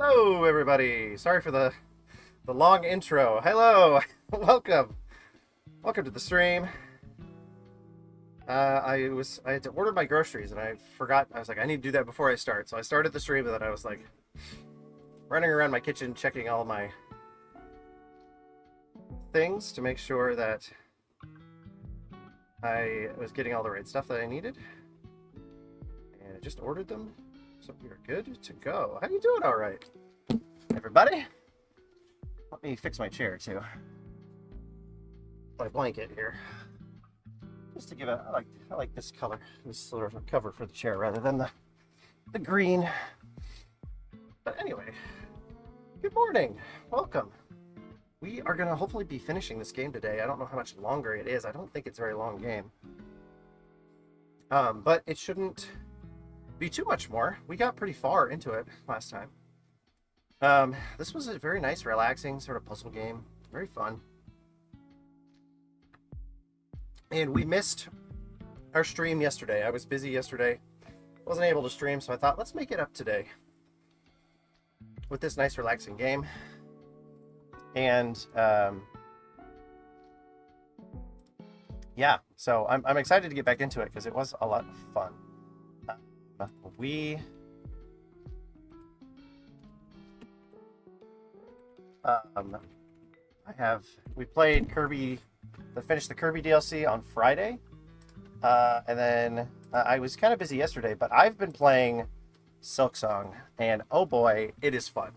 Hello, everybody. Sorry for the long intro. Hello, welcome to the stream. I had to order my groceries and I forgot. I was like, I need to do that before I start. So I started the stream and then I was like running around my kitchen checking all my things to make sure that I was getting all the right stuff that I needed. And I just ordered them. So we are good to go. How you doing? All right, everybody. Let me fix my chair too. My blanket here, just to give it. I like this color, this sort of cover for the chair rather than the green. But anyway, good morning. Welcome. We are gonna hopefully be finishing this game today. I don't know how much longer it is. I don't think it's a very long game. But it shouldn't be too much more. We got pretty far into it last time. This was a very nice, relaxing sort of puzzle game. Very fun. And we missed our stream yesterday. I was busy yesterday. Wasn't able to stream, so I thought, let's make it up today with this nice, relaxing game. And yeah, so I'm excited to get back into it because it was a lot of fun. We played Kirby, finished the Kirby DLC on Friday, and then I was kind of busy yesterday, but I've been playing Silksong, and oh boy, it is fun.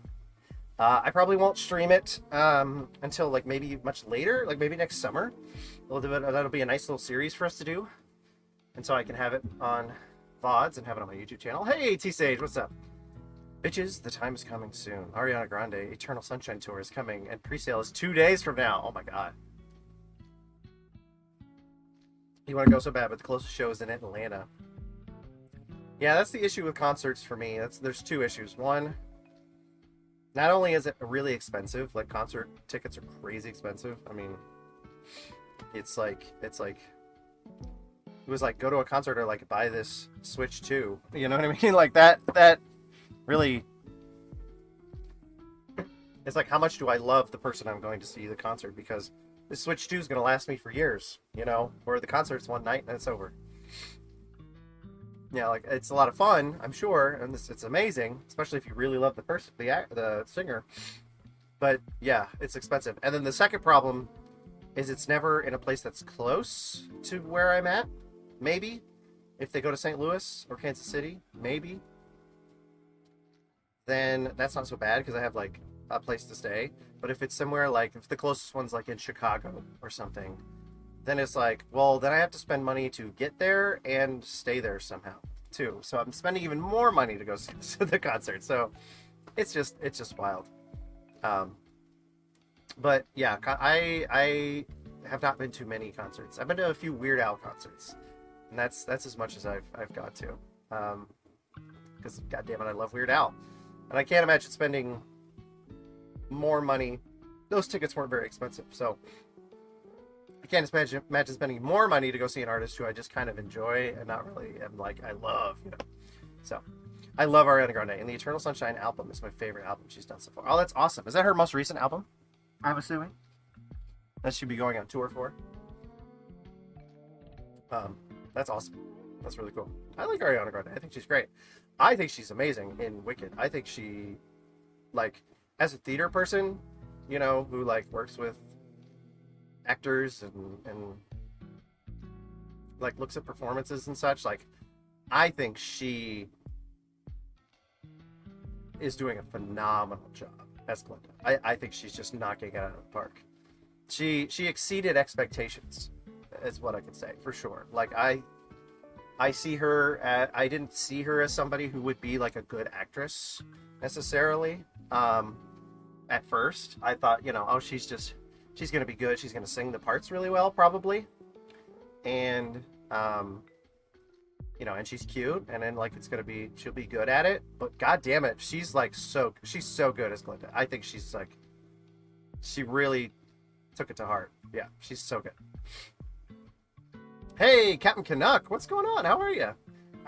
I probably won't stream it until like maybe much later, like maybe next summer. That'll be a nice little series for us to do, and so I can have it on VODs and have it on my YouTube channel. Hey, T-Sage, what's up? Bitches, the time is coming soon. Ariana Grande Eternal Sunshine Tour is coming, and pre-sale is 2 days from now. Oh my god. You want to go so bad, but the closest show is in Atlanta. Yeah, that's the issue with concerts for me. There's two issues. One, not only is it really expensive, like concert tickets are crazy expensive. I mean, it was like go to a concert or like buy this Switch 2. You know what I mean? Like that really, it's like, how much do I love the person I'm going to see the concert, because the Switch 2 is going to last me for years, you know, where the concert's one night and it's over. Yeah, like, it's a lot of fun, I'm sure, and it's amazing, especially if you really love the person, the singer. But yeah, it's expensive. And then the second problem is it's never in a place that's close to where I'm at. Maybe if they go to St. Louis or Kansas City, maybe, then that's not so bad because I have like a place to stay. But if it's somewhere like, if the closest one's like in Chicago or something, then it's like, well, then I have to spend money to get there and stay there somehow too. So I'm spending even more money to go to the concert. So it's just wild. But yeah, I have not been to many concerts. I've been to a few Weird Al concerts, and that's as much as I've got to. Because goddamn it, I love Weird Al. And I can't imagine spending more money. Those tickets weren't very expensive, so I can't imagine spending more money to go see an artist who I just kind of enjoy and not really am like, I love, you know. So I love Ariana Grande, and the Eternal Sunshine album is my favorite album she's done so far. Oh, that's awesome. Is that her most recent album, I'm assuming? That she'd be going on tour for? That's awesome. That's really cool. I like Ariana Grande. I think she's great. I think she's amazing in Wicked. I think she, like, as a theater person, you know, who like works with actors and like looks at performances and such, like, I think she is doing a phenomenal job as Glinda. I think she's just knocking it out of the park. She exceeded expectations, is what I can say for sure. Like, I see her I didn't see her as somebody who would be like a good actress necessarily. At first, I thought, you know, oh, she's gonna be good. She's gonna sing the parts really well, probably, and you know, and she's cute, and then like she'll be good at it. But god damn it, she's so good as Glinda. I think she's like, she really took it to heart. Yeah, she's so good. Hey, Captain Canuck, what's going on? How are you?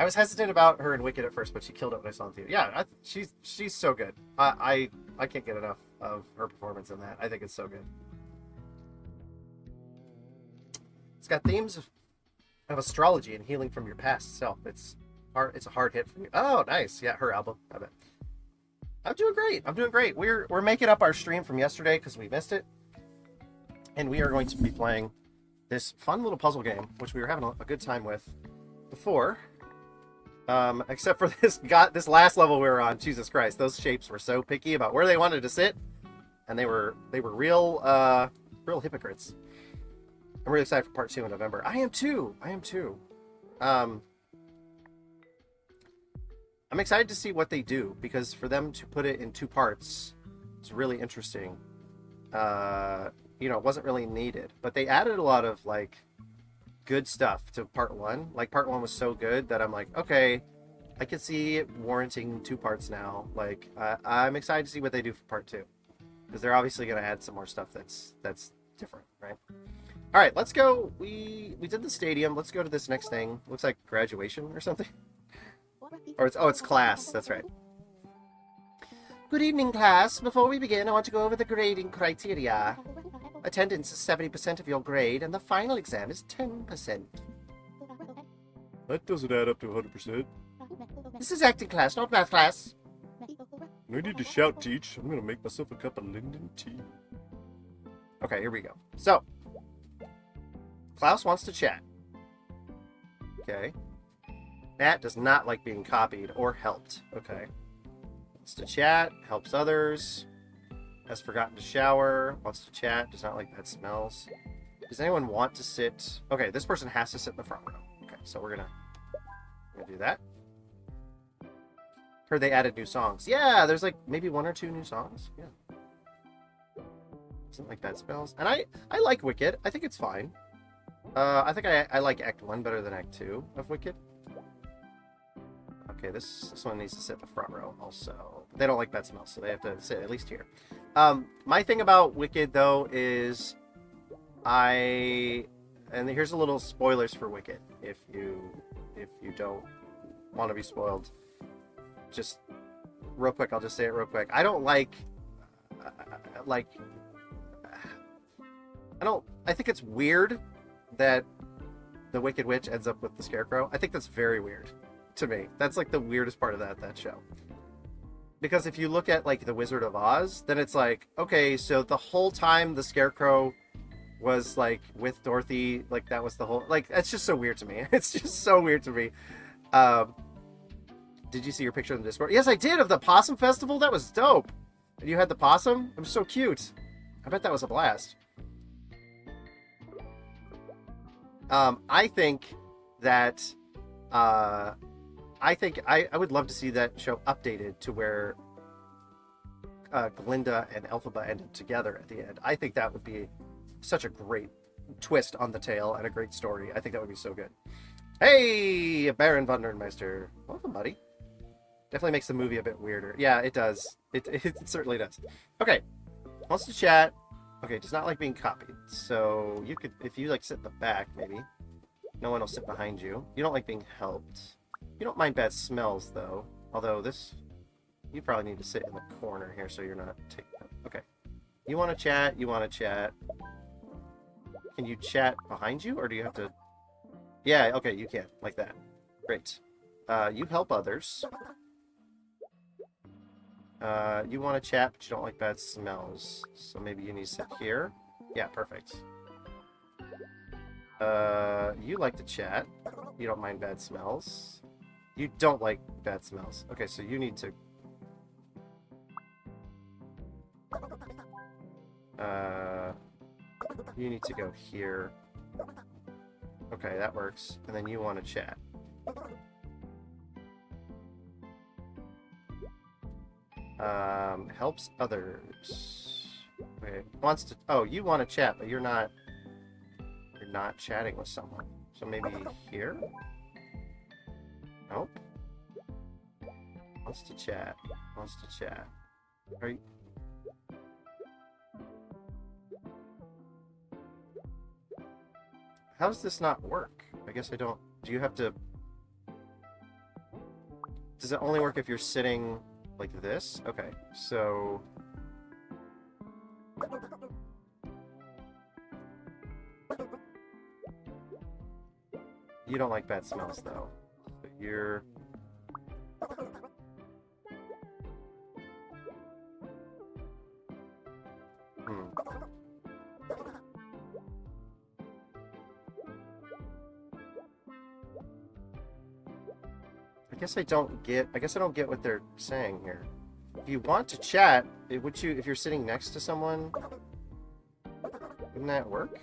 I was hesitant about her in Wicked at first, but she killed it when I saw it in theater. Yeah, she's so good. I can't get enough of her performance in that. I think it's so good. It's got themes of astrology and healing from your past self. It's a hard hit for you. Oh, nice. Yeah, her album. I bet. I'm doing great. I'm doing great. We're making up our stream from yesterday because we missed it, and we are going to be playing this fun little puzzle game, which we were having a good time with before. Except for this last level we were on. Jesus Christ, those shapes were so picky about where they wanted to sit, and they were real hypocrites. I'm really excited for part 2 in November. I am too. I'm excited to see what they do, because for them to put it in 2 parts is really interesting. It wasn't really needed, but they added a lot of like good stuff to part 1. Like part 1 was so good that I'm like, okay, I can see it warranting 2 parts now. Like I'm excited to see what they do for part 2, because they're obviously going to add some more stuff that's different, right? All right, let's go. We did the stadium. Let's go to this next thing. Looks like graduation or something. Or it's class. That's right. Good evening, class. Before we begin, I want to go over the grading criteria. Attendance is 70% of your grade, and the final exam is 10%. That doesn't add up to 100%. This is acting class, not math class. No need to shout, Teach. I'm gonna make myself a cup of Linden tea. Okay, here we go. So, Klaus wants to chat. Okay. Matt does not like being copied or helped. Okay. Wants to chat, helps others, has forgotten to shower, wants to chat, does not like bad smells. Does anyone want to sit? Okay, this person has to sit in the front row. Okay, so we're gonna do that. Heard they added new songs. Yeah, there's like maybe 1 or 2 new songs. Yeah. Doesn't like bad smells. And I like Wicked. I think it's fine. I think I like Act 1 better than Act 2 of Wicked. Okay, this one needs to sit in the front row also. They don't like bad smells, so they have to sit at least here. My thing about Wicked, though, is and here's a little spoilers for Wicked, if you don't want to be spoiled. Just real quick, I'll just say it real quick. I don't I think it's weird that the Wicked Witch ends up with the Scarecrow. I think that's very weird to me. That's like the weirdest part of that show. Because if you look at like the Wizard of Oz, then it's like, okay, so the whole time the Scarecrow was like with Dorothy, like that was the whole, like, it's just so weird to me. It's just so weird to me. Did you see your picture in the Discord? Yes, I did, of the Possum Festival. That was dope. And you had the possum? It was so cute. I bet that was a blast. I think that I would love to see that show updated to where Glinda and Elphaba ended together at the end. I think that would be such a great twist on the tale and a great story. I think that would be so good. Hey, Baron von Nerdmeister. Welcome, buddy. Definitely makes the movie a bit weirder. Yeah, it does. It certainly does. Okay. Wants to chat. Okay, does not like being copied. So you could, if you like sit in the back, maybe. No one will sit behind you. You don't like being helped. You don't mind bad smells, though. Although this, you probably need to sit in the corner here so you're not taking. Okay. You want to chat? You want to chat? Can you chat behind you, or do you have to? Yeah. Okay, you can, like that. Great. You help others. You want to chat, but you don't like bad smells. So maybe you need to sit here. Yeah, perfect. You like to chat. You don't mind bad smells. You don't like bad smells. Okay, so you need to... you need to go here. Okay, that works. And then you want to chat. Helps others. Okay, wants to... Oh, you want to chat, but you're not chatting with someone. So maybe here? Nope. Wants to chat. Wants to chat. Are you... How does this not work? I guess I don't... Do you have to... Does it only work if you're sitting like this? Okay, so... You don't like bad smells, though. So you're... I guess I don't get what they're saying here. If you want to chat, if you're sitting next to someone, wouldn't that work?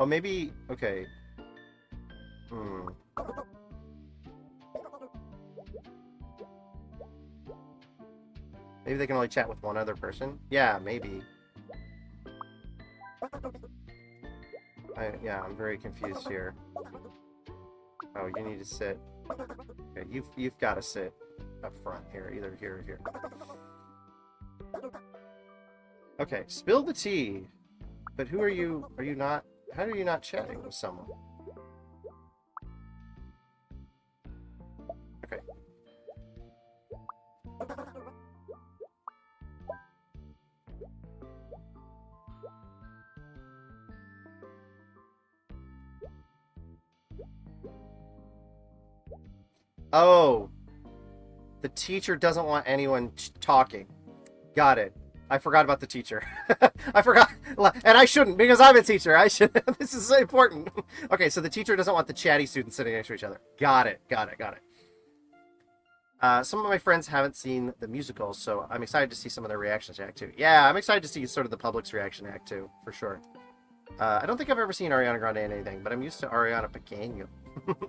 Oh, maybe, okay. Maybe they can only chat with one other person? Yeah, maybe. Yeah, I'm very confused here. Oh, you need to sit. Okay, you've got to sit up front here, either here or here. Okay, spill the tea. But who are you? Are you not? How are you not chatting with someone? Okay. Oh, the teacher doesn't want anyone talking. Got it. I forgot about the teacher. I forgot, and I shouldn't because I'm a teacher. I should. This is so important. Okay, so the teacher doesn't want the chatty students sitting next to each other. Got it. Got it. Got it. Some of my friends haven't seen the musical, so I'm excited to see some of their reactions to Act 2. Yeah, I'm excited to see sort of the public's reaction to Act 2, for sure. I don't think I've ever seen Ariana Grande in anything, but I'm used to Ariana Pequeño.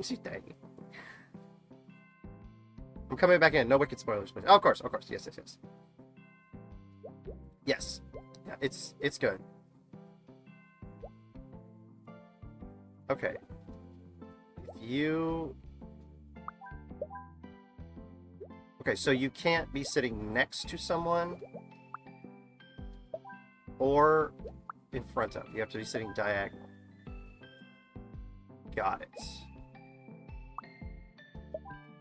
She's tiny. I'm coming back in. No wicked spoilers, please. Oh, of course. Yes. Yes. Yeah, it's good. Okay. Okay, so you can't be sitting next to someone or in front of. You have to be sitting diagonal. Got it.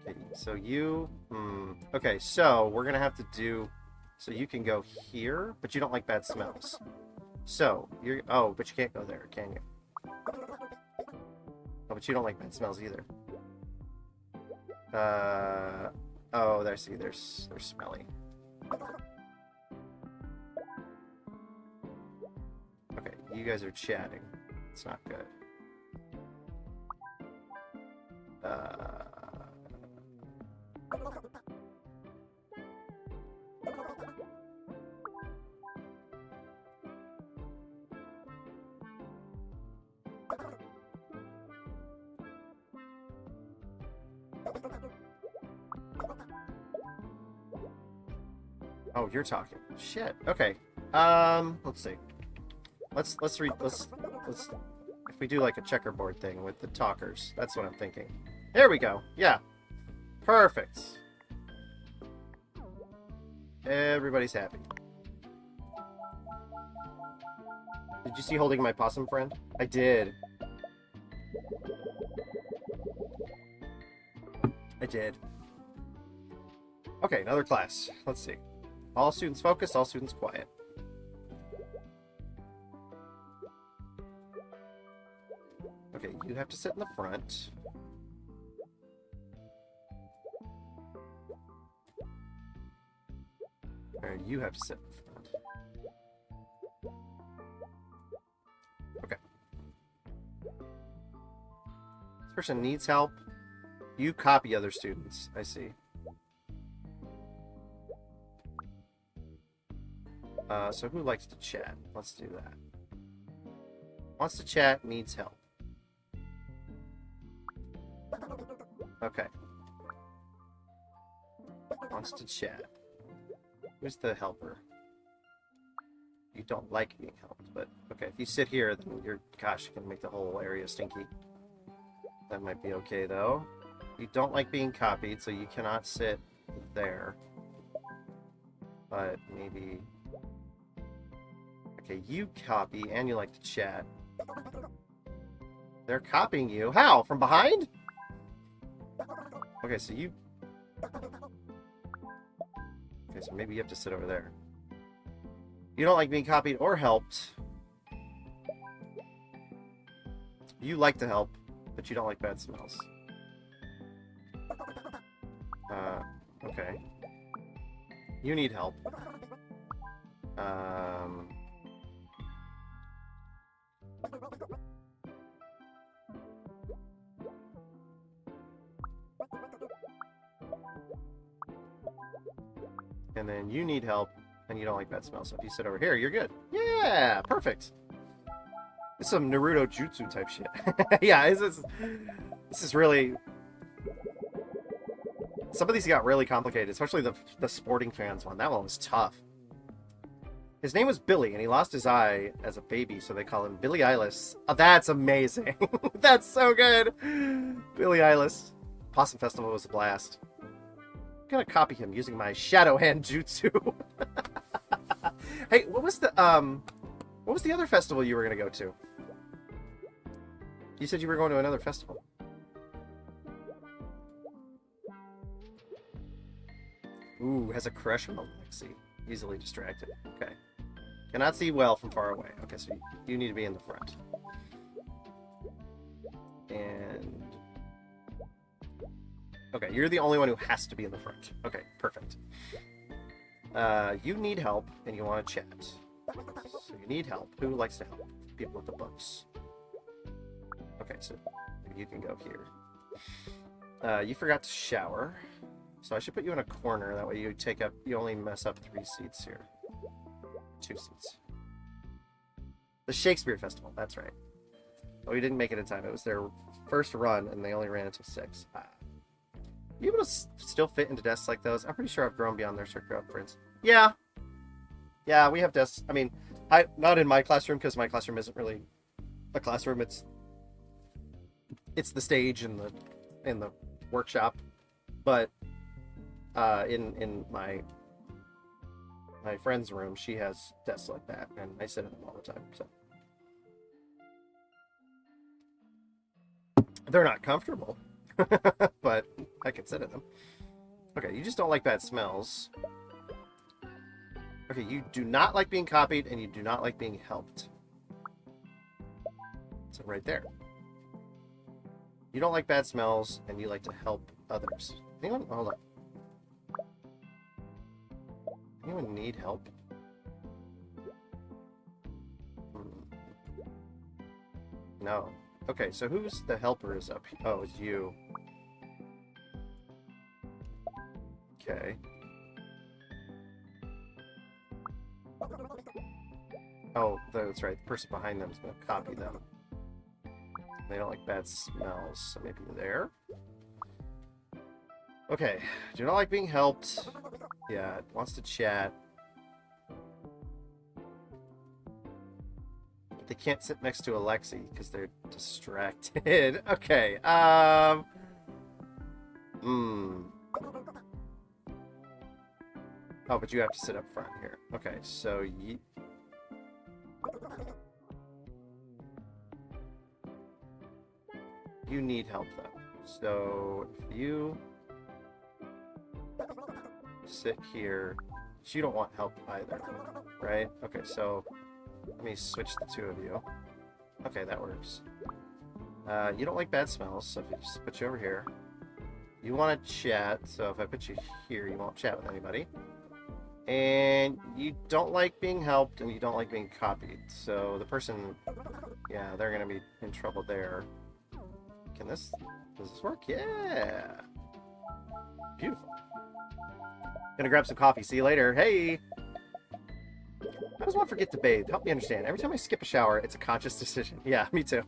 Okay, so you... Okay, so we're going to have to do... So you can go here, but you don't like bad smells. So, you're... Oh, but you can't go there, can you? Oh, but you don't like bad smells either. Oh, there, see, they're smelly. Okay, you guys are chatting. It's not good. Oh, you're talking. Shit. Okay. Let's see. Let's if we do like a checkerboard thing with the talkers. That's what I'm thinking. There we go. Yeah. Perfect. Everybody's happy. Did you see Holding My Possum Friend? I did. I did. Okay, another class. Let's see. All students focus, all students quiet. Okay, you have to sit in the front. Or you have to sit in the front. Okay. This person needs help. You copy other students. I see. So who likes to chat? Let's do that. Wants to chat, needs help. Okay. Wants to chat. Who's the helper? You don't like being helped, but okay, if you sit here, then you're, gosh, you can make the whole area stinky. That might be okay, though. You don't like being copied, so you cannot sit there. But maybe... Okay, you copy, and you like to chat. They're copying you. How? From behind? Okay, so you... Okay, so maybe you have to sit over there. You don't like being copied or helped. You like to help, but you don't like bad smells. Okay. You need help. And then you need help, and you don't like bad smells. So if you sit over here, you're good. Yeah, perfect. This is some Naruto jutsu type shit. Yeah, this is really... Some of these got really complicated, especially the sporting fans one. That one was tough. His name was Billy, and he lost his eye as a baby, so they call him Billy Eyeless. Oh, that's amazing. That's so good. Billy Eyeless. Possum Festival was a blast. I'm gonna copy him using my Shadow Hand Jutsu. Hey, what was the other festival you were gonna go to? You said you were going to another festival. Ooh, has a crush on Alexi. Easily distracted. Okay. Cannot see well from far away. Okay, so you need to be in the front. And... Okay, you're the only one who has to be in the front. Okay, perfect. You need help, and you want to chat. So you need help. Who likes to help? People with the books. Okay, so you can go here. You forgot to shower. So I should put you in a corner. That way you only mess up 3 seats here. 2 seats. The Shakespeare Festival, that's right. Oh, we didn't make it in time. It was their first run, and they only ran until 6. You able to still fit into desks like those? I'm pretty sure I've grown beyond their circumference. Yeah. Yeah, we have desks. I mean, not in my classroom, because my classroom isn't really a classroom. It's the stage and the workshop. But in my friend's room, she has desks like that, and I sit in them all the time. So they're not comfortable, but I can sit in them. Okay, you just don't like bad smells. Okay, you do not like being copied, and you do not like being helped. So right there. You don't like bad smells, and you like to help others. Anyone? Hold on. Anyone need help? No. Okay, so who's the helper is up here? Oh, it's you. Okay. Oh, that's right. The person behind them is going to copy them. They don't like bad smells, so maybe there. Okay. Do not like being helped. Yeah, it wants to chat. But they can't sit next to Alexi because they're distracted. Okay. Oh, but you have to sit up front here. Okay, so you need help though. So if you sit here, you don't want help either, right? Okay, so let me switch the 2 of you. Okay, that works. You don't like bad smells, so if I just put you over here. You want to chat, so if I put you here, you won't chat with anybody. And you don't like being helped, and you don't like being copied. So the person, yeah, they're going to be in trouble there. Does this work? Yeah. Beautiful. Gonna grab some coffee. See you later. Hey! How does one forget to bathe? Help me understand. Every time I skip a shower, it's a conscious decision. Yeah, me too.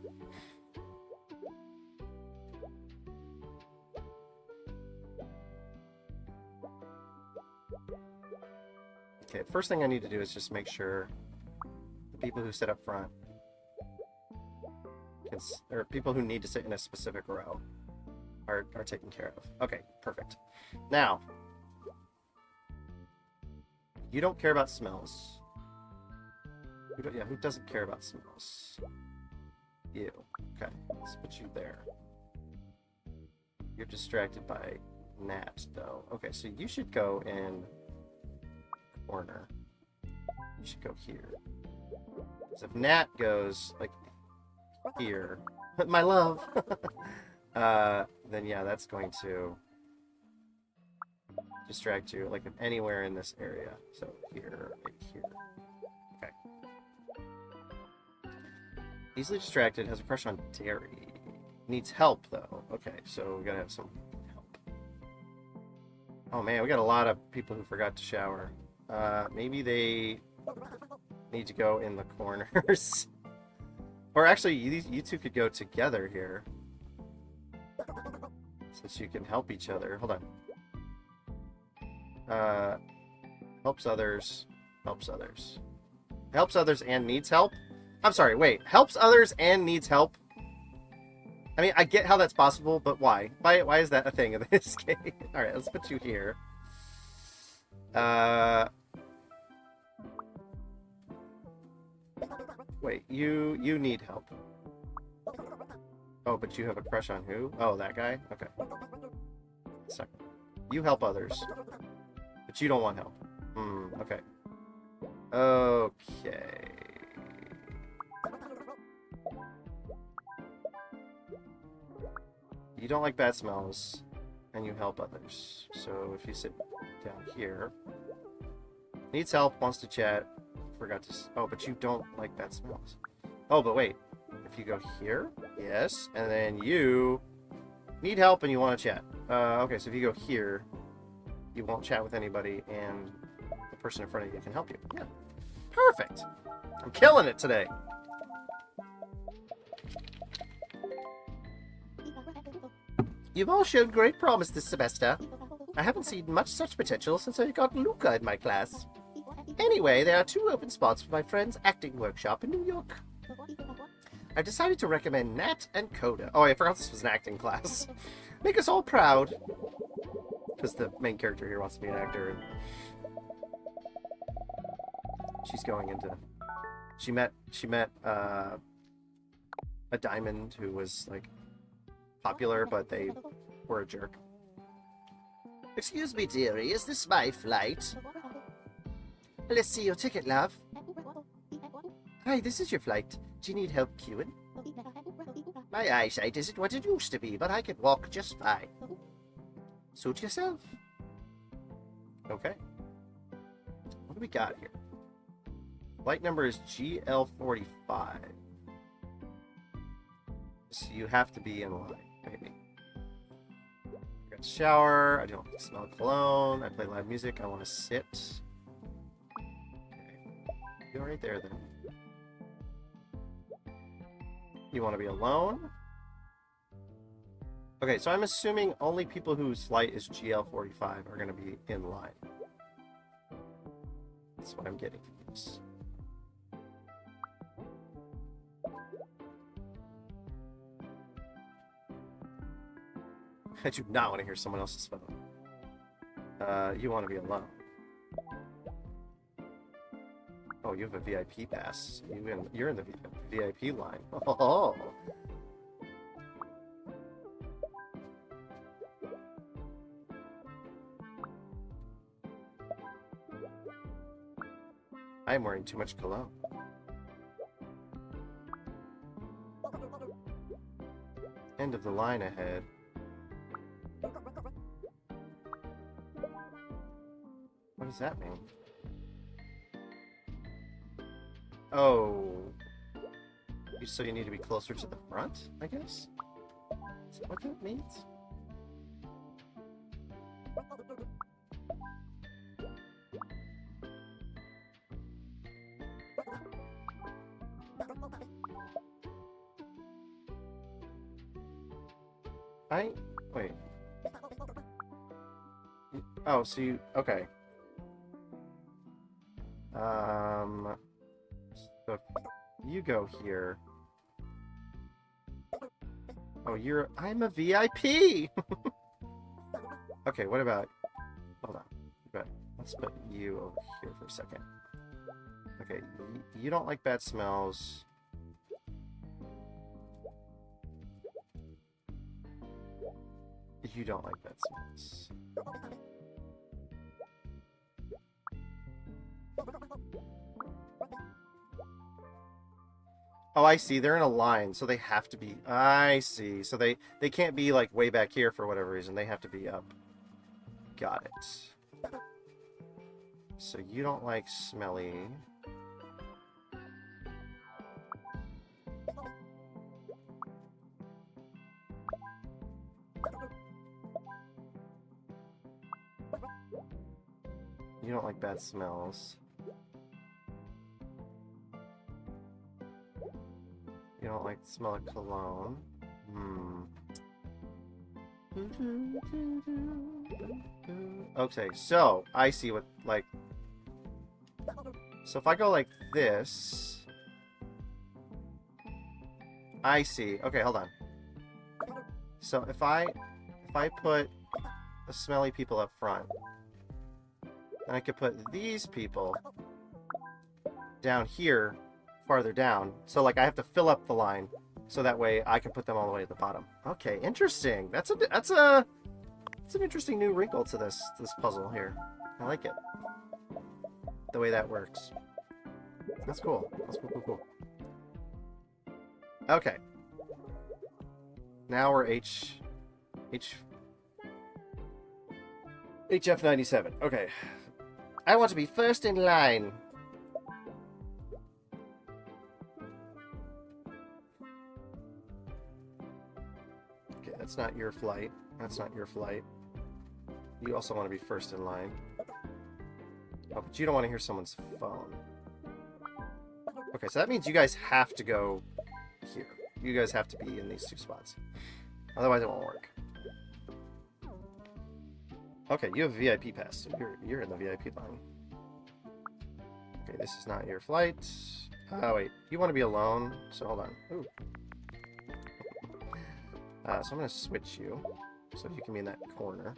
Okay, the first thing I need to do is just make sure the people who sit up front, or people who need to sit in a specific row, are taken care of. Okay, perfect. Now, you don't care about smells. Who doesn't care about smells? You. Okay, let's put you there. You're distracted by Nat, though. Okay, so you should go in corner. You should go here. So if Nat goes, like, here, my love, then yeah, that's going to distract you, like, anywhere in this area. So here, right here. Okay. Easily distracted, has a crush on Derry. Needs help, though. Okay, so we gotta have some help. Oh man, we got a lot of people who forgot to shower. Maybe they need to go in the corners. Or actually, you two could go together here. Since you can help each other. Hold on. Helps others. Helps others. Helps others and needs help? I'm sorry, wait. Helps others and needs help? I mean, I get how that's possible, but why? Why is that a thing in this game? Alright, let's put you here. Wait, you need help. Oh, but you have a crush on who? Oh, that guy? Okay. So, you help others. But you don't want help. Okay. Okay. You don't like bad smells, and you help others. So if you sit down here, needs help, wants to chat, forgot to... Oh, but you don't like bad smells. Oh, but wait. If you go here, yes, and then you need help and you want to chat. Okay, so if you go here, you won't chat with anybody, and the person in front of you can help you. Yeah. Perfect! I'm killing it today! You've all shown great promise this semester. I haven't seen much such potential since I got Luca in my class. Anyway, there are 2 open spots for my friend's acting workshop in New York. I've decided to recommend Nat and Coda. Oh, I forgot this was an acting class. Make us all proud. Because the main character here wants to be an actor. And she's going into... She met a diamond who was, like, popular, but they were a jerk. Excuse me, dearie, is this my flight? Let's see your ticket, love. Hi, this is your flight. Do you need help queuing? My eyesight isn't what it used to be, but I can walk just fine. Suit yourself. Okay. What do we got here? Flight number is GL45. So you have to be in line, maybe. I got to shower. I don't smell cologne. I play live music. I want to sit. Okay. Go right there, then. You want to be alone? Okay, so I'm assuming only people whose flight is GL45 are going to be in line. That's what I'm getting from this. I do not want to hear someone else's phone. You want to be alone. Oh, you have a VIP pass. You're in the VIP line. Oh. I'm wearing too much cologne. End of the line ahead. What does that mean? Oh. So you need to be closer to the front, I guess? Is that what that means? Wait. Oh, so you... Okay. So you go here. Oh, I'm a VIP! Okay, what about... Hold on. Let's put you over here for a second. Okay, you don't like bad smells. You don't like bad smells. Oh, I see. They're in a line, so they have to be... I see. So they can't be, like, way back here for whatever reason. They have to be up. Got it. So you don't like smelly. You don't like bad smells. You don't like the smell of cologne. Okay, so I see what, like... So if I go like this... I see. Okay, hold on. So if I put the smelly people up front, then I could put these people down here, farther down. So like I have to fill up the line, so that way I can put them all the way at the bottom. Okay, interesting. That's an interesting new wrinkle to this puzzle here. I like it. The way that works. That's cool. That's cool. Okay. Now we're HF97. Okay. I want to be first in line. Okay, that's not your flight. That's not your flight. You also want to be first in line. Oh, but you don't want to hear someone's phone. Okay, so that means you guys have to go here. You guys have to be in these two spots. Otherwise it won't work. Okay, you have a VIP pass, so you're in the VIP line. Okay, this is not your flight. Oh wait, you want to be alone, so hold on. Ooh. So I'm gonna switch you, so you can be in that corner.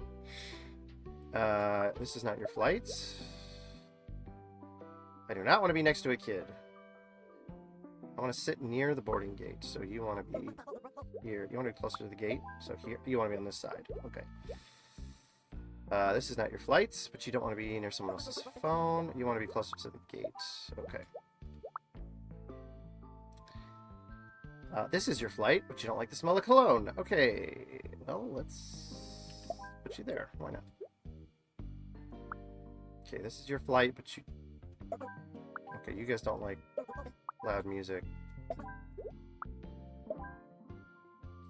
This is not your flight. I do not want to be next to a kid. I want to sit near the boarding gate, so you want to be here. You want to be closer to the gate, so here. You want to be on this side. Okay. This is not your flight, but you don't want to be near someone else's phone. You want to be closer to the gate. Okay. This is your flight, but you don't like the smell of cologne. Okay. Well, let's put you there. Why not? Okay, this is your flight, but you... Okay, you guys don't like loud music.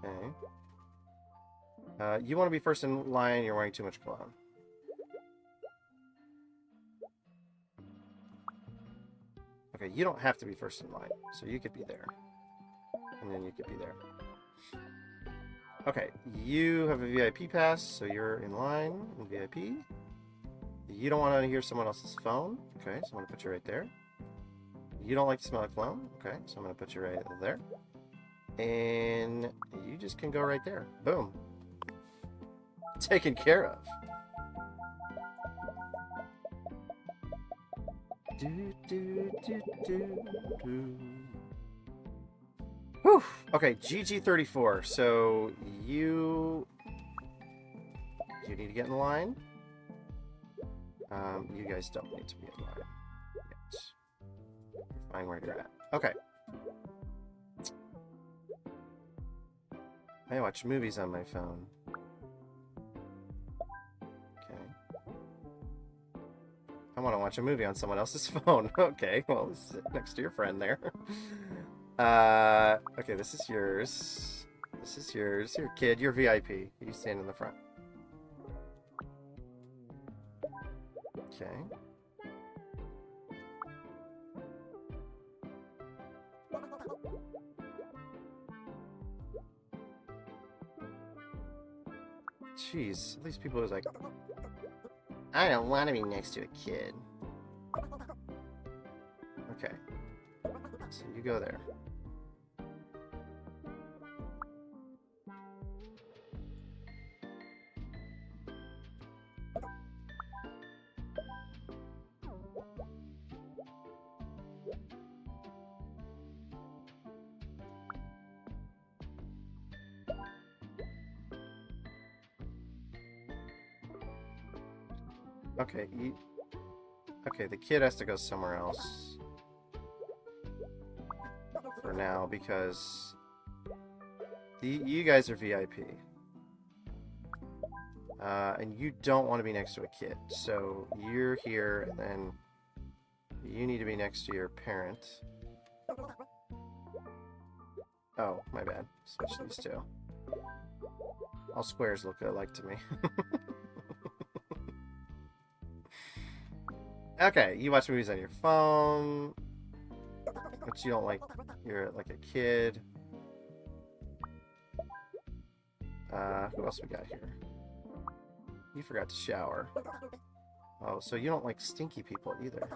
Okay. You want to be first in line, you're wearing too much cologne. Okay, you don't have to be first in line, so you could be there. And then you could be there. Okay, you have a VIP pass, so you're in line in VIP. You don't want to hear someone else's phone. Okay, so I'm going to put you right there. You don't like the smell of cologne. Okay, so I'm going to put you right there. And you just can go right there. Boom. Taken care of. Whew. Okay, GG34. So you need to get in line. You guys don't need to be in line yet. Find where you're at. Okay. I watch movies on my phone. Okay. I want to watch a movie on someone else's phone. Okay, well, sit next to your friend there. Okay, this is yours. This is yours. Your kid, you're VIP. You stand in the front. Okay. Jeez, these people are like, I don't want to be next to a kid. Okay. So you go there. Okay, okay, the kid has to go somewhere else for now because you guys are VIP. And you don't want to be next to a kid, so you're here, and then you need to be next to your parent. Oh, my bad. Switch these two. All squares look alike to me. Okay, you watch movies on your phone, but you don't like, you're like a kid. Who else we got here? You forgot to shower. Oh, so you don't like stinky people either.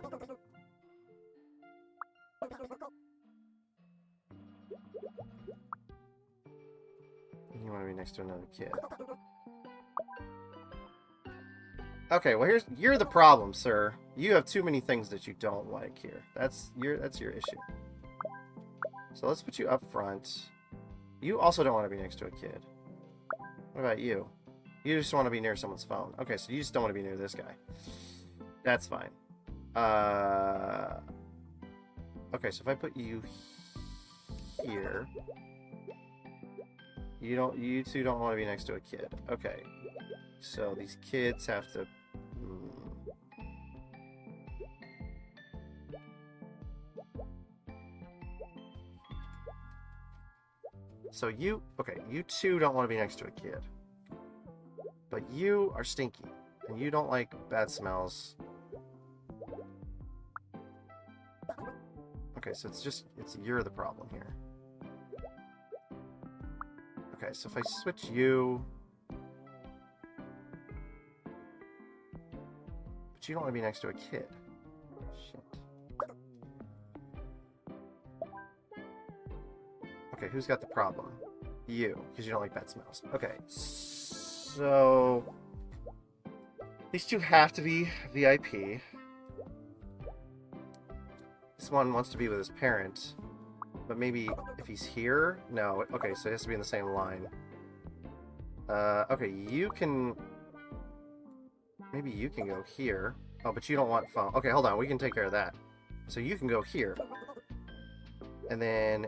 You want to be next to another kid. Okay, well you're the problem, sir. You have too many things that you don't like here. That's your issue. So let's put you up front. You also don't want to be next to a kid. What about you? You just want to be near someone's phone. Okay, so you just don't want to be near this guy. That's fine. Okay, so if I put you here, you two don't want to be next to a kid. Okay. So these kids have to So you two don't want to be next to a kid. But you are stinky, and you don't like bad smells. Okay, so you're the problem here. Okay, so if I switch you... But you don't want to be next to a kid. Shit. Okay, who's got the problem? You, because you don't like bad smells. Okay, so... These two have to be VIP. This one wants to be with his parent. But maybe if he's here? No. Okay, so it has to be in the same line. Okay, you can... Maybe you can go here. Oh, but you don't want phone. Okay, hold on. We can take care of that. So you can go here. And then...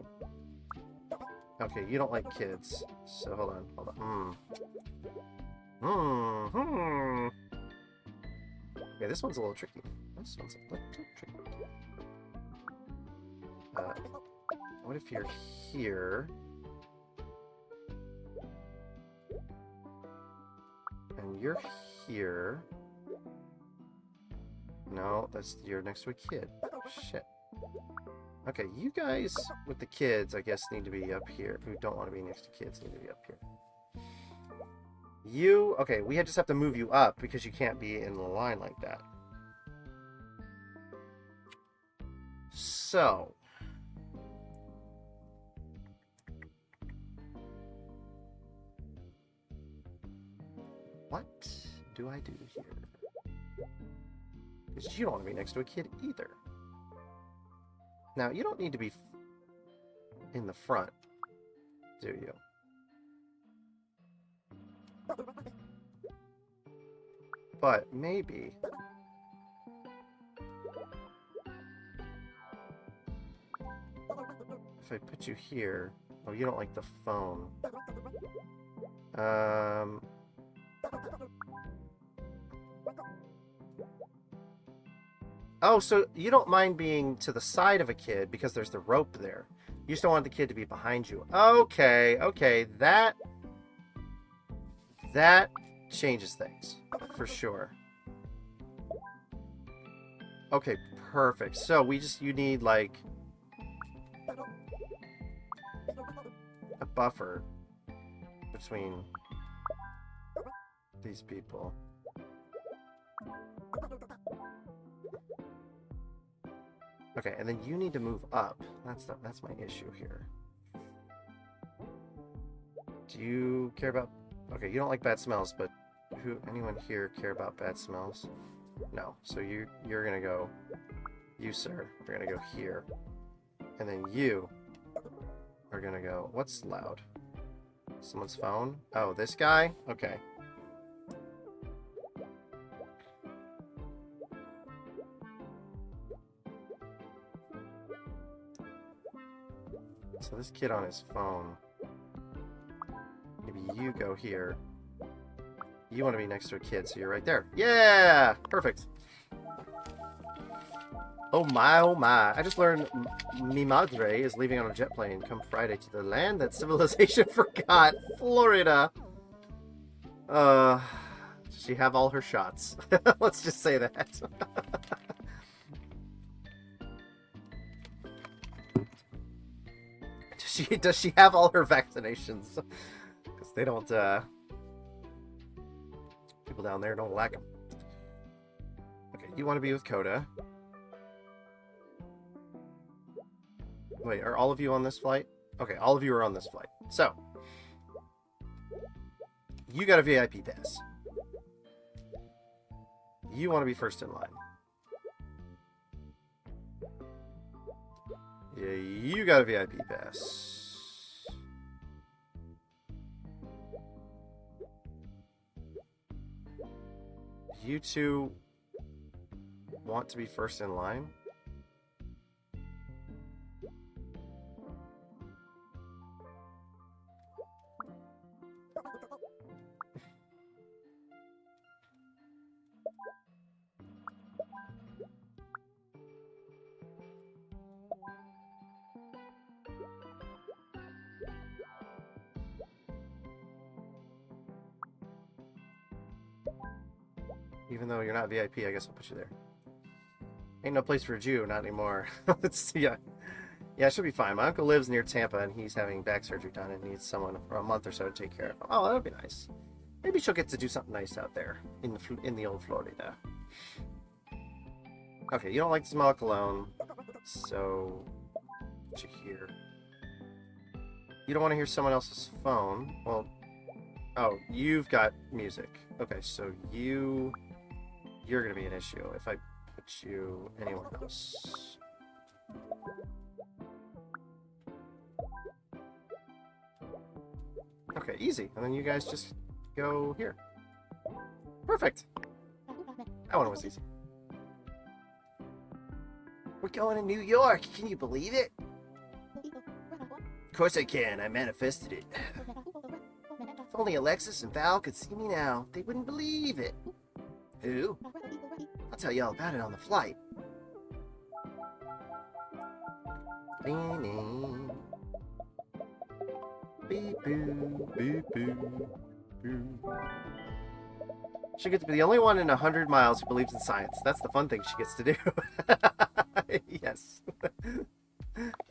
Okay, you don't like kids. So hold on. Okay, this one's a little tricky. This one's a little tricky. What if you're here? And you're here. No, you're next to a kid. Shit. Okay, you guys with the kids, I guess, need to be up here. Who don't want to be next to kids need to be up here. You, okay, we just have to move you up because you can't be in the line like that. So. What do I do here? Because you don't want to be next to a kid either. Now, you don't need to be in the front, do you? But maybe... If I put you here... Oh, you don't like the phone. Oh, so you don't mind being to the side of a kid because there's the rope there. You just don't want the kid to be behind you. Okay, okay, that changes things, for sure. Okay, perfect. So you need, like, a buffer between these people. Okay, and then you need to move up. That's my issue here. Do you care about... Okay, you don't like bad smells, but anyone here care about bad smells? No. So you're gonna go... You, sir, are gonna go here. And then you are gonna go... What's loud? Someone's phone? Oh, this guy? Okay. this kid on his phone. Maybe you go here. You want to be next to a kid, so you're right there. Yeah! Perfect. Oh my, oh my. I just learned mi madre is leaving on a jet plane come Friday to the land that civilization forgot. Florida. Does she have all her shots? Let's just say that. Does she have all her vaccinations? Because they don't, people down there don't lack them. Okay, you want to be with Coda. Wait, are all of you on this flight? Okay, all of you are on this flight. So, you got a VIP pass. You want to be first in line. Yeah, you got a VIP pass. You two want to be first in line? Even though you're not VIP, I guess I'll put you there. Ain't no place for a Jew, not anymore. Yeah, it should be fine. My uncle lives near Tampa, and he's having back surgery done and needs someone for a month or so to take care of him. Oh, that'd be nice. Maybe she'll get to do something nice out there in the old Florida. Okay, you don't like the smell of cologne, so put you here. You don't want to hear someone else's phone. Well, oh, you've got music. Okay, so you're gonna be an issue if I put you anywhere else. Okay, easy. And then you guys just go here. Perfect. That one was easy. We're going to New York. Can you believe it? Of course I can. I manifested it. If only Alexis and Val could see me now, they wouldn't believe it. Who? I'll tell you all about it on the flight. She gets to be the only one in 100 miles who believes in science. That's the fun thing she gets to do. Yes.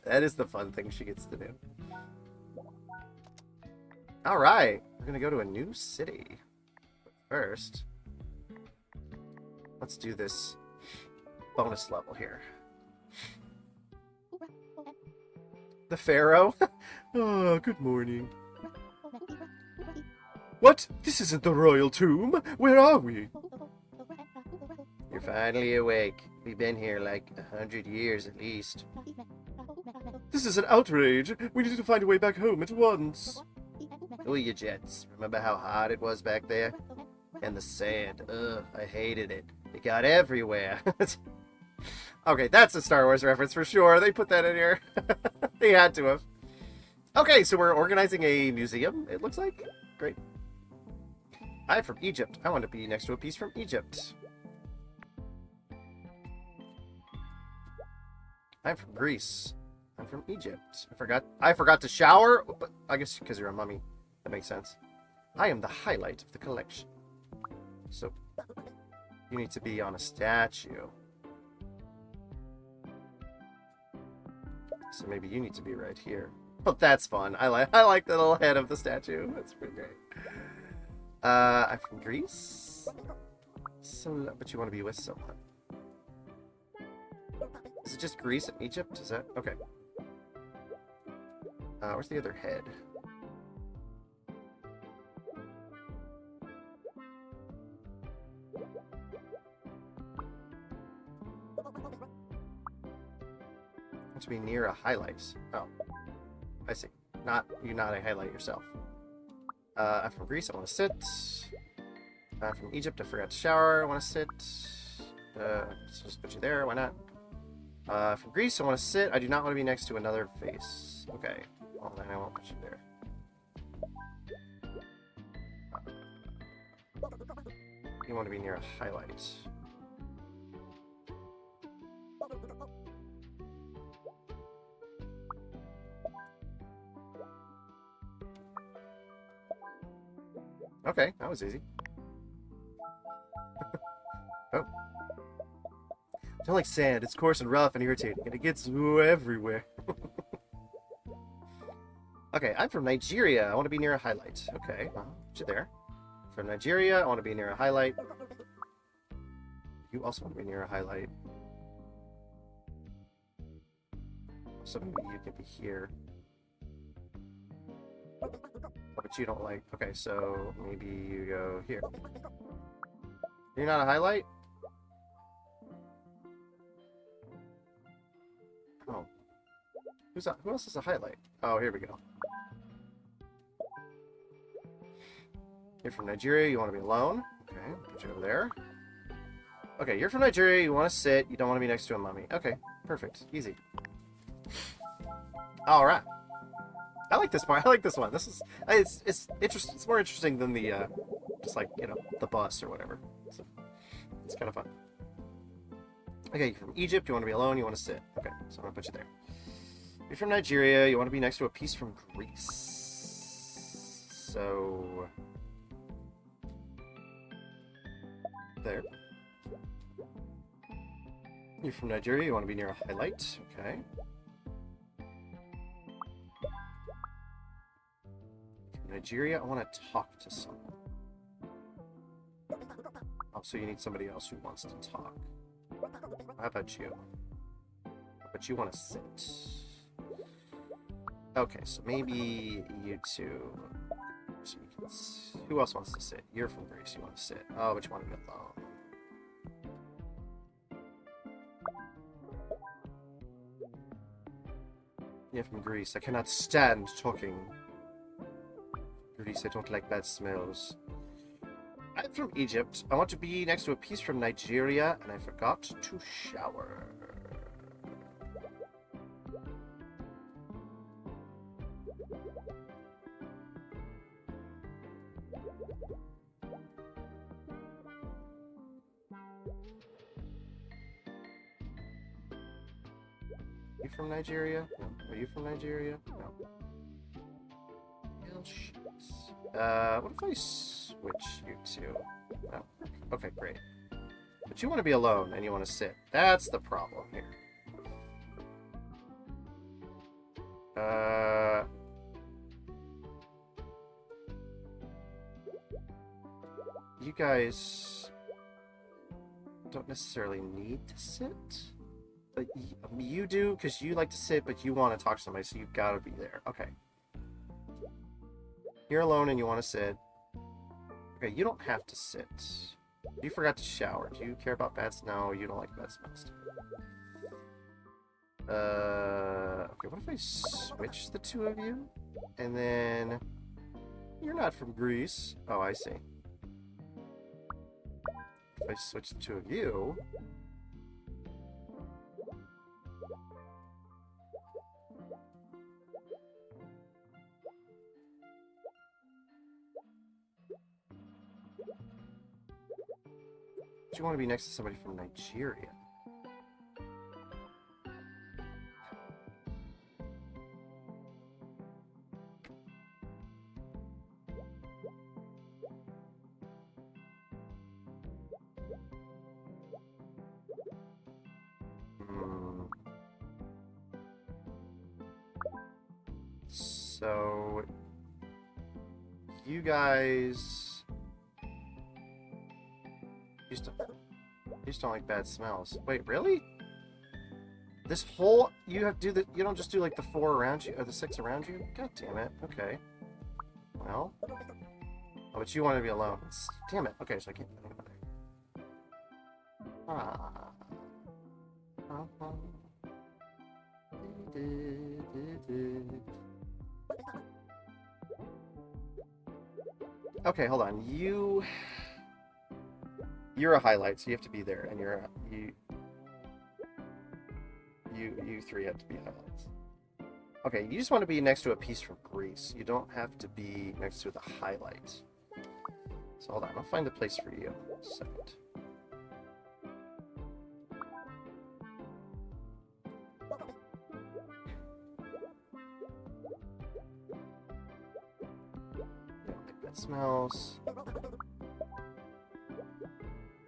That is the fun thing she gets to do. Alright. We're going to go to a new city. But first, let's do this bonus level here. The Pharaoh? Oh, good morning. What? This isn't the royal tomb. Where are we? You're finally awake. We've been here like 100 years at least. This is an outrage. We need to find a way back home at once. Oh, you jets. Remember how hot it was back there? And the sand. Ugh, I hated it. It got everywhere. Okay, that's a Star Wars reference for sure. They put that in here. They had to have. Okay, so we're organizing a museum, it looks like. Great. I'm from Egypt. I want to be next to a piece from Egypt. I'm from Greece. I'm from Egypt. I forgot to shower, but I guess because you're a mummy. That makes sense. I am the highlight of the collection. So, you need to be on a statue. So maybe you need to be right here. Oh, that's fun. I like the little head of the statue. That's pretty great. I'm from Greece. So, but you want to be with someone. Is it just Greece and Egypt? Is that okay? Where's the other head? To be near a highlight. Oh, I see. Not a highlight yourself. I'm from Greece. I want to sit. I'm from Egypt. I forgot to shower. I want to sit. So just put you there. Why not? From Greece. I want to sit. I do not want to be next to another face. Okay. Well, then I won't put you there. You want to be near a highlight. Okay, that was easy. Oh. Don't like sand. It's coarse and rough and irritating, and it gets everywhere. Okay, I'm from Nigeria. I want to be near a highlight. Okay, put you there. From Nigeria, I want to be near a highlight. You also want to be near a highlight. So maybe you could be here. But you don't like... Okay, so maybe you go here. You're not a highlight? Oh. Who else is a highlight? Oh, here we go. You're from Nigeria, you want to be alone. Okay, put you over there. Okay, you're from Nigeria, you want to sit, you don't want to be next to a mummy. Okay, perfect. Easy. Alright. I like this part. I like this one. This is... It's interesting. It's more interesting than the, just like, you know, the bus or whatever. So, it's kind of fun. Okay, you're from Egypt, you want to be alone, you want to sit. Okay, so I'm going to put you there. You're from Nigeria, you want to be next to a piece from Greece. So... There. You're from Nigeria, you want to be near a highlight. Okay. From Nigeria, I want to talk to someone. Oh, so you need somebody else who wants to talk. How about you? But you want to sit. Okay, so maybe you two. So you can who else wants to sit? You're from Greece, you want to sit. Oh, but you want to be alone. You're from Greece. I cannot stand talking. Greece, I don't like bad smells. I'm from Egypt. I want to be next to a piece from Nigeria, and I forgot to shower. You from Nigeria? No. Are you from Nigeria? No. Well, shit. What if I switch you two? No. Okay, great. But you want to be alone and you want to sit. That's the problem here. You guys don't necessarily need to sit. But you do, because you like to sit, but you want to talk to somebody, so you've got to be there. Okay. You're alone and you want to sit. Okay, you don't have to sit. You forgot to shower. Do you care about bad smell? No, you don't like bad smells. Okay, what if I switch the two of you? And then... You're not from Greece. Oh, I see. If I switch the two of you... You want to be next to somebody from Nigeria. So you guys you just don't like bad smells. Wait, really? This whole you have to do the you don't just do like the 4 around you or the 6 around you? God damn it. Okay. Well. Oh, but you want to be alone. Damn it. Okay, so I can't put anybody. Okay, hold on. You're a highlight, so you have to be there, and you 3 have to be highlights. Okay, you just want to be next to a piece from Greece. You don't have to be next to the highlight. So hold on, I'll find a place for you. A second. You don't like that smells.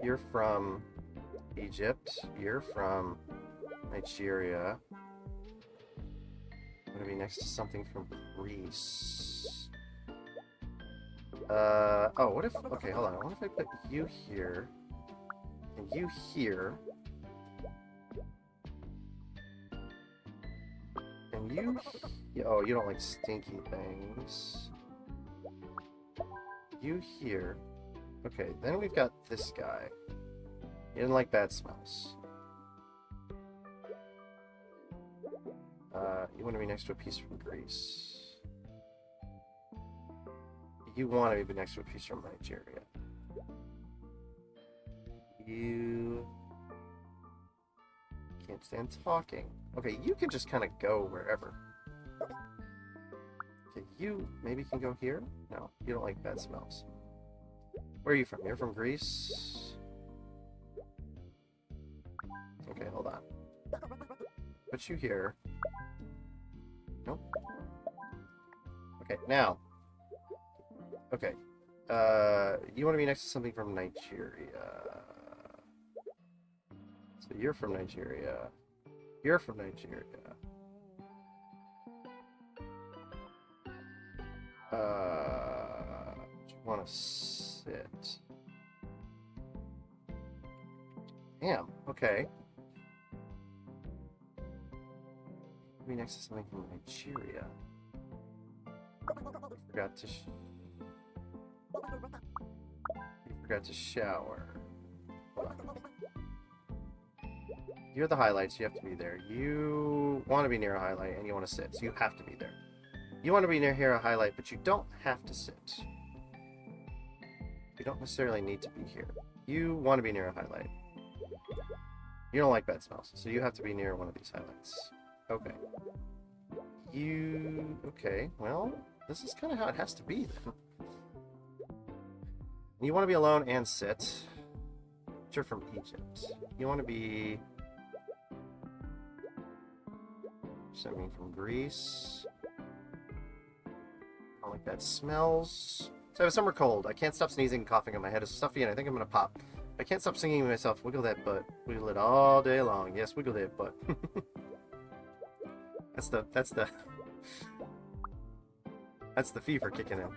You're from Egypt. You're from Nigeria. I'm gonna be next to something from Greece. Oh, what if... Okay, hold on. What if I put you here, and you here, and you... Oh, you don't like stinky things. You here. Okay, then we've got this guy. He didn't like bad smells. You want to be next to a piece from Greece. You want to be next to a piece from Nigeria. You can't stand talking. Okay, you can just kind of go wherever. Okay, you maybe can go here? No, you don't like bad smells. Where are you from? You're from Greece? Okay, hold on. Put you here. Nope. Okay, now. Okay. You want to be next to something from Nigeria. So you're from Nigeria. You're from Nigeria. You want to sit. Damn, okay. Be next to something from Nigeria. You forgot to shower. Hold on. You're the highlights, you have to be there. You want to be near a highlight and you want to sit, so you have to be there. You want to be near here a highlight, but you don't have to sit. You don't necessarily need to be here. You want to be near a highlight. You don't like bad smells, so you have to be near one of these highlights. Okay. Okay, well, this is kind of how it has to be, then. You want to be alone and sit. But you're from Egypt. You want to be... something from Greece. I don't like that smells. So I have a summer cold. I can't stop sneezing and coughing, and my head is stuffy, and I think I'm going to pop. I can't stop singing to myself, wiggle that butt. Wiggle it all day long. Yes, wiggle that butt. That's the fever kicking in.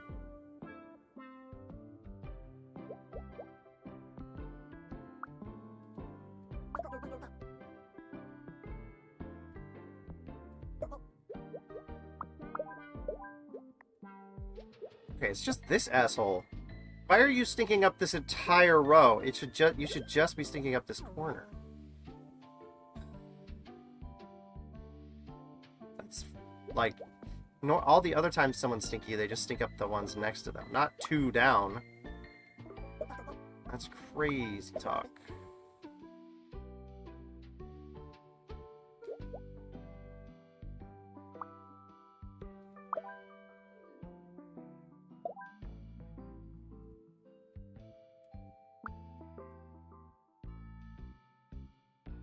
Okay, it's just this asshole. Why are you stinking up this entire row? You should just be stinking up this corner. That's like all the other times someone's stinky, they just stink up the ones next to them, not two down. That's crazy talk.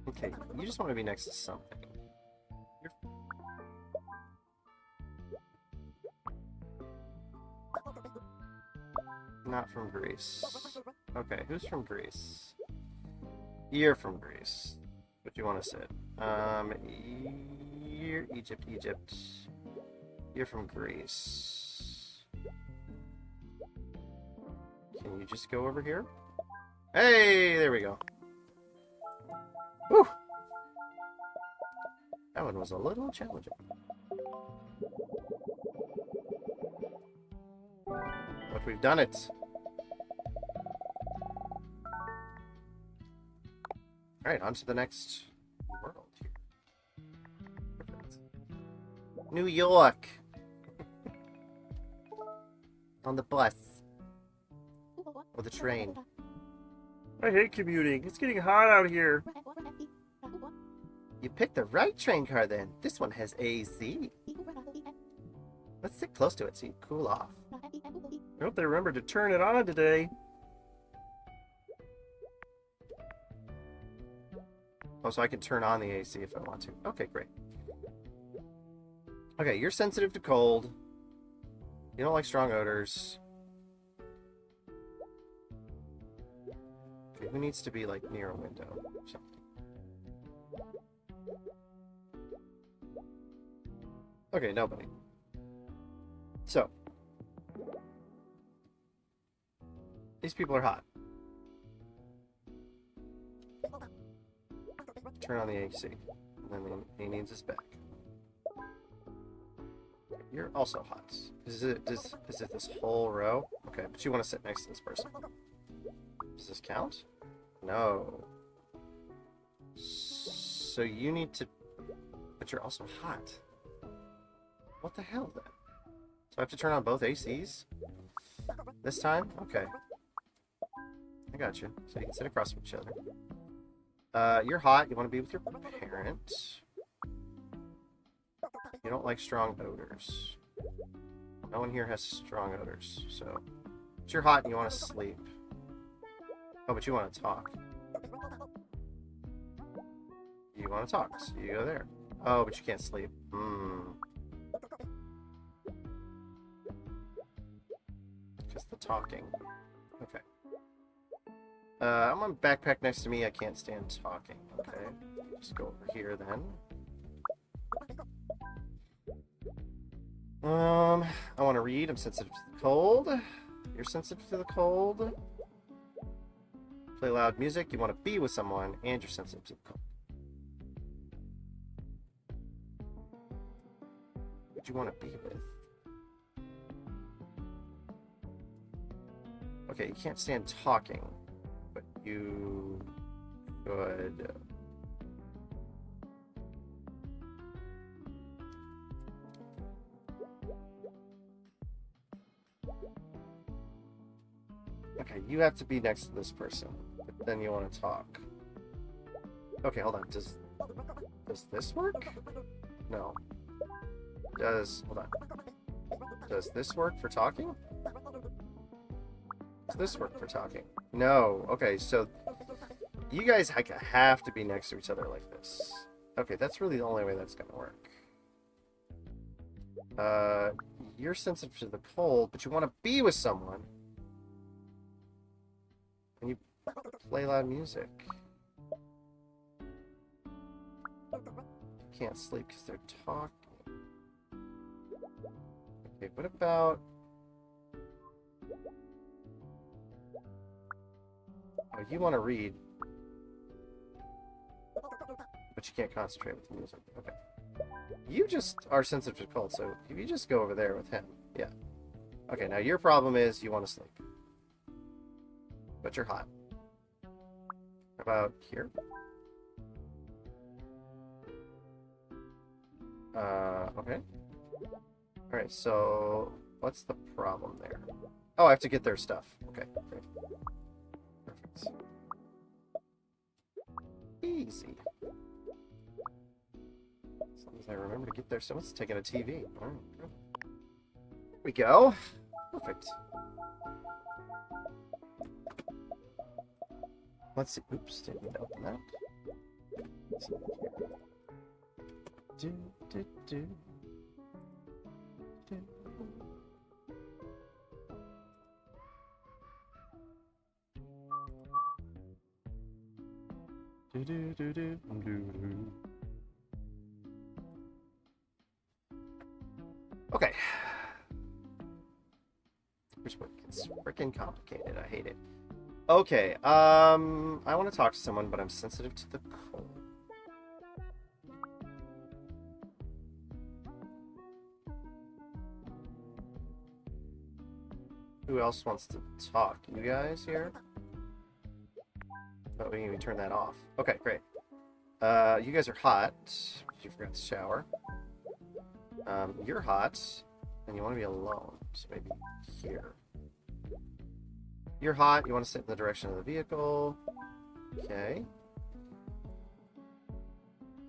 Okay, you just want to be next to something. You're... Not from Greece. Okay, who's from Greece? You're from Greece. But you want to sit. You're Egypt. You're from Greece. Can you just go over here? Hey, there we go. Whew. That one was a little challenging. But we've done it. Alright, on to the next world here. Perfect. New York! On the bus. Or the train. I hate commuting. It's getting hot out here. You picked the right train car then. This one has AC. Let's sit close to it so you cool off. I hope they remember to turn it on today. Oh, so I can turn on the AC if I want to. Okay, great. Okay, you're sensitive to cold. You don't like strong odors. Okay, who needs to be, like, near a window or something? Okay, nobody. So. These people are hot. Turn on the AC. And then he needs his back. You're also hot. Is it this whole row? Okay, but you want to sit next to this person. Does this count? No. So you need to... But you're also hot. What the hell, then? So I have to turn on both ACs? This time? Okay. I got you. So you can sit across from each other. You're hot. You want to be with your parent. You don't like strong odors. No one here has strong odors, so... But you're hot and you want to sleep. Oh, but you want to talk. You want to talk, so you go there. Oh, but you can't sleep. Just the talking. Okay. I'm on backpack next to me. I can't stand talking. Okay. Just go over here then. I want to read. I'm sensitive to the cold. You're sensitive to the cold. Play loud music. You want to be with someone, and you're sensitive to the cold. What do you want to be with? Okay, you can't stand talking, but you could... Okay, you have to be next to this person, but then you want to talk. Okay, hold on. Does this work? No. Hold on. Does this work for talking? Does this work for talking? No. Okay, so you guys have to be next to each other like this. Okay, that's really the only way that's gonna work. You're sensitive to the cold, but you want to be with someone. And you play loud music. You can't sleep because they're talking. Okay, what about... Oh, you want to read. But you can't concentrate with the music. Okay. You just are sensitive to cold, so if you just go over there with him. Yeah. Okay, now your problem is you want to sleep. But you're hot. How about here? Okay. Alright, so what's the problem there? Oh, I have to get their stuff. Okay, great. Perfect. Easy. As long as I remember to get their stuff. Someone's taking a TV. Alright, good. There we go. Perfect. Let's see. Oops, didn't mean to open that. Let's see here. Do, do, do. Do. Do, do, do, do, do, do. Okay. Here's where it gets freaking complicated. I hate it. Okay, I want to talk to someone, but I'm sensitive to the cold. Who else wants to talk? You guys here? Oh, we can even turn that off. Okay, great. You guys are hot. You forgot to shower. You're hot, and you want to be alone, so maybe here. You're hot, you want to sit in the direction of the vehicle. Okay.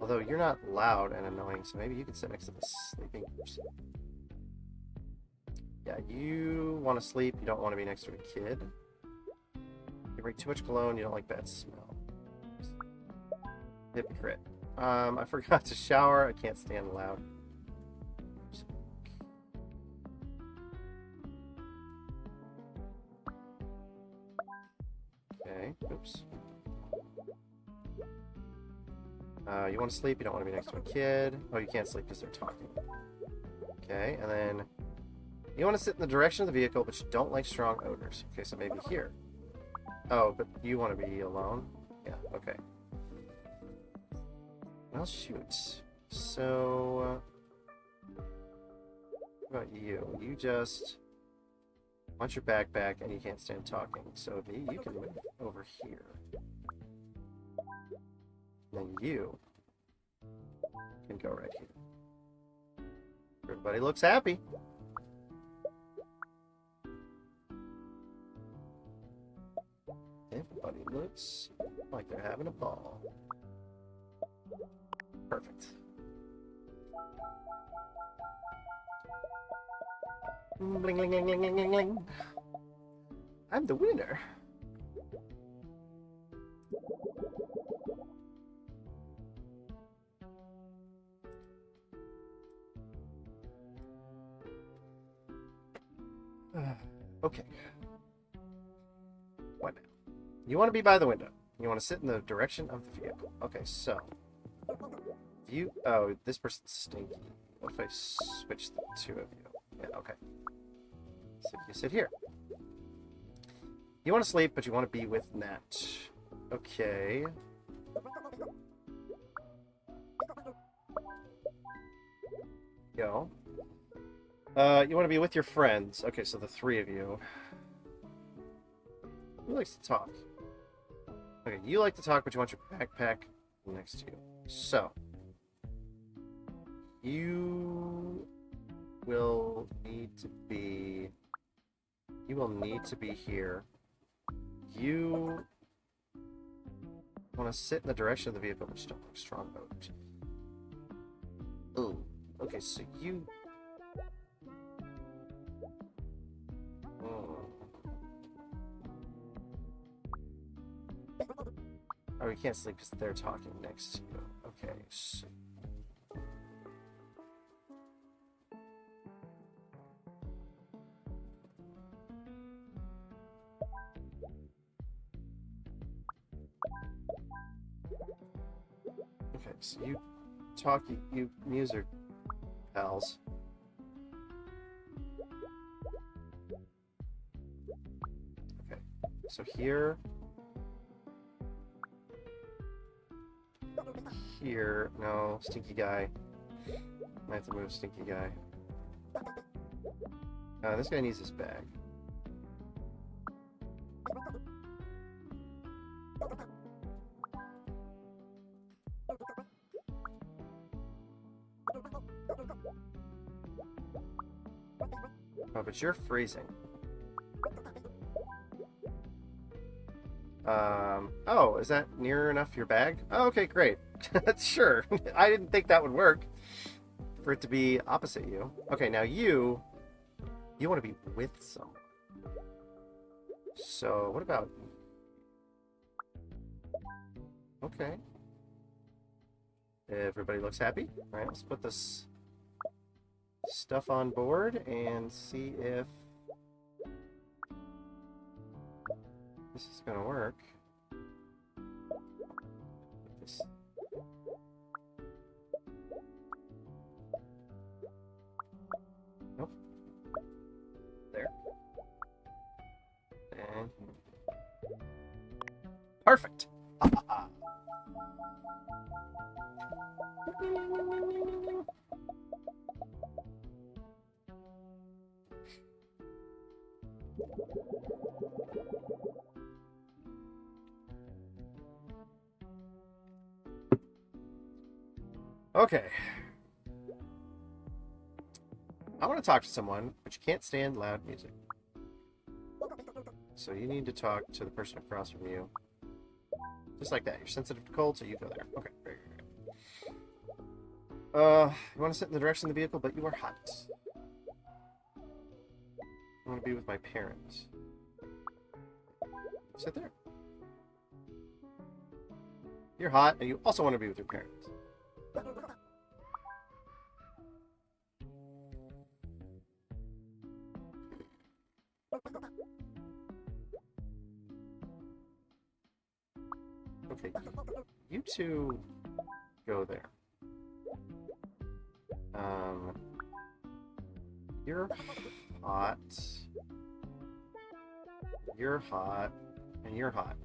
Although you're not loud and annoying, so maybe you could sit next to the sleeping person. Yeah, you want to sleep. You don't want to be next to a kid. You bring too much cologne. You don't like bad smell. Hypocrite. I forgot to shower. I can't stand loud. Okay. Oops. You want to sleep. You don't want to be next to a kid. Oh, you can't sleep because they're talking. Okay, and then you want to sit in the direction of the vehicle, but you don't like strong odors. Okay, so maybe here. Oh, but you want to be alone? Yeah, okay. Well, shoot. So, what about you? You just want your backpack and you can't stand talking. So you can move over here. And then you can go right here. Everybody looks happy. Everybody looks like they're having a ball. Perfect. Bling, bling, bling, bling, bling, bling, bling. I'm the winner. Okay. What now? You want to be by the window. You want to sit in the direction of the vehicle. Okay, so you. Oh, this person's stinky. What if I switch the two of you? Yeah, okay. So you sit here. You want to sleep, but you want to be with Nat. Okay. Go. You want to be with your friends. Okay, so the three of you. Who likes to talk? Okay, you like to talk, but you want your backpack next to you. So, you will need to be... You will need to be here. You want to sit in the direction of the vehicle, but you don't like strong odors. Ooh. Okay, so you... Oh, you can't sleep because they're talking next to you. Okay, so... Okay, so you talk, you music pals. Okay, so here... Here, no, stinky guy. I have to move stinky guy. This guy needs his bag. Oh, but you're freezing. Oh, is that near enough your bag? Oh, okay, great. Sure. I didn't think that would work. For it to be opposite you. Okay, now you want to be with someone. So, what about... Okay. Everybody looks happy. Alright, let's put this stuff on board and see if this is gonna work. This. Nope. There. And perfect. Okay. I want to talk to someone, but you can't stand loud music. So you need to talk to the person across from you. Just like that. You're sensitive to cold, so you go there. Okay, very good. You want to sit in the direction of the vehicle, but you are hot. I want to be with my parents. Sit there. You're hot, and you also want to be with your parents. Okay, you two go there. You're hot. You're hot. And you're hot.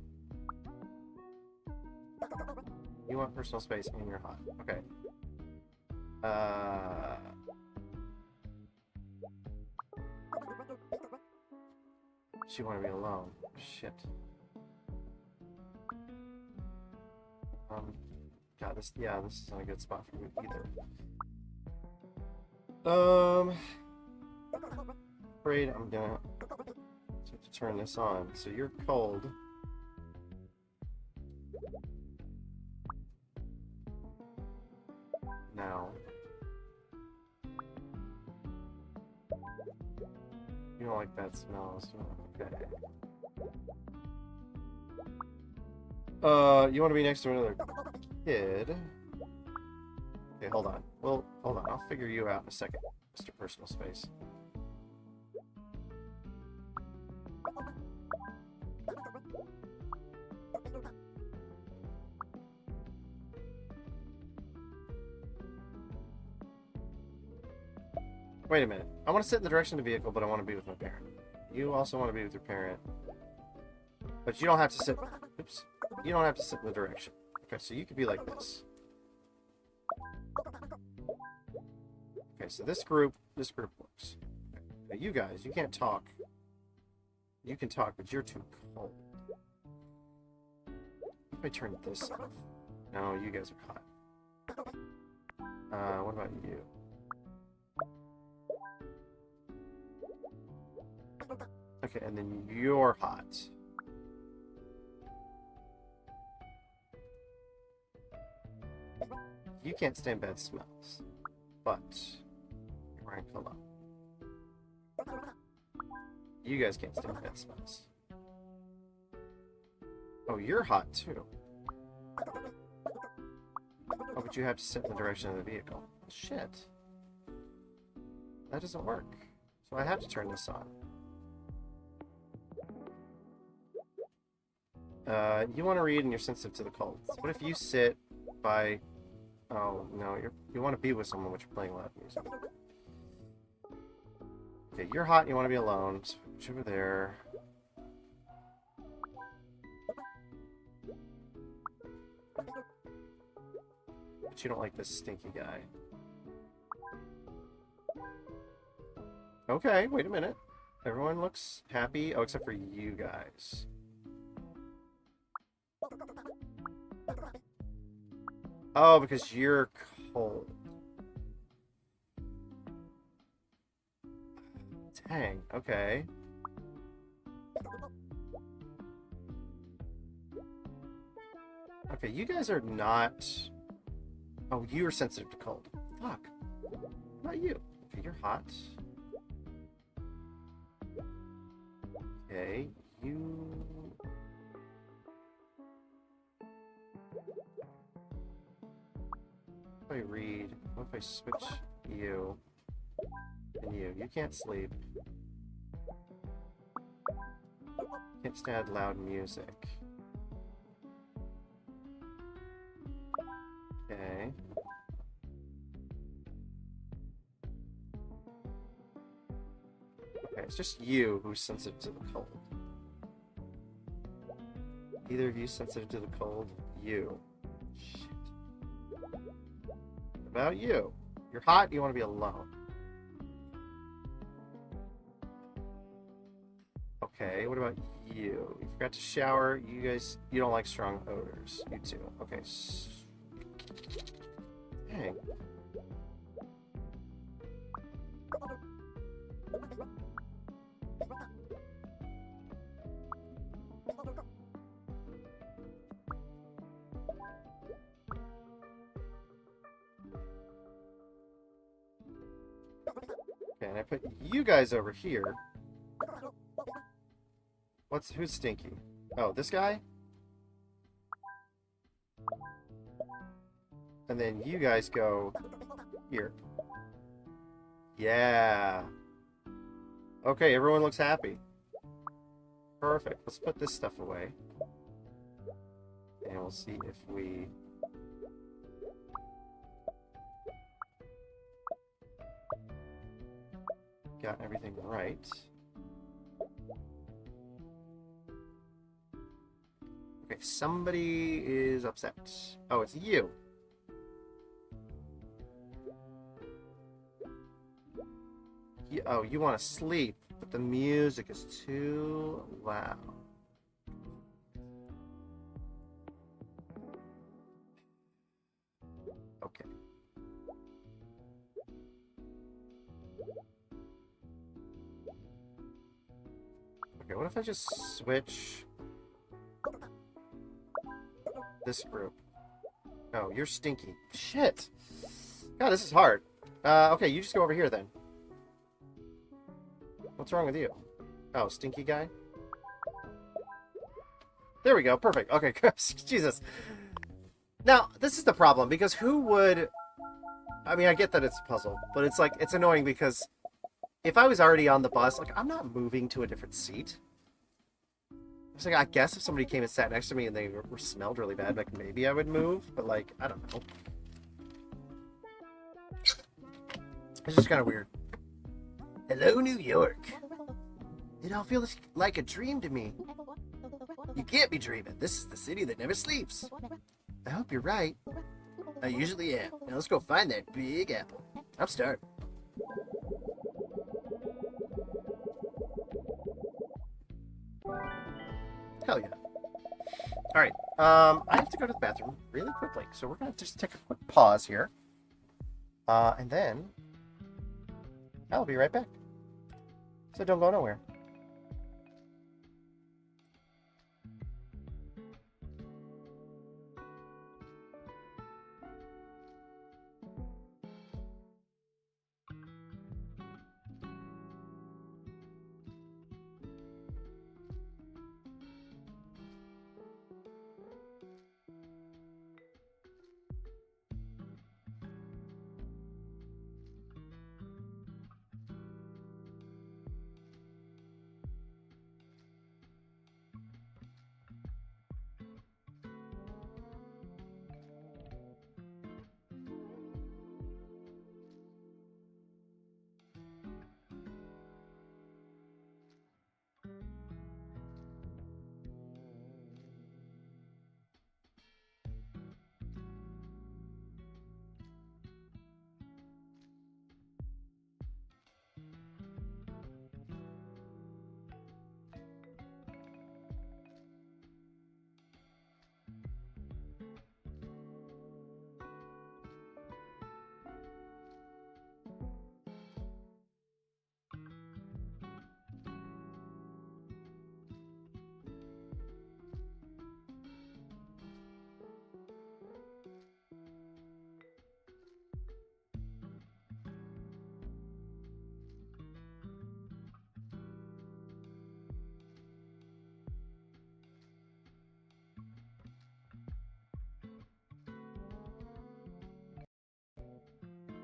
You want personal space and you're hot. Okay. She want to be alone. Shit. God, this isn't a good spot for me either. Afraid I'm gonna have to turn this on. So you're cold. Now. You don't like that smell, so okay. You want to be next to another kid? Okay, hold on. Well, hold on. I'll figure you out in a second, Mr. Personal Space. Wait a minute. I want to sit in the direction of the vehicle, but I want to be with my parent. You also want to be with your parent. But you don't have to sit... Oops. You don't have to sit in the direction. Okay, so you could be like this. Okay, so this group works. Okay. Now you guys, you can't talk. You can talk, but you're too cold. If I turn this off. No, you guys are hot. What about you? Okay, and then you're hot. You can't stand bad smells, but you're wearing cologne. You guys can't stand bad smells. Oh, you're hot too. Oh, but you have to sit in the direction of the vehicle. Shit. That doesn't work. So I have to turn this on. You want to read and you're sensitive to the cold. What if you sit by... Oh, no, you want to be with someone while you're playing loud music. Okay, you're hot and you want to be alone. Switch over there. But you don't like this stinky guy. Okay, wait a minute. Everyone looks happy. Oh, except for you guys. Oh, because you're cold. Dang, okay. Okay, you guys are not... Oh, you're sensitive to cold. Fuck. What about you? Okay, you're hot. Okay, you... What if I read? What if I switch you and you? You can't sleep. Can't stand loud music. Okay. Okay, it's just you who's sensitive to the cold. Either of you sensitive to the cold? You. Shit. About you. You're hot, you want to be alone. Okay, what about you? You forgot to shower. You guys, you don't like strong odors. You too. Okay. Dang. Okay, and I put you guys over here. Who's stinky? Oh, this guy? And then you guys go here. Yeah. Okay, everyone looks happy. Perfect. Let's put this stuff away. And we'll see if we... got everything right. Okay, somebody is upset. Oh, it's you. Oh, you want to sleep, but the music is too loud. Okay. Okay, what if I just switch this group? Oh, you're stinky. Shit. God, this is hard. Okay, you just go over here then. What's wrong with you? Oh, stinky guy? There we go. Perfect. Okay, Jesus. Now, this is the problem, because who would... I mean, I get that it's a puzzle, but it's like, it's annoying because if I was already on the bus, like, I'm not moving to a different seat. It's like, I guess if somebody came and sat next to me and they smelled really bad, like, maybe I would move, but, like, I don't know. It's just kind of weird. Hello, New York. It all feels like a dream to me. You can't be dreaming. This is the city that never sleeps. I hope you're right. I usually am. Now let's go find that big apple. I'm starving. Hell yeah. Alright, I have to go to the bathroom really quickly, so we're going to just take a quick pause here. And then I'll be right back. So don't go nowhere.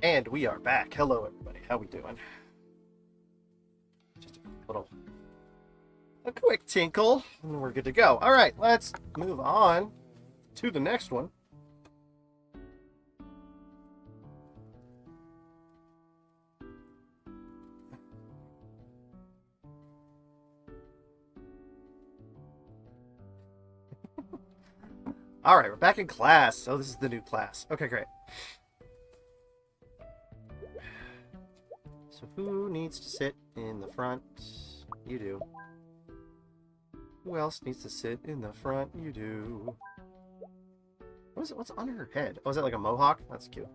And we are back. Hello, everybody. How we doing? Just a quick tinkle, and we're good to go. All right, let's move on to the next one. All right, we're back in class. Oh, this is the new class. Okay, great. So who needs to sit in the front? You do. Who else needs to sit in the front? You do. What is it? What's on her head? Oh, is that like a mohawk? That's cute.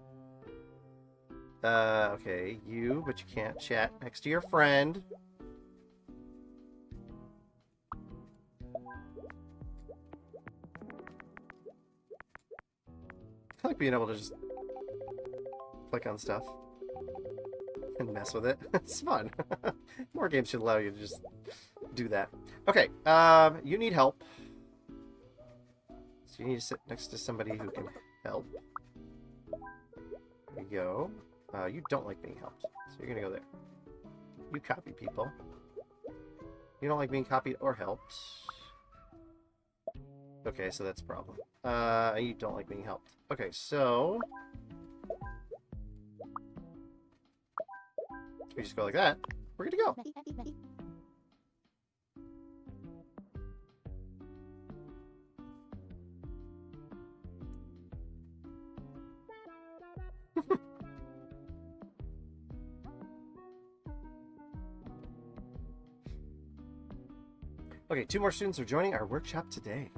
Okay, you, but you can't chat next to your friend. I like being able to just click on stuff and mess with it. It's fun. More games should allow you to just do that. Okay, you need help. So you need to sit next to somebody who can help. There you go. You don't like being helped, so you're gonna go there. You copy people. You don't like being copied or helped. Okay, so that's a problem. You don't like being helped. Okay, so we just go like that. We're good to go. Okay, 2 more students are joining our workshop today.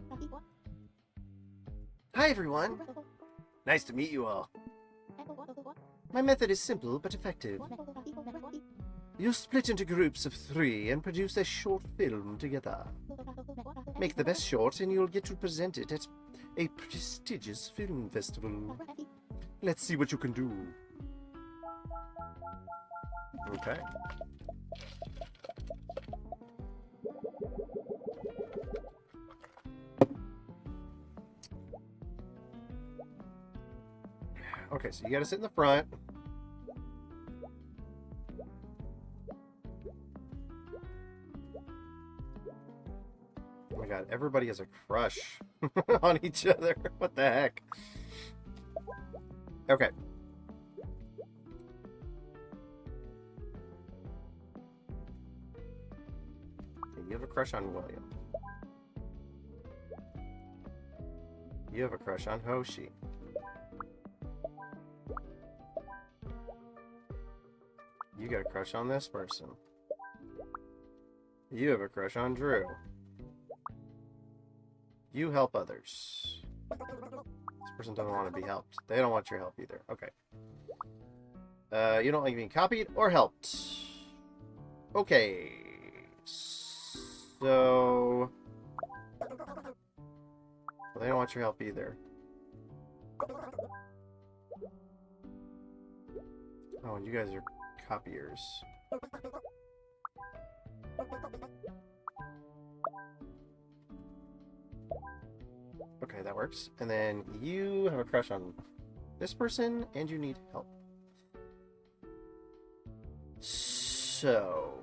Hi, everyone. Nice to meet you all. My method is simple but effective. You split into groups of 3 and produce a short film together. Make the best short and you'll get to present it at a prestigious film festival. Let's see what you can do. Okay. Okay, so you gotta sit in the front. Oh my god, everybody has a crush on each other. What the heck? Okay. You have a crush on William. You have a crush on Hoshi. You got a crush on this person. You have a crush on Drew. You help others. This person doesn't want to be helped. They don't want your help either. Okay. You don't like being copied or helped. Okay. So... well, they don't want your help either. Oh, and you guys are copiers. Okay, that works. And then you have a crush on this person, and you need help. So...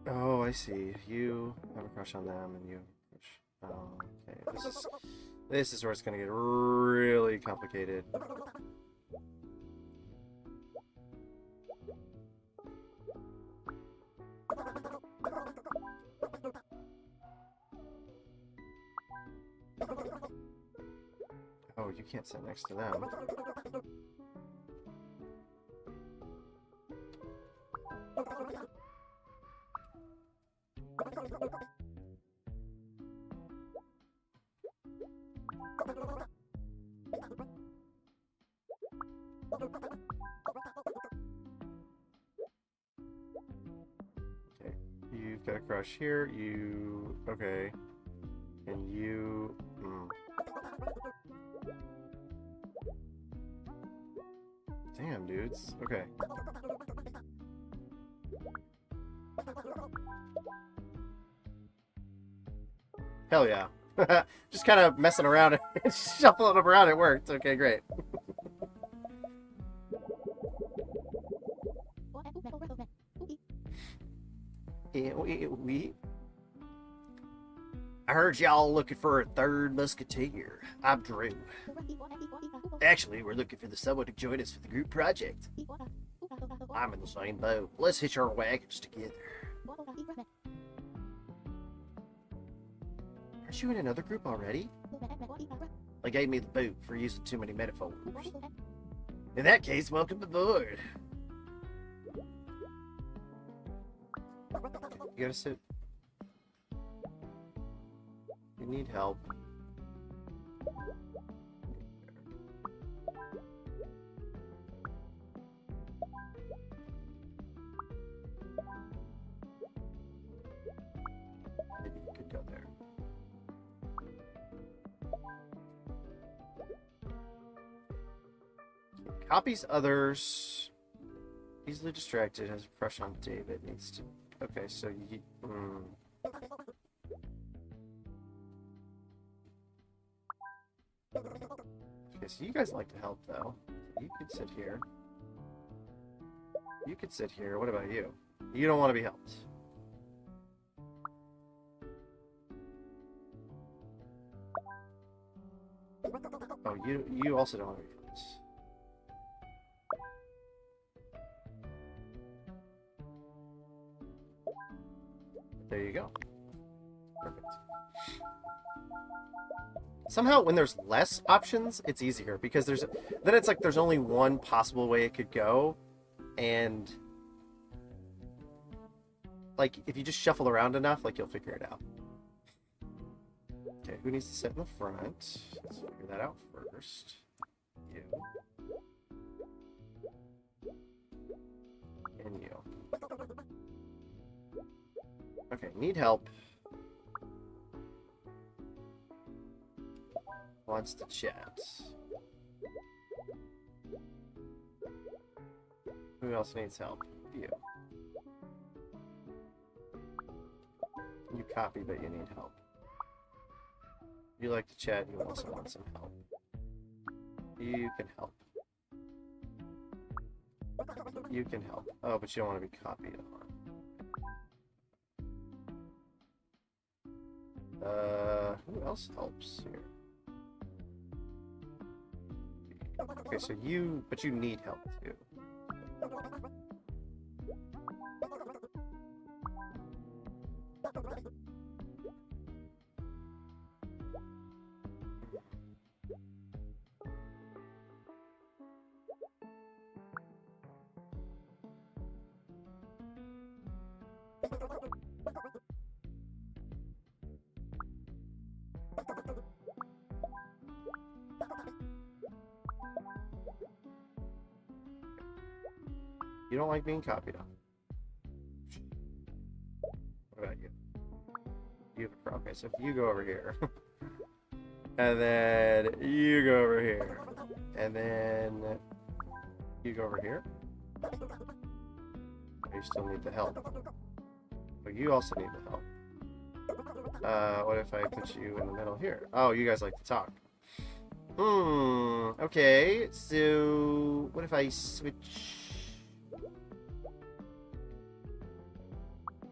oh, I see. You have a crush on them, and you have a crush. Oh, okay. This is where it's gonna get really complicated. Oh, you can't sit next to them. Okay, you've got a crush here. You... okay. And you... damn, dudes. Okay. Hell yeah. Just kind of messing around and shuffling them around. It worked. Okay, great. I heard y'all looking for a 3rd musketeer. I'm Drew. Actually, we're looking for someone to join us for the group project. I'm in the same boat. Let's hitch our wagons together. Aren't you in another group already? They gave me the boot for using too many metaphors. In that case, welcome aboard. You gotta sit. You need help. Maybe you could go there. Copies others. Easily distracted. Has a crush on David. Needs to. Okay, so you. Okay, so you guys like to help though. You could sit here. You could sit here. What about you? You don't want to be helped. Oh, you also don't want to be helped. There you go. Perfect. Somehow, when there's less options, it's easier because then it's like there's only one possible way it could go, and like if you just shuffle around enough, like you'll figure it out. Okay, who needs to sit in the front? Let's figure that out first. You. And you. Okay, need help. Wants to chat. Who else needs help? You. You copy, but you need help. You like to chat, you also want some help. You can help. You can help. Oh, but you don't want to be copied on. Who else helps here? Okay, so but you need help too. You don't like being copied on. What about you? You have a pro. Okay, so if you go over here, and then you go over here, and then you go over here, you still need the help. But you also need the help. What if I put you in the middle here? Oh, you guys like to talk. Okay, so what if I switch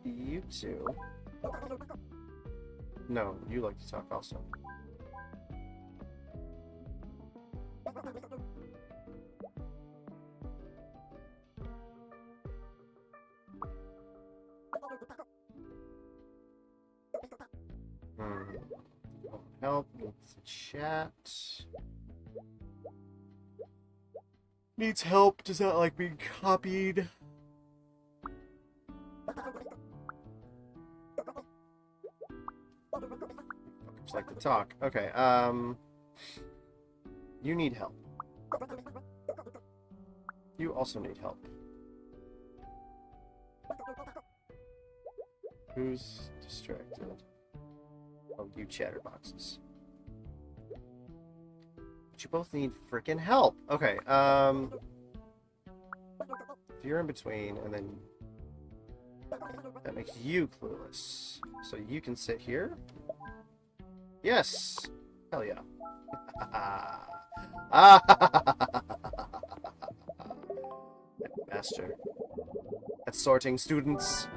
you two? No, you like to talk also. Help, needs to chat. Needs help, does not like being copied. Just like to talk. Okay, you need help. You also need help. Who's distracted? Oh, you chatterboxes. But you both need freaking help. Okay, if you're in between, and then that makes you clueless. So you can sit here. Yes! Hell yeah. Master. At sorting students.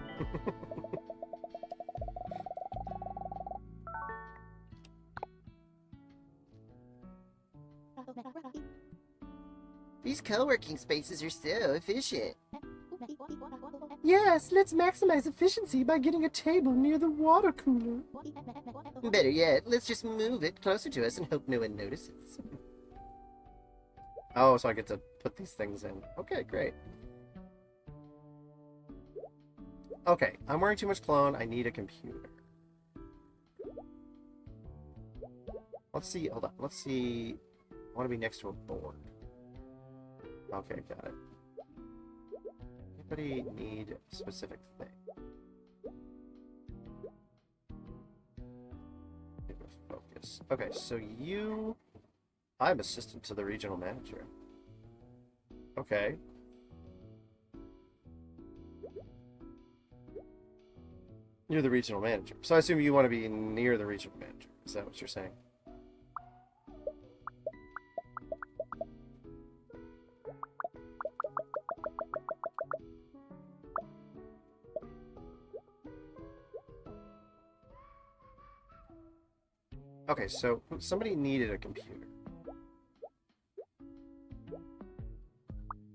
These co-working spaces are so efficient. Yes, let's maximize efficiency by getting a table near the water cooler. Better yet, let's just move it closer to us and hope no one notices. Oh, so I get to put these things in. Okay, great. Okay, I'm wearing too much cologne. I need a computer. Let's see. Hold on. Let's see. I want to be next to a board. Okay, got it. Anybody need a specific thing? Focus. Okay, so you... I'm assistant to the regional manager. Okay. You're the regional manager. So I assume you want to be near the regional manager. Is that what you're saying? Okay, so somebody needed a computer.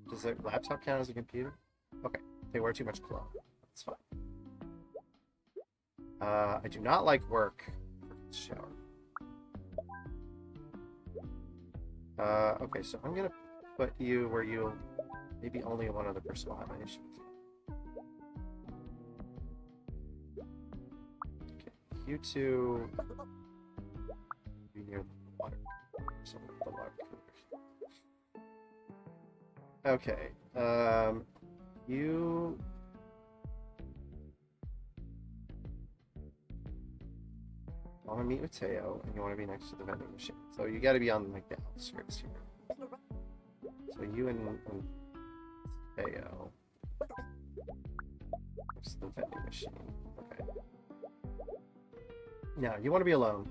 Does a laptop count as a computer? Okay, they wear too much cologne. That's fine. I do not like work. Shower. Okay, so I'm gonna put you where you'll maybe only one other person will have an issue with you. Okay, you two be near the water. Somewhere with the water cooler. Okay, you. Want to meet with Teo, and you want to be next to the vending machine. So you got to be on like the outskirts here. So you and Teo next to the vending machine. Okay. Now you want to be alone.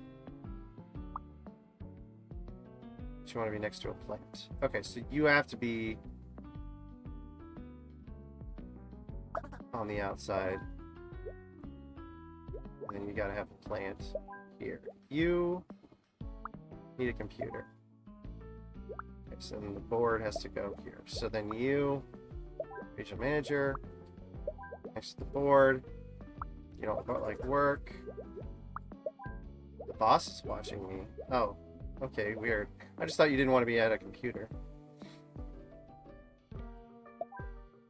But you want to be next to a plant. Okay, so you have to be on the outside, and then you got to have a plant here. You need a computer. Okay, so then the board has to go here. So then you, regional manager, next to the board. You don't like work. The boss is watching me. Oh, okay, weird. I just thought you didn't want to be at a computer.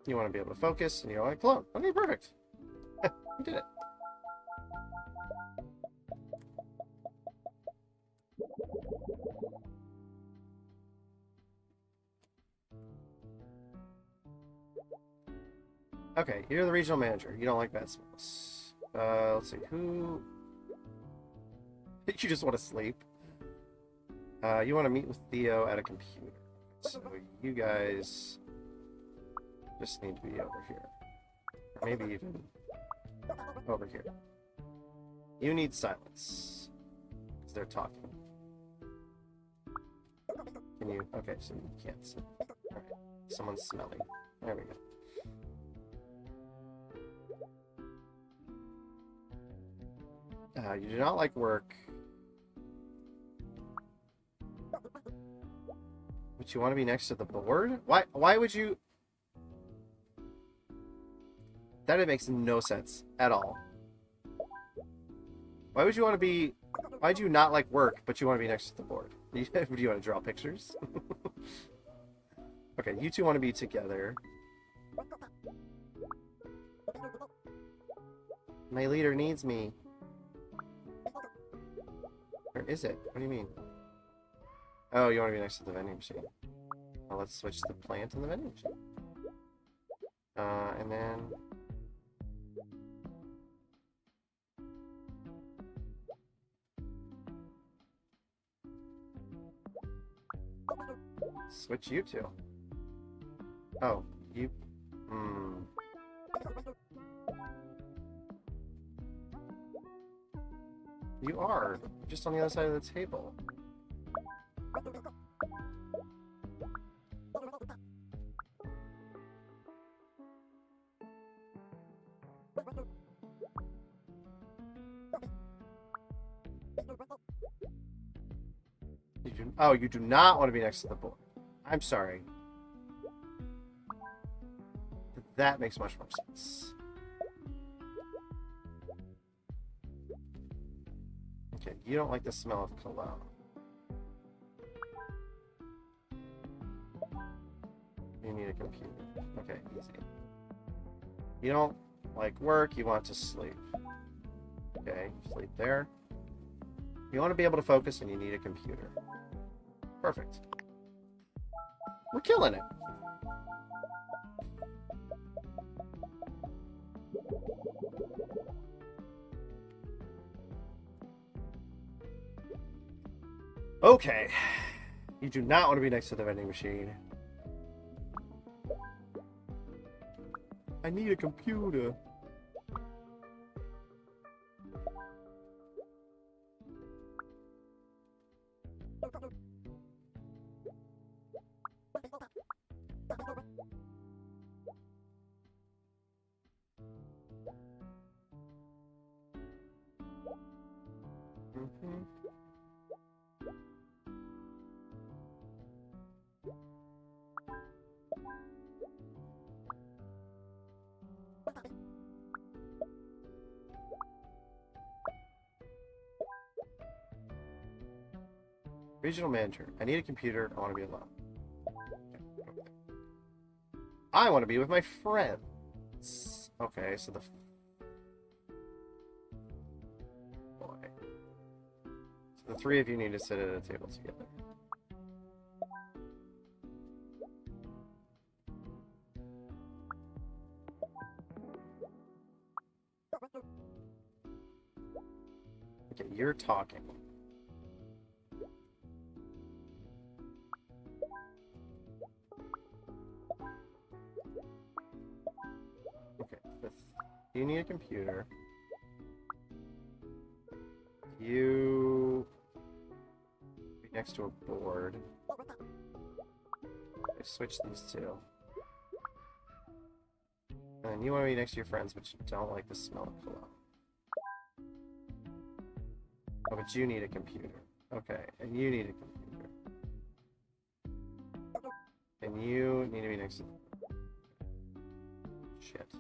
You want to be able to focus, and you don't like cologne. Okay, perfect. You did it. Okay, you're the regional manager. You don't like bad smells. Let's see, who... You just want to sleep. You want to meet with Theo at a computer. So you guys just need to be over here. Or maybe even over here. You need silence. Because they're talking. Can you... Okay, so you can't see. Alright. Someone's smelly. There we go. You do not like work. But you want to be next to the board? Why would you... That makes no sense at all. Why would you want to be... Why do you not like work, but you want to be next to the board? Do you want to draw pictures? Okay, you two want to be together. My leader needs me. Where is it? What do you mean? Oh, you want to be next to the vending machine. Well, let's switch the plant and the vending machine. And then... Switch you two. Oh, you... You are just on the other side of the table. Oh, you do not want to be next to the board. I'm sorry. That makes much more sense. Okay, you don't like the smell of cologne. You need a computer. Okay, easy. You don't like work, you want to sleep. Okay, sleep there. You want to be able to focus and you need a computer. Perfect. We're killing it. Okay. You do not want to be next to the vending machine. I need a computer. Mhm. Regional manager. I need a computer. I want to be alone. I want to be with my friends. Okay, so the boy. So the three of you need to sit at a table together. Okay, you're talking. Okay, you need a computer. You be next to a board. I switch these two. And then you want to be next to your friends, but you don't like the smell of cologne. Oh, but you need a computer. Okay, and you need a computer. And you need to be next to... Shit.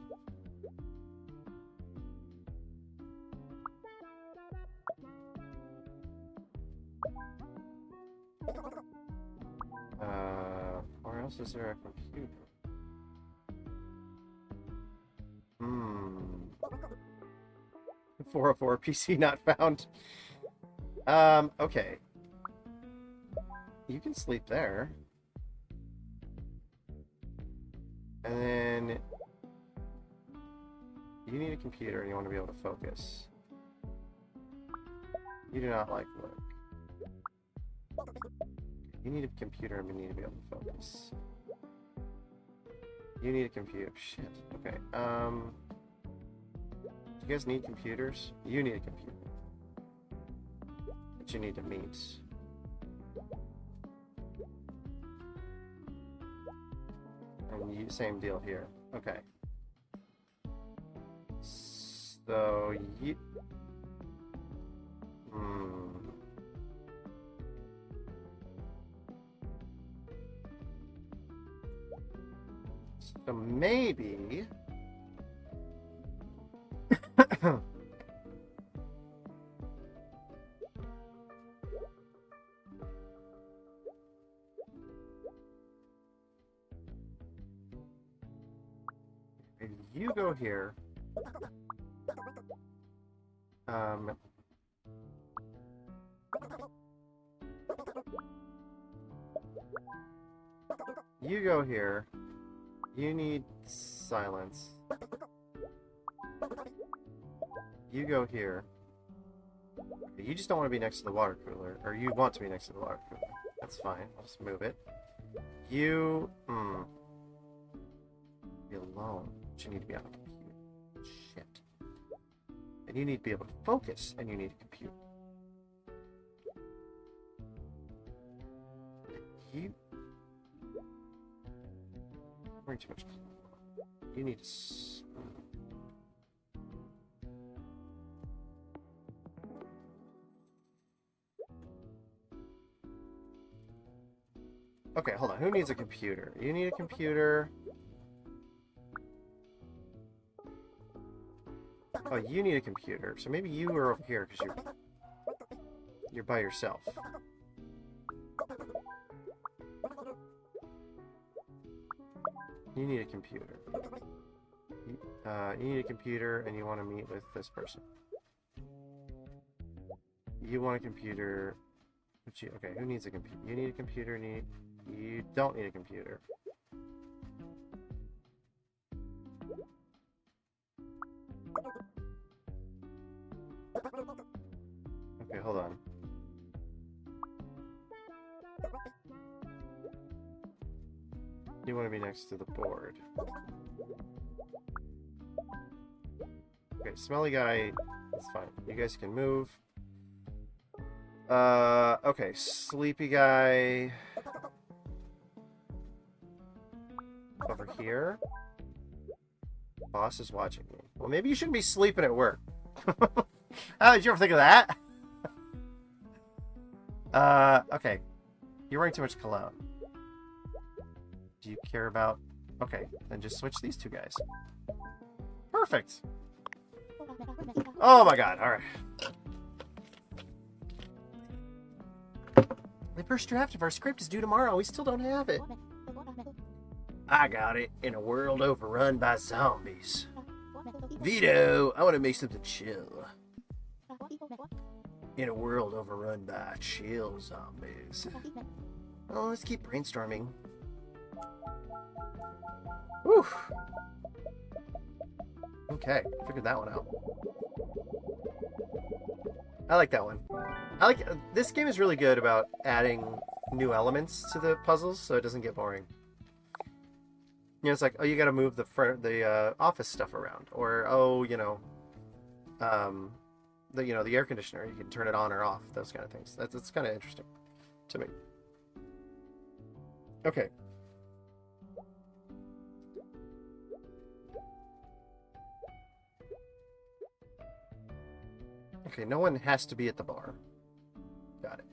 Where else is there a computer? 404 PC not found. Okay. You can sleep there. And then you need a computer and you want to be able to focus. You do not like work. You need a computer and we need to be able to focus. You need a computer. Shit. Okay. Do you guys need computers? You need a computer. But you need to meet. And you, same deal here. Okay. So you... So maybe... Maybe you go here. You go here. You need silence. You go here. You just don't want to be next to the water cooler. Or you want to be next to the water cooler. That's fine. I'll just move it. You... Be alone. But you need to be on a computer. Shit. And you need to be able to focus, and you need a computer. You... Wearing too much clothes. You need to... Okay, hold on. Who needs a computer? You need a computer. Oh, you need a computer. So maybe you are over here because you're by yourself. You need a computer. You need a computer and you want to meet with this person. You want a computer. Okay, who needs a computer? You need a computer. You don't need a computer. Okay, hold on. You want to be next to the board. Okay, smelly guy, that's fine. You guys can move. Okay, sleepy guy. Over here. Boss is watching me. Well, maybe you shouldn't be sleeping at work. Oh, did you ever think of that? Okay. You're wearing too much cologne. Do you care about... Okay, then just switch these two guys. Perfect. Oh my god, alright. The first draft of our script is due tomorrow. We still don't have it. I got it. In a world overrun by zombies. Vito, I want to make something chill. In a world overrun by chill zombies. Well, let's keep brainstorming. Whew. Okay, figured that one out. I like that one. This game is really good about adding new elements to the puzzles, so it doesn't get boring. You know, it's like, oh, you got to move the office stuff around, or oh, you know, the air conditioner, you can turn it on or off, those kind of things. That's kind of interesting to me. Okay. Okay, no one has to be at the bar. Got it.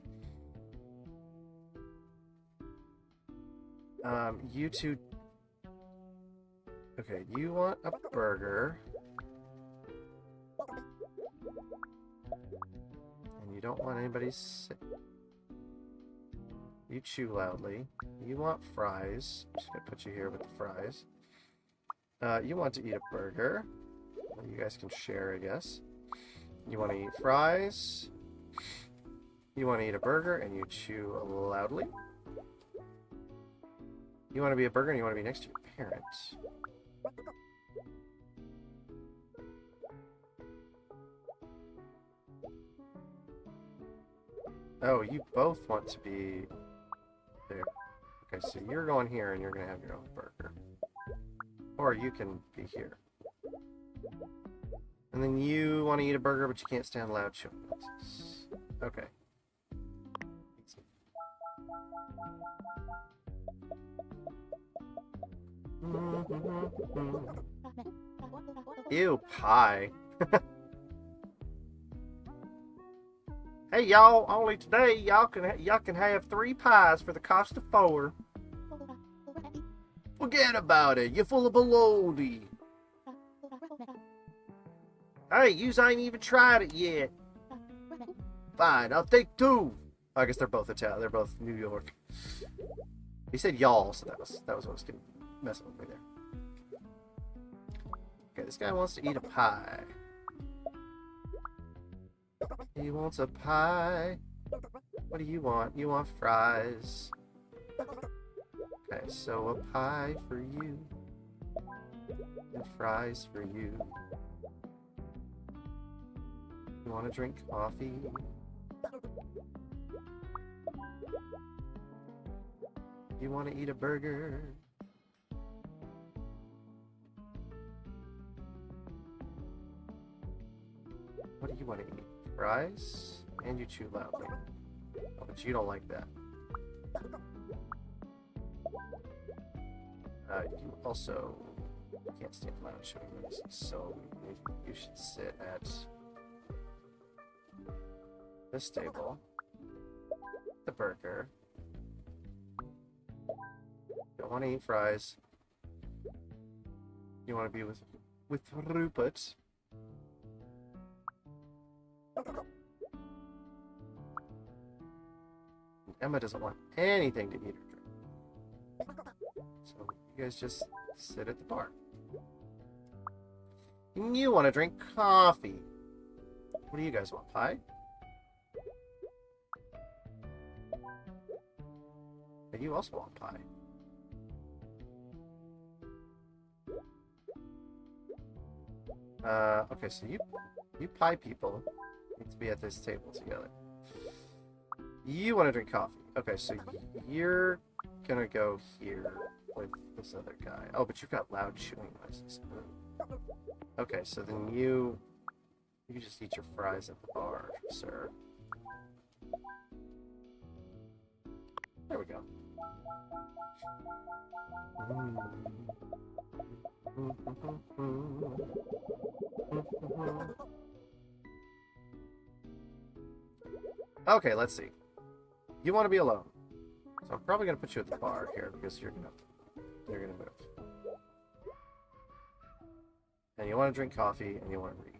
You two... Okay, you want a burger. And you don't want anybody sit. You chew loudly. You want fries. I'm just gonna put you here with the fries. You want to eat a burger. Well, you guys can share, I guess. You want to eat fries. You want to eat a burger, and you chew loudly. You want to be a burger, and you want to be next to your parents. Oh, you both want to be there. Okay, so you're going here, and you're going to have your own burger. Or you can be here. And then you want to eat a burger, but you can't stand loud chewing noises. Okay. Ew, pie. Hey y'all, only today y'all can have 3 pies for the cost of 4. Forget about it. You're full of baloney. Hey, yous ain't even tried it yet. Fine, I'll take 2. I guess they're both Italian. They're both New York. He said y'all, so that was what was messing with me there. Okay, this guy wants to eat a pie. He wants a pie. What do you want? You want fries. Okay, so a pie for you. And fries for you. You want to drink coffee? You want to eat a burger? What do you want to eat? Fries? And you chew loudly. Oh, but you don't like that. You also can't stand loud chewing noises, so you should sit at this table. The burger. Don't want to eat fries. You want to be with Rupert. Emma doesn't want anything to eat or drink. So you guys just sit at the bar. And you want to drink coffee. What do you guys want? Pie? And you also want pie. Okay, so you pie people need to be at this table together. You want to drink coffee. Okay, so you're gonna go here. with this other guy. Oh, but you've got loud chewing noises. Ooh. Okay, so then you just eat your fries at the bar, sir. There we go. Okay, let's see. You want to be alone. So I'm probably gonna put you at the bar here because you're gonna move. And you want to drink coffee and you want to read.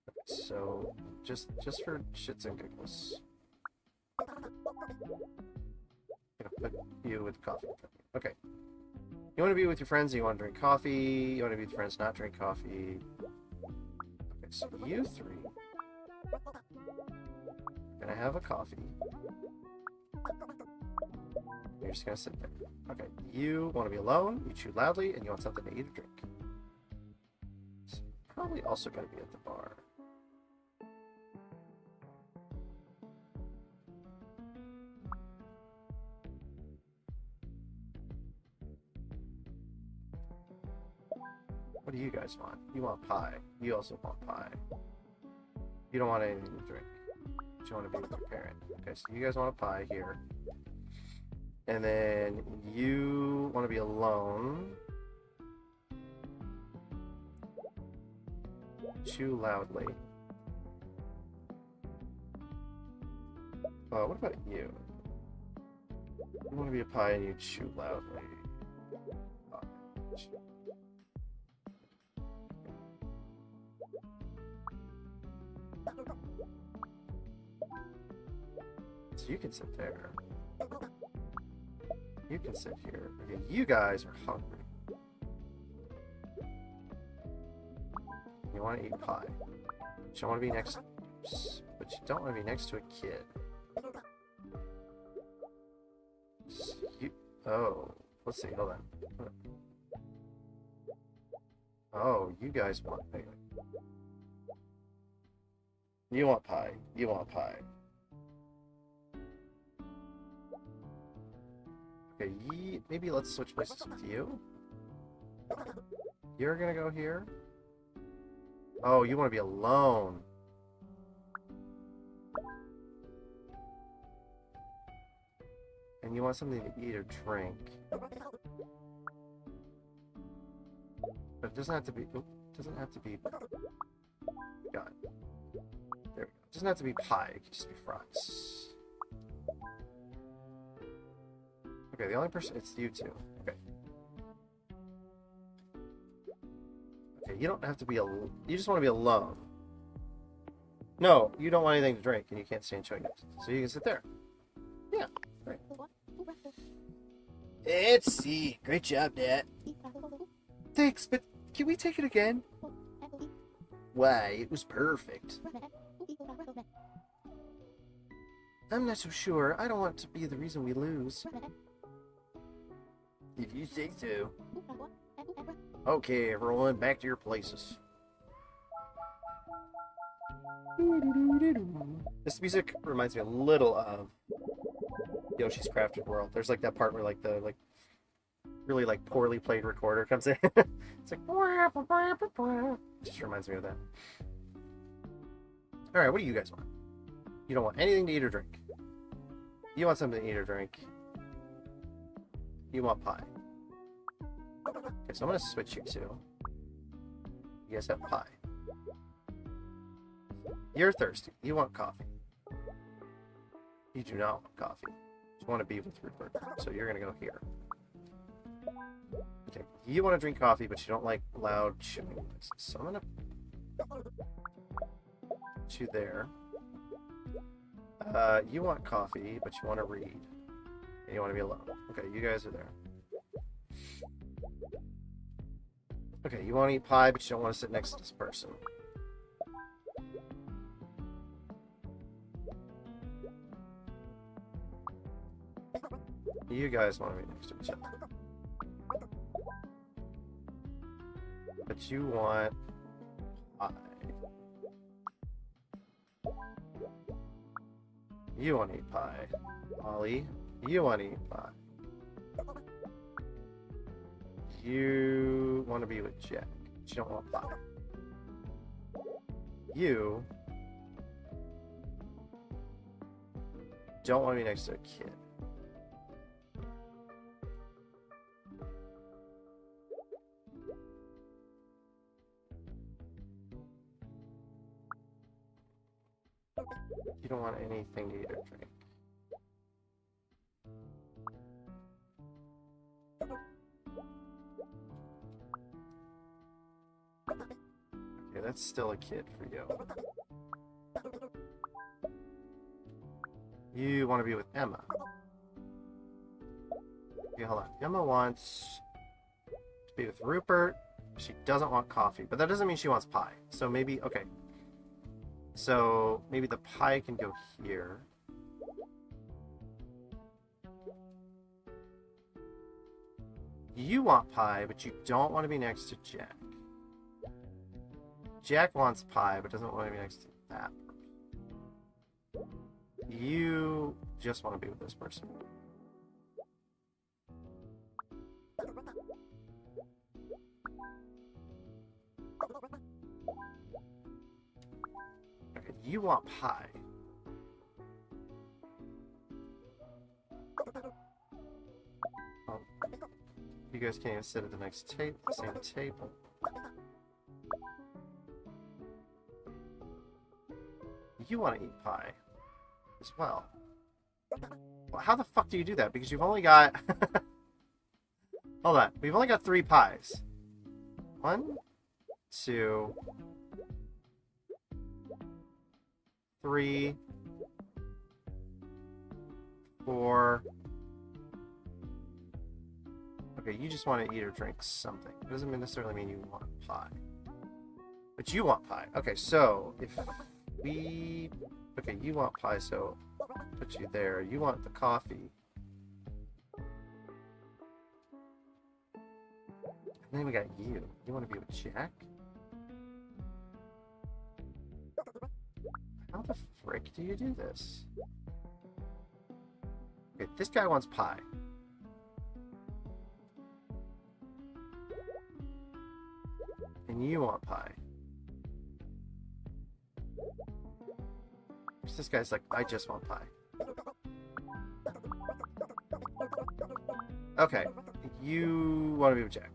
Okay, so just for shits and giggles, I'm gonna put you with coffee. Okay. You want to be with your friends and you want to drink coffee. You want to be with friends, not drink coffee. Okay, so you three are gonna have a coffee. You're just gonna sit there. Okay, you want to be alone, you chew loudly, and you want something to eat or drink. So probably also gonna be at the bar. What do you guys want? You want pie. You also want pie. You don't want anything to drink. You want to be with your parent. Okay, so you guys want a pie here. And then you want to be alone. Chew loudly. Oh, what about you? You want to be a pie and you chew loudly. So you can sit there. You can sit here. Okay, you guys are hungry. You want to eat pie. You don't want to be next, but you don't want to be next to a kid. Oh, let's see. Hold on. Oh, you guys want. You want pie. You want pie. Okay, maybe let's switch places with you. You're gonna go here. Oh, you want to be alone. And you want something to eat or drink. But it doesn't have to be. It doesn't have to be. God. There we go. It doesn't have to be pie. It could just be fries. Okay, the only person, it's you two. Okay. Okay, you don't have to be you just want to be alone. No, you don't want anything to drink, and you can't stand showing it. So you can sit there. Yeah, right. Let's see. Great job, Dad. Thanks, but can we take it again? Why, it was perfect. I'm not so sure. I don't want to be the reason we lose. If you say so. Okay, everyone, back to your places. This music reminds me a little of Yoshi's Crafted World. There's like that part where like the really like poorly played recorder comes in. It's like it just reminds me of that. All right, what do you guys want? You don't want anything to eat or drink. You want something to eat or drink. You want pie. Okay, so I'm gonna switch you two. You guys have pie. You're thirsty. You want coffee. You do not want coffee. You want to be with Rupert. So you're gonna go here. Okay. You want to drink coffee, but you don't like loud chewing noises. So I'm gonna put you there. You want coffee, but you want to read. And you want to be alone. Okay, you guys are there. Okay, you want to eat pie, but you don't want to sit next to this person. You guys want to be next to each other. But you want pie. You want to eat pie. Ollie, you want to eat pie. You want to be with Jack. But you don't want pie. You don't want to be next to a kid. You don't want anything to eat or drink. Okay, that's still a kid for you. You want to be with Emma. Okay, hold on. Emma wants to be with Rupert. She doesn't want coffee, but that doesn't mean she wants pie. So maybe, okay. So maybe the pie can go here. You want pie, but you don't want to be next to Jack. Jack wants pie, but doesn't want to be next to that person. You just want to be with this person. Okay, you want pie. Oh, you guys can't even sit at the next table, same table. You want to eat pie as well. Well, how the fuck do you do that? Because you've only got... Hold on. We've only got 3 pies. 1, 2, 3, 4. Okay, you just want to eat or drink something. It doesn't necessarily mean you want pie. But you want pie. Okay, so if we... Okay, you want pie, so put you there. You want the coffee. And then we got you. You want to be with Jack? How the frick do you do this? Okay, this guy wants pie. And you want pie. This guy's like, I just want pie. Okay, you want to be with Jack.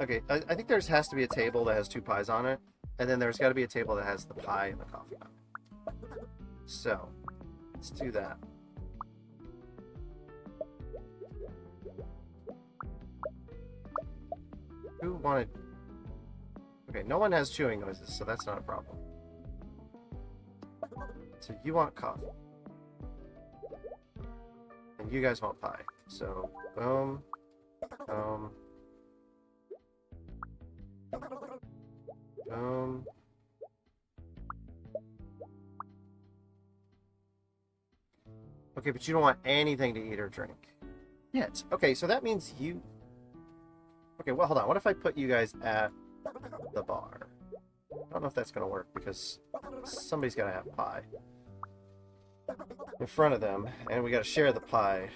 Okay, I think there has to be a table that has 2 pies on it, and then there's got to be a table that has the pie and the coffee on it. So, let's do that. Who wanted... Okay, no one has chewing noises, so that's not a problem. So you want coffee. And you guys want pie. So, boom. Boom. Boom. Okay, but you don't want anything to eat or drink yet. Okay, so that means you... Okay, well, hold on. What if I put you guys at the bar? I don't know if that's going to work, because somebody's got to have pie in front of them, and we got to share the pie.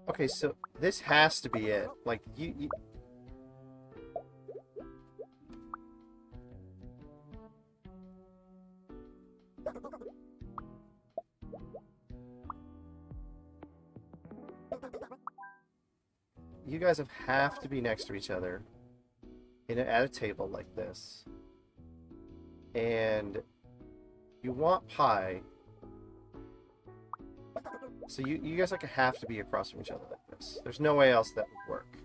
Okay, so this has to be it. Like, you... You guys have to be next to each other at a table like this. And you want pie. So you guys have to be across from each other like this. There's no way else that would work.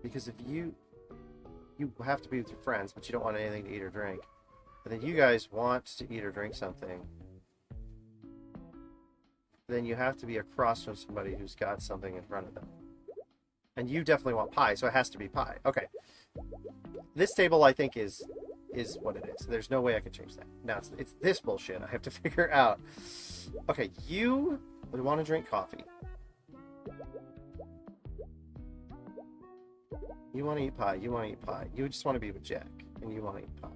Because if you have to be with your friends, but you don't want anything to eat or drink, and then you guys want to eat or drink something, then you have to be across from somebody who's got something in front of them. And you definitely want pie, so it has to be pie. Okay. This table, I think, is is what it is. There's no way I can change that. Now it's this bullshit I have to figure out. Okay, you would want to drink coffee. You want to eat pie. You want to eat pie. You just want to be with Jack, and you want to eat pie.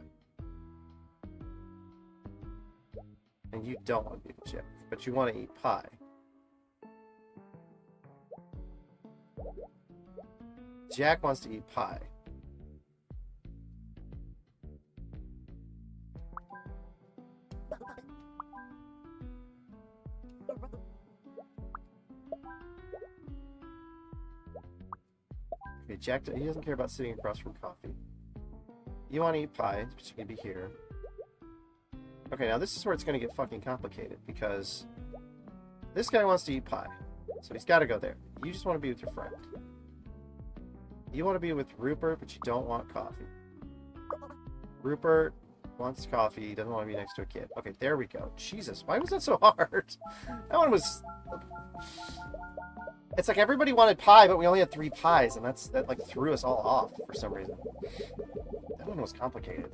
And you don't want to be with Jack, but you want to eat pie. Jack wants to eat pie. Okay, Jack, he doesn't care about sitting across from coffee. You want to eat pie, but you can be here. Okay, now this is where it's going to get fucking complicated, because this guy wants to eat pie, so he's got to go there. You just want to be with your friend. You want to be with Rupert, but you don't want coffee. Rupert wants coffee, he doesn't want to be next to a kid. Okay, there we go. Jesus, why was that so hard? That one was... It's like everybody wanted pie, but we only had 3 pies, and that like threw us all off for some reason. That one was complicated.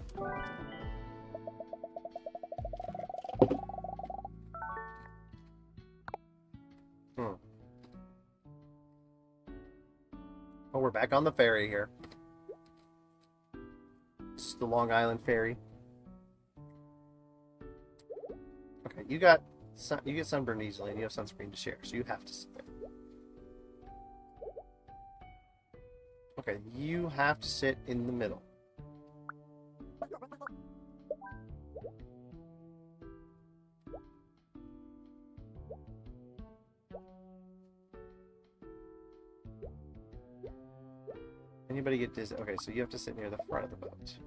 Oh, we're back on the ferry here. This is the Long Island ferry. Okay, you get sunburned easily, and you have sunscreen to share, so you have to sit there. Okay, you have to sit in the middle. Anybody get dizzy? Okay, so you have to sit near the front of the boat.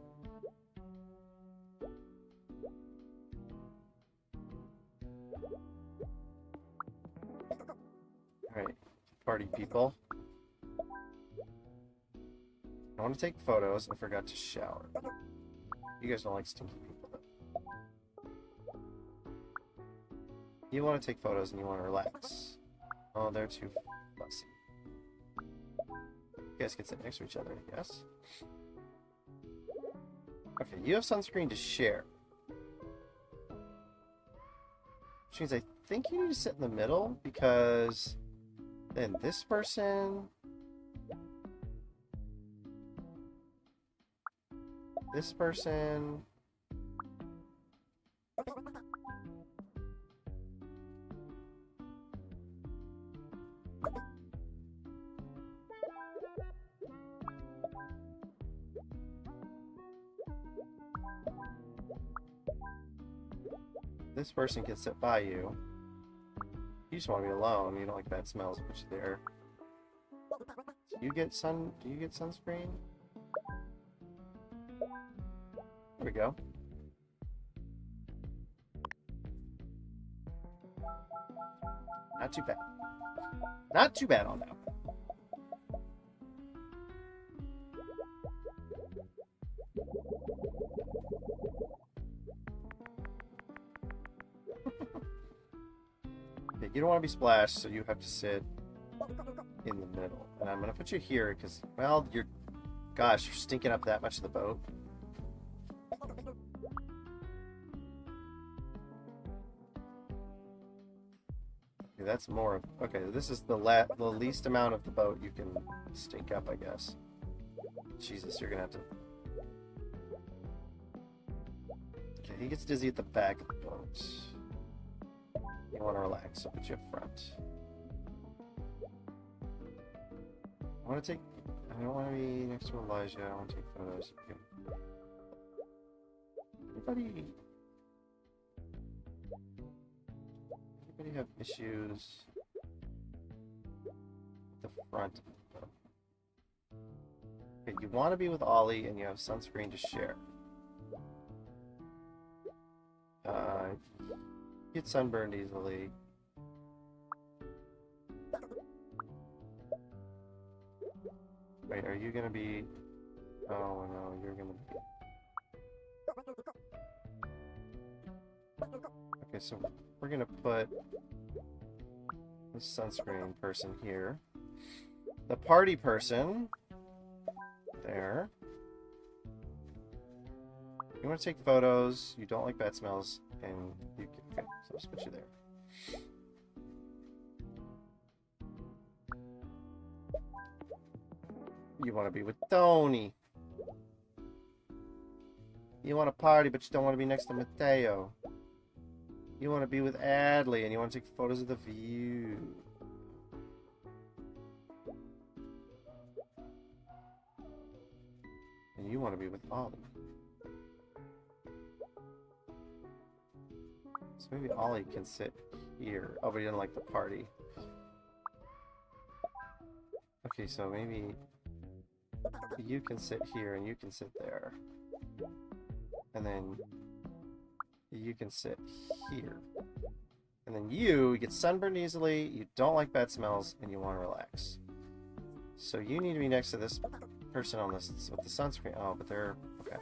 Alright, party people. I want to take photos. I forgot to shower. You guys don't like stinky people, though. You want to take photos and you want to relax. Oh, they're too fussy. You guys can sit next to each other, I guess. Okay, you have sunscreen to share. Which means I think you need to sit in the middle, because then this person... This person... This person can sit by you. You just want to be alone. You don't like bad smells, put you there. Do you get sunscreen? There we go. Not too bad. Not too bad on that. Okay, you don't want to be splashed, so you have to sit in the middle. And I'm going to put you here because, well, gosh, you're stinking up that much of the boat. Okay, that's more of... Okay, this is the least amount of the boat you can stink up, I guess. Jesus, you're going to have to... Okay, he gets dizzy at the back of the boat. You want to relax, so put you up front. I don't want to be next to Elijah. I want to take photos. Okay. Anybody have issues with the front of the boat? Okay, you want to be with Ollie, and you have sunscreen to share. Get sunburned easily. Wait, are you gonna be... Oh no, you're gonna be... Okay, so we're gonna put this sunscreen person here. The party person... There. want to take photos. You don't like bad smells, and you can, okay, so I'll just put you there. You want to be with Tony. You want to party, but you don't want to be next to Mateo. You want to be with Adley, and you want to take photos of the view. And you want to be with Ollie. So maybe Ollie can sit here. Oh, but he doesn't like the party. Okay, so maybe you can sit here and you can sit there. And then you can sit here. And then you get sunburned easily, you don't like bad smells, and you want to relax. So you need to be next to this person on this with the sunscreen. Oh, but they're okay.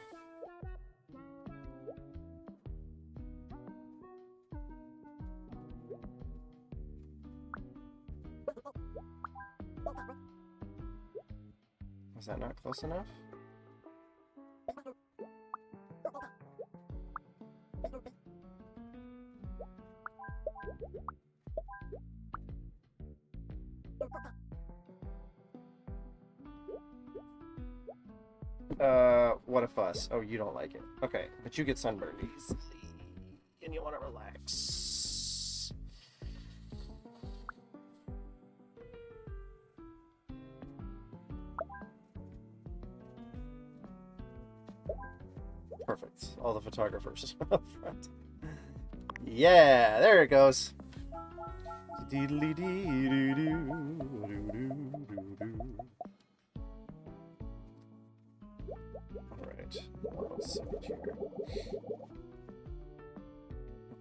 Is that not close enough? What a fuss. Oh, you don't like it. Okay, but you get sunburned easily. And you want to relax. Perfect. All the photographers up front. Yeah, there it goes. Alright. Let's see here.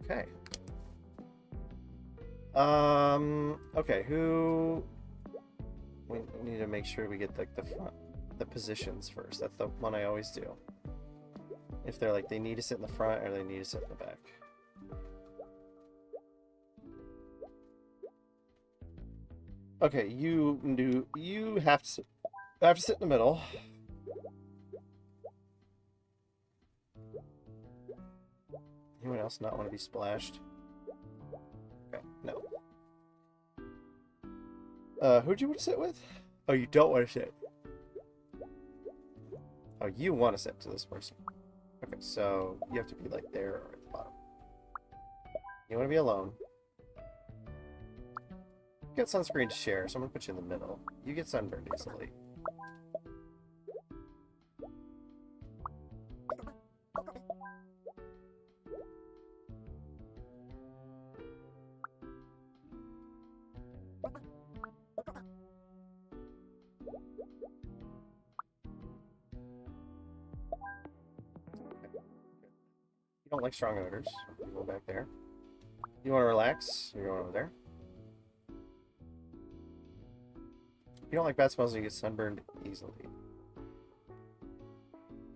Okay. Okay, who... We need to make sure we get like the positions first. That's the one I always do. If they're like, they need to sit in the front or they need to sit in the back. Okay, you have to sit in the middle. Anyone else not want to be splashed? Okay, no. Who'd you want to sit with? Oh, you don't want to sit. Oh, you want to sit to this person. Okay, so you have to be like there or at the bottom. You want to be alone. You get sunscreen to share, so I'm gonna put you in the middle. You get sunburned easily. You don't like strong odors. You go back there. You want to relax? You're going over there. You don't like bad smells, and you get sunburned easily.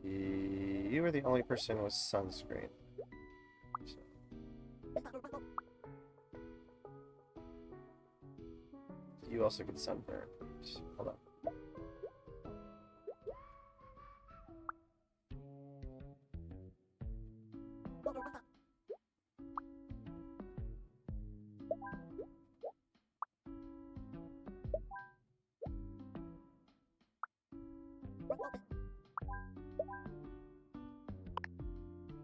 You are the only person with sunscreen. So. You also get sunburned. Just hold on.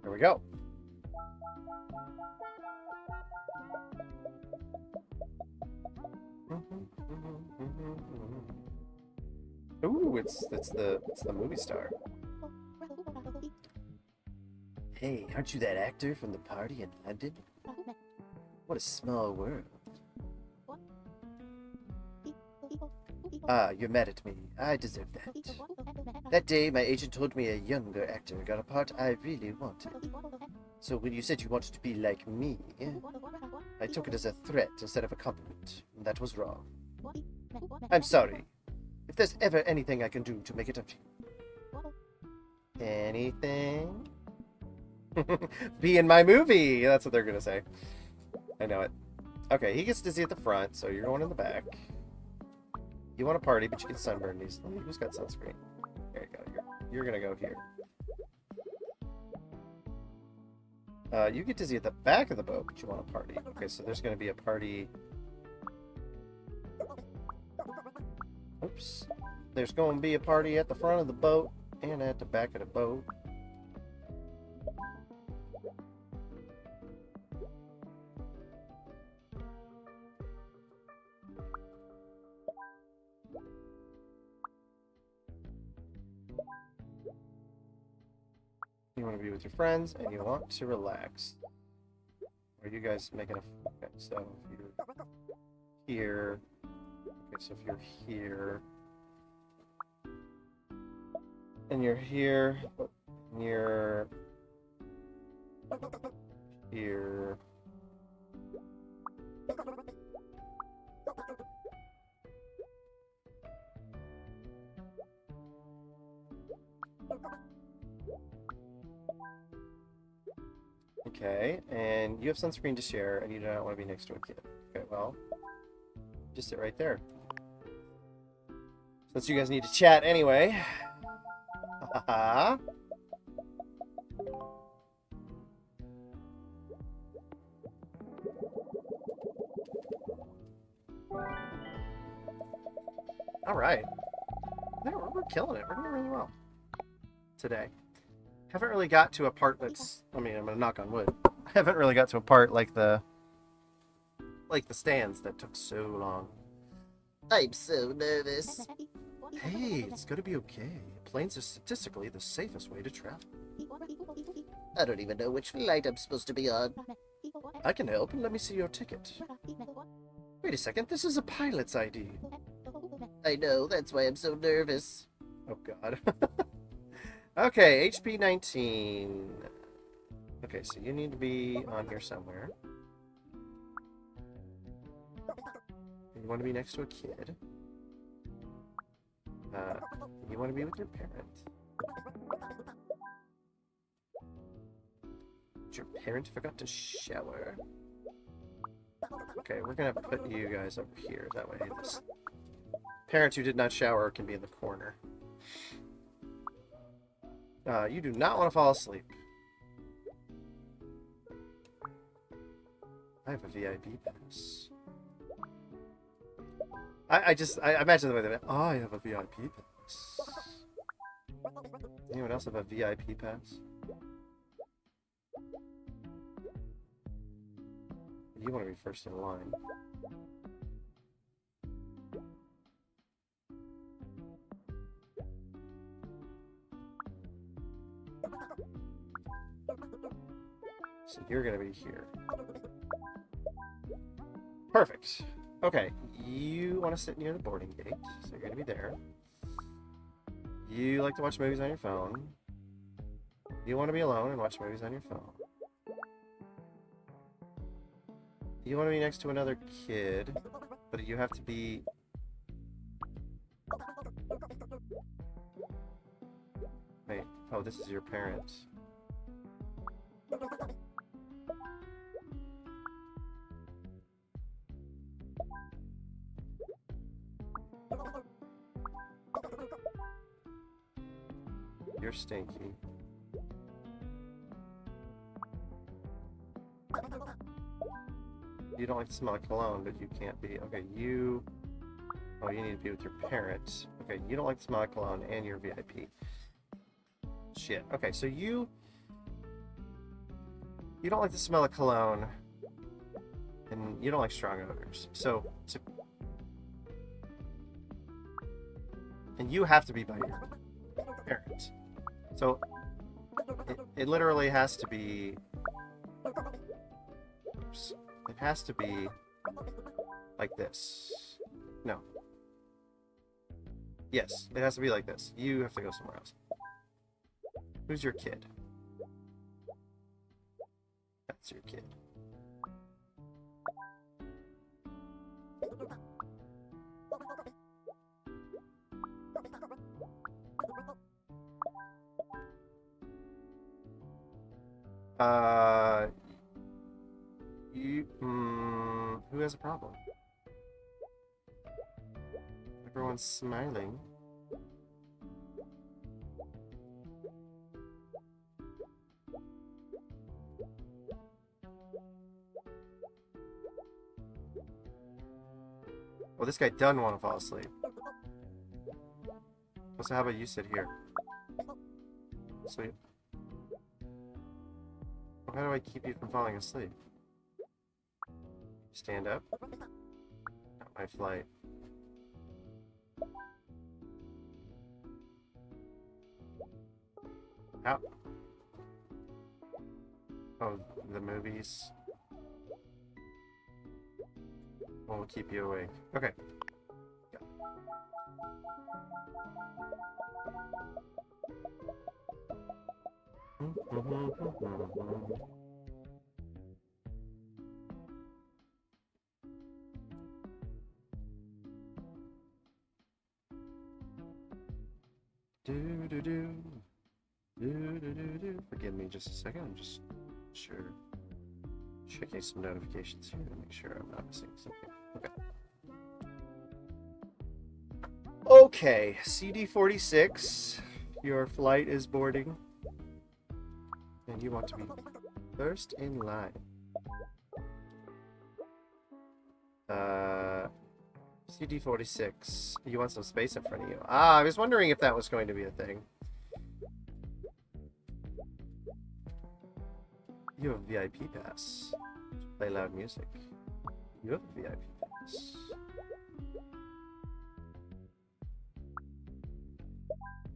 There we go. Ooh, it's the movie star. Hey, aren't you that actor from the party in London? What a small world. Ah, you're mad at me. I deserve that. That day, my agent told me a younger actor got a part I really wanted. So when you said you wanted to be like me, I took it as a threat instead of a compliment. That was wrong. I'm sorry. If there's ever anything I can do to make it up to you. Anything? Be in my movie! That's what they're gonna say. I know it. Okay, he gets dizzy at the front, so you're going in the back. You want to party, but you get sunburned easily. Who's got sunscreen? There you go. You're gonna go here. You get dizzy at the back of the boat, but you want a party. Okay, so there's going to be a party. Oops. There's going to be a party at the front of the boat and at the back of the boat. You want to be with your friends and you want to relax. Are you guys making a... Okay, so if you're here... Okay, so if you're here... And you're here... And you're... Here... Okay, and you have sunscreen to share, and you do not want to be next to a kid. Okay, well, just sit right there. Since you guys need to chat anyway. Haha. All right. We're killing it. We're doing really well today. Haven't really got to a part that's... I mean, I'm gonna knock on wood. I haven't really got to a part like the stands that took so long. I'm so nervous. Hey, it's gonna be okay. Planes are statistically the safest way to travel. I don't even know which flight I'm supposed to be on. I can help, and let me see your ticket. Wait a second, this is a pilot's ID. I know, that's why I'm so nervous. Oh god. Okay, HP 19. Okay, so you need to be on here somewhere. You want to be next to a kid. You want to be with your parent. But your parent forgot to shower. Okay, we're gonna put you guys over here. That way this parent who did not shower can be in the corner. You do not want to fall asleep. I have a VIP pass. I imagine the way they... Oh, I have a VIP pass. Anyone else have a VIP pass? You want to be first in line. So you're gonna be here. Perfect. Okay, you want to sit near the boarding gate, so you're gonna be there. You like to watch movies on your phone. You want to be alone and watch movies on your phone. You want to be next to another kid, but you have to be... Wait, oh, this is your parent. You're stinky. You don't like to smell like cologne, but you can't be... Okay, you... Oh, you need to be with your parents. Okay, you don't like to smell like cologne, and you're VIP. Shit. Okay, so you... You don't like the smell of cologne, and you don't like strong odors. So and you have to be by your parents. So it literally has to be... Oops. It has to be like this. No. Yes, it has to be like this. You have to go somewhere else. Who's your kid? That's your kid. Who has a problem? Everyone's smiling. Well, this guy doesn't want to fall asleep. So how about you sit here? Sleep. How do I keep you from falling asleep? Stand up. Not my flight. Out. Oh, the movies. Will keep you awake. Okay. Forgive me just a second. I'm just checking some notifications here to make sure I'm not missing something. Okay, CD46, your flight is boarding, and you want to be first in line. CD46, you want some space in front of you. Ah, I was wondering if that was going to be a thing. You have a VIP pass. Play loud music. You have a VIP pass.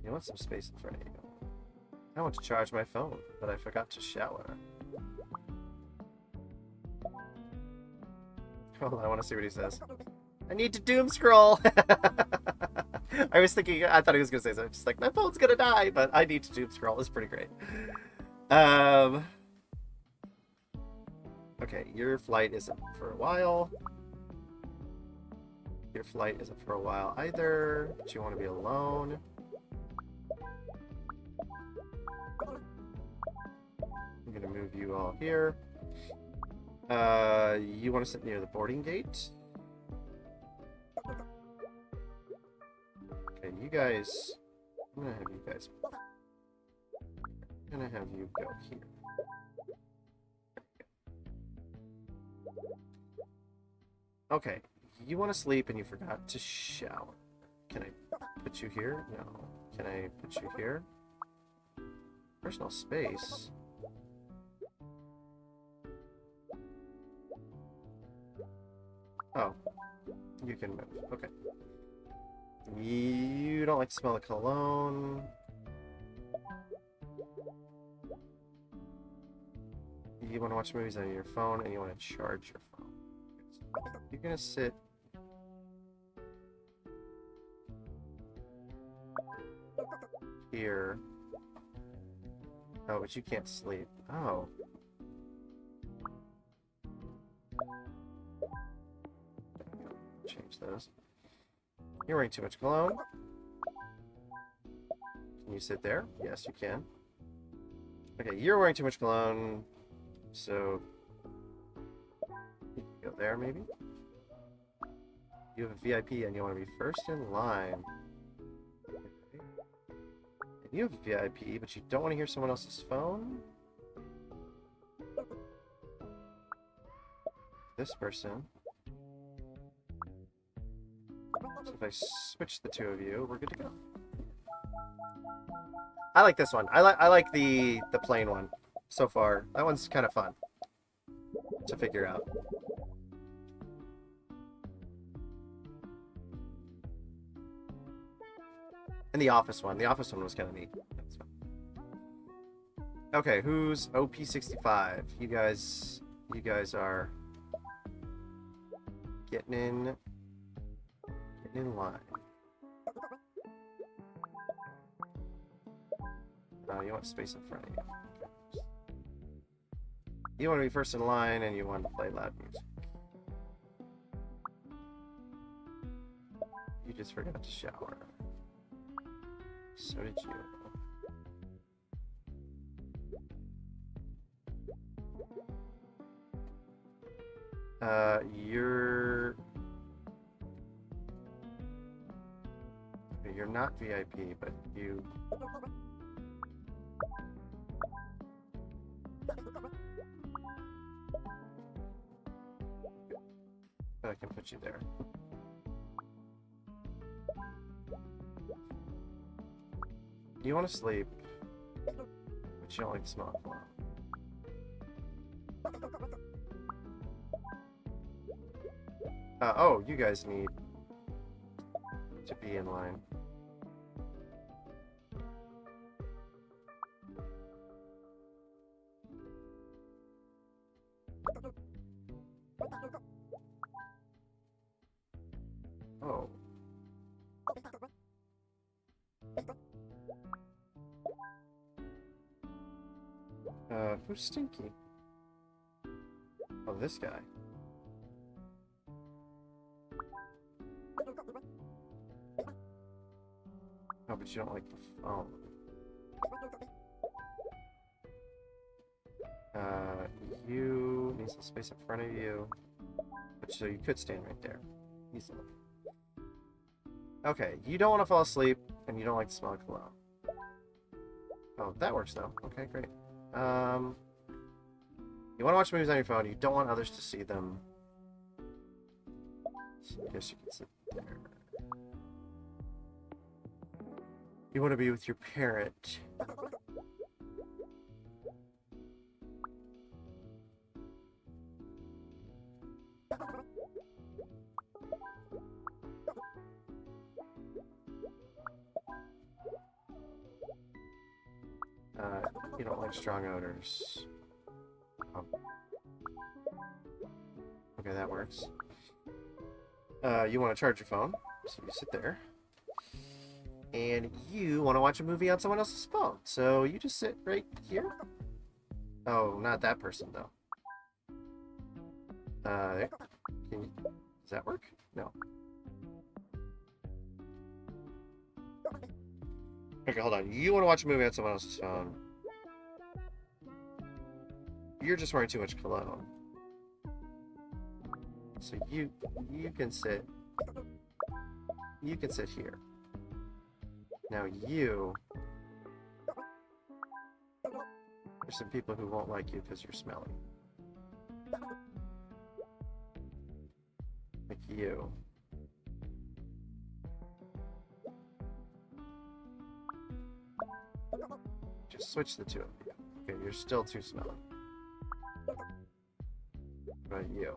You want some space in front of you. I want to charge my phone, but I forgot to shower. Hold on, I want to see what he says. I need to doom scroll! I was thinking, I thought he was going to say something. Just like, my phone's going to die, but I need to doom scroll. It's pretty great. Okay, your flight isn't for a while. Your flight isn't for a while either, but you want to be alone. I'm gonna move you all here. You want to sit near the boarding gate? Okay, you guys. I'm gonna have you guys. I'm gonna have you go here. Okay, you want to sleep and you forgot to shower. Can I put you here? No. Can I put you here? Personal space. Oh, you can move. Okay. You don't like to smell the cologne. You want to watch movies on your phone and you want to charge your phone. You're gonna sit here. Oh, but you can't sleep. Oh. Change those. You're wearing too much cologne. Can you sit there? Yes, you can. Okay, you're wearing too much cologne, so you can go there, maybe? You have a VIP and you want to be first in line. Okay. And you have a VIP, but you don't want to hear someone else's phone? This person. So if I switch the two of you, we're good to go. I like this one. I like the plain one so far. That one's kind of fun to figure out. And the office one. The office one was kind of neat. Okay, who's OP65? You guys are getting in line. You want space in front of you. You want to be first in line and you want to play loud music. You just forgot to shower. So did you. You're not VIP, but you. But I can put you there. You want to sleep, but you don't like to smell alcohol. Oh, you guys need to be in line. Oh. Who's stinky? Oh, this guy. Oh, but you don't like the phone. You need some space in front of you. So you could stand right there. Easily. Okay, you don't want to fall asleep, and you don't like to smell cologne. Oh, that works though. Okay, great. You want to watch movies on your phone. You don't want others to see them. So I guess you can sit there. You want to be with your parent. You don't like strong odors. Oh. Okay, that works. You want to charge your phone, so you sit there. And you want to watch a movie on someone else's phone, so you just sit right here. Oh, not that person, though. Does that work? No. Okay, hold on. You want to watch a movie on someone else's phone. You're just wearing too much cologne. So you can sit. You can sit here. Now there's some people who won't like you because you're smelly. Like you. Just switch the two of you. Okay, you're still too smelly. What about you?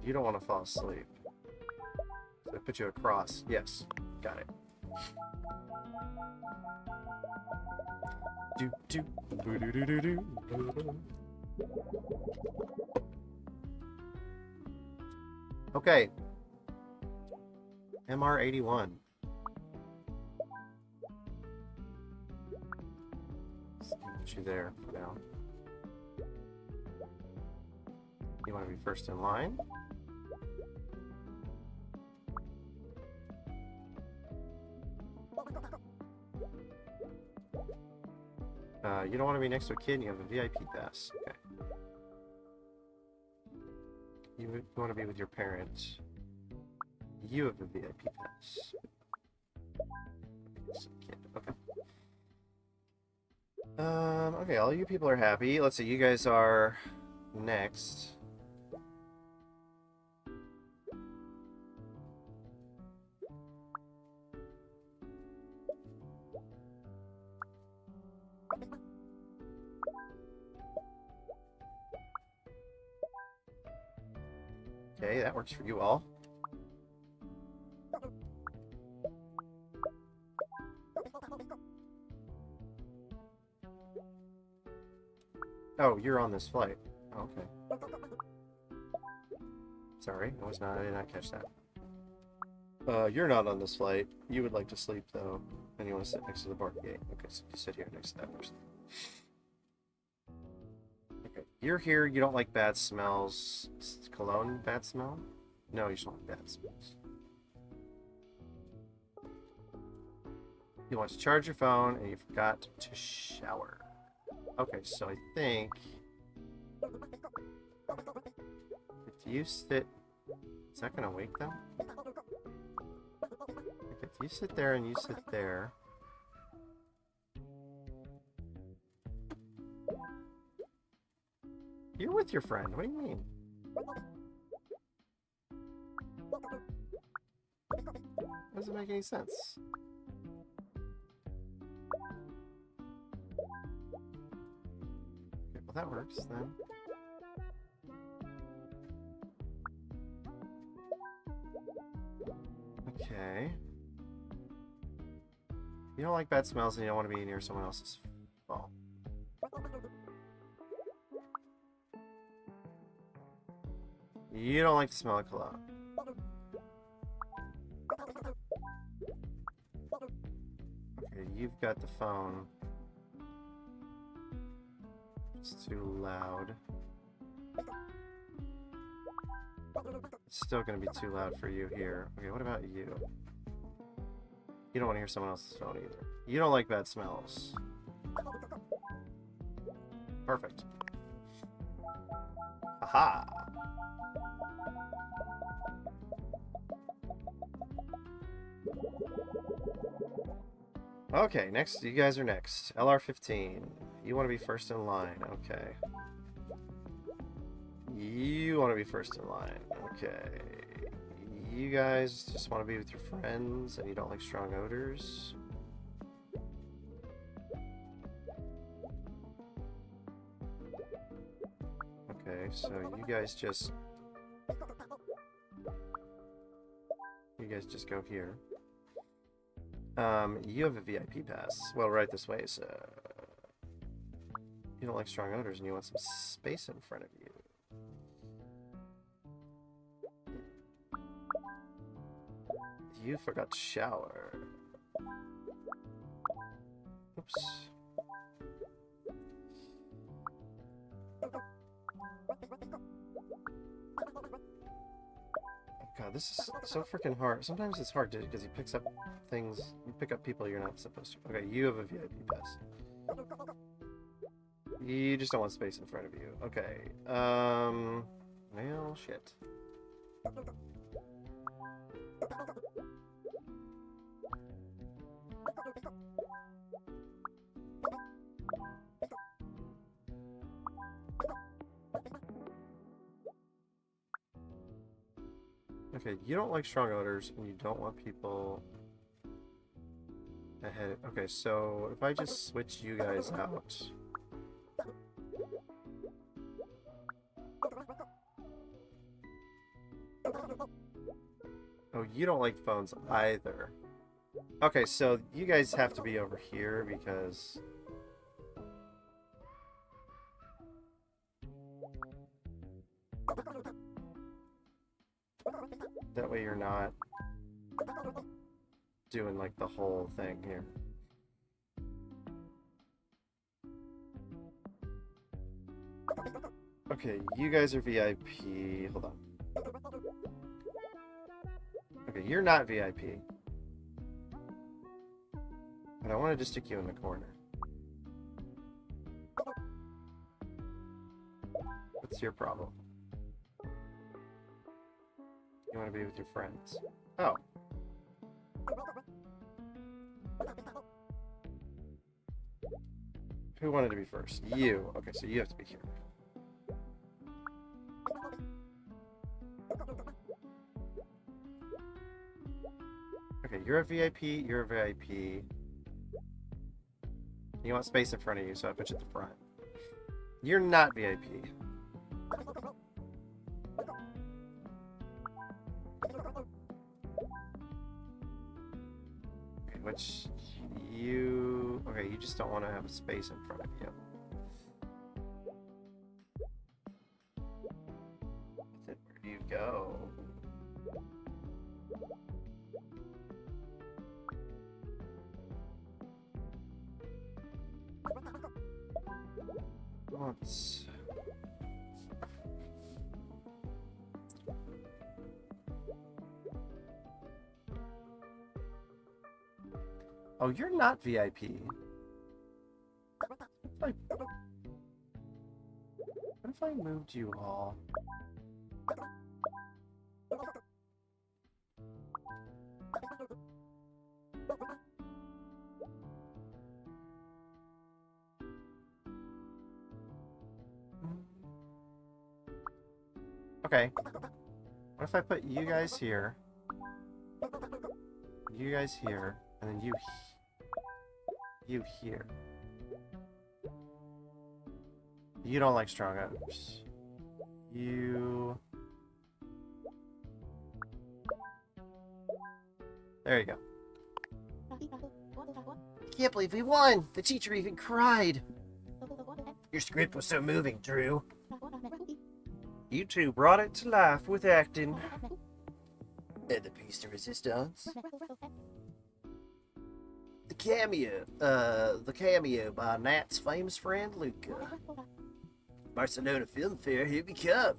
You don't want to fall asleep. So I put you across. Yes, got it. Okay. MR81. Put you there for now. You want to be first in line? You don't want to be next to a kid and you have a VIP pass. Okay. You want to be with your parents. You have a VIP pass. Okay. Okay, all you people are happy. Let's see, you guys are next. Okay, that works for you all. Oh, you're on this flight. Oh, okay. Sorry, I did not catch that. You're not on this flight. You would like to sleep, though, and you want to sit next to the bar gate. Okay, so you sit here next to that person. Okay, you're here. You don't like bad smells. Is cologne bad smell? No, you just don't like bad smells. You want to charge your phone, and you forgot to shower. Okay, so I think if you sit, is that gonna wake them? If you sit there and you sit there, you're with your friend. What do you mean? Doesn't make any sense. Well, that works then. Okay. You don't like bad smells and you don't want to be near someone else's phone. You don't like the smell of cologne. Okay, you've got the phone. It's too loud. It's still gonna be too loud for you here. Okay, what about you? You don't want to hear someone else's phone either. You don't like bad smells. Perfect. Aha! Okay, next. You guys are next. LR15. You want to be first in line. Okay. You want to be first in line. Okay. You guys just want to be with your friends and you don't like strong odors. Okay, so you guys just go here. You have a VIP pass. Well, right this way, so you don't like strong odors and you want some space in front of you. You forgot to shower. Oops. God, this is so freaking hard. Sometimes it's hard to because he picks up things. You pick up people you're not supposed to. Okay, you have a VIP pass. You just don't want space in front of you. Okay. Well, shit. Okay, you don't like strong odors, and you don't want people ahead. Okay, so if I just switch you guys out. Oh, you don't like phones either. Okay, so you guys have to be over here because... that way you're not doing like the whole thing here. Okay, you guys are VIP. Hold on. Okay, you're not VIP. But I wanted to stick you in the corner. What's your problem? You want to be with your friends. Oh. Who wanted to be first? You. Okay, so you have to be here. Okay, you're a VIP, you're a VIP. You want space in front of you, so I put you at the front. You're not VIP. Which you... okay, you just don't want to have a space in front of you. Then where do you go? Let's... oh, you're not VIP. What if I moved you all? Okay. What if I put you guys here, you guys here, and then you here. You don't like strong odors. You... There you go. I can't believe we won! The teacher even cried! Your script was so moving, Drew. You two brought it to life with acting. And the piece de resistance. The cameo by Nat's famous friend Luca. Barcelona Film Fair, here we come.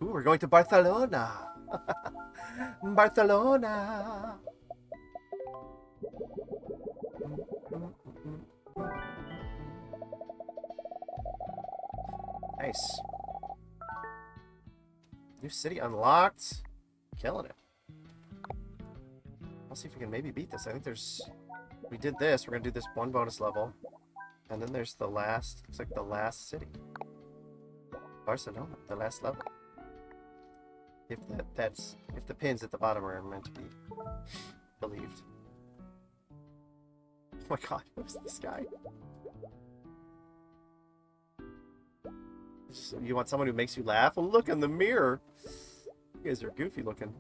Ooh, we're going to Barcelona. Barcelona. Nice. New city unlocked. Killing it. Let's see if we can maybe beat this. I think there's... We did this. We're going to do this one bonus level. And then there's the last... Looks like the last city. Barcelona. The last level. If that's... If the pins at the bottom are meant to be believed. Oh my god. Who's this guy? You want someone who makes you laugh? Well, look in the mirror. You guys are goofy looking.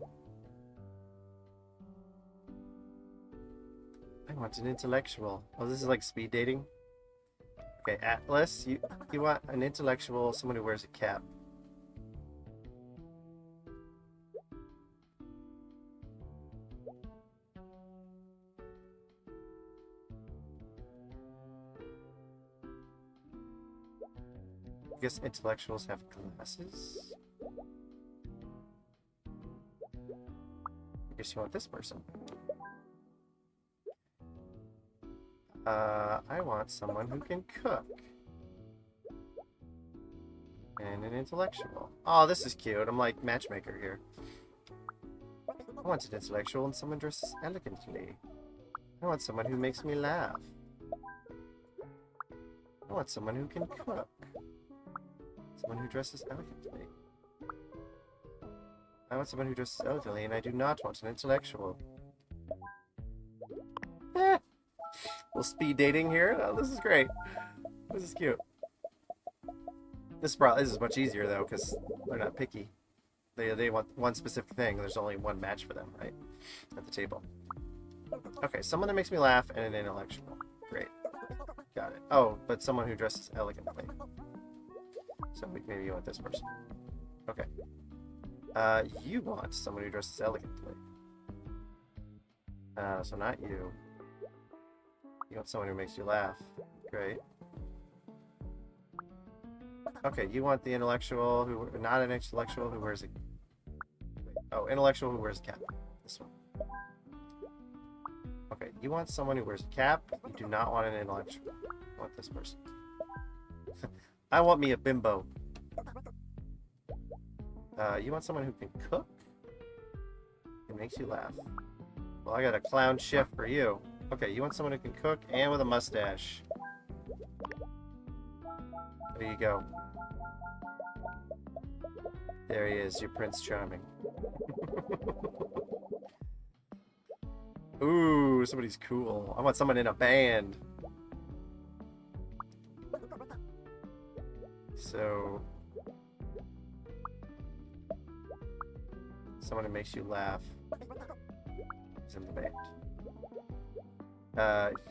I want an intellectual. Oh, this is like speed dating? Okay, Atlas, you want an intellectual, someone who wears a cap. I guess intellectuals have glasses. I guess you want this person. I want someone who can cook. And an intellectual. Oh, this is cute. I'm like matchmaker here. I want an intellectual and someone dresses elegantly. I want someone who makes me laugh. I want someone who can cook. Someone who dresses elegantly. I want someone who dresses elegantly, and I do not want an intellectual. Eh. Little speed dating here. Oh, this is great. This is cute. This is much easier though, because they're not picky. They want one specific thing. There's only one match for them, right? At the table. Okay, someone that makes me laugh and an intellectual. Great. Got it. Oh, but someone who dresses elegantly. So maybe you want this person. Okay. You want someone who dresses elegantly. So not you. You want someone who makes you laugh. Great. Okay, you want the intellectual who... Not an intellectual who wears a... Oh, intellectual who wears a cap. This one. Okay, you want someone who wears a cap. You do not want an intellectual. You want this person. I want me a bimbo. You want someone who can cook? It makes you laugh. Well, I got a clown chef for you. Okay, you want someone who can cook and with a mustache. There you go. There he is, your Prince Charming. Ooh, somebody's cool. I want someone in a band. So... Someone who makes you laugh is in the band.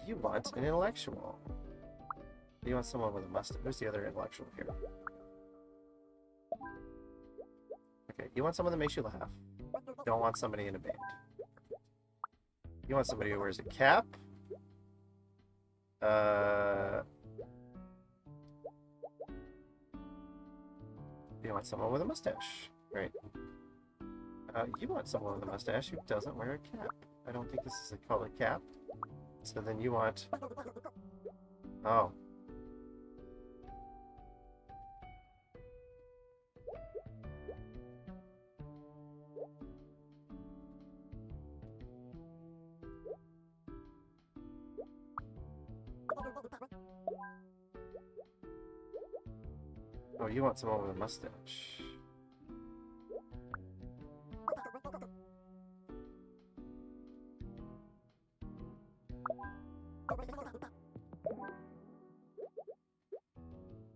You want an intellectual. You want someone with a mustache. Who's the other intellectual here? Okay, you want someone that makes you laugh. Don't want somebody in a band. You want somebody who wears a cap. You want someone with a mustache. Right. You want someone with a mustache who doesn't wear a cap. I don't think this is called a cap. So then you want... Oh. Oh, you want someone with a mustache.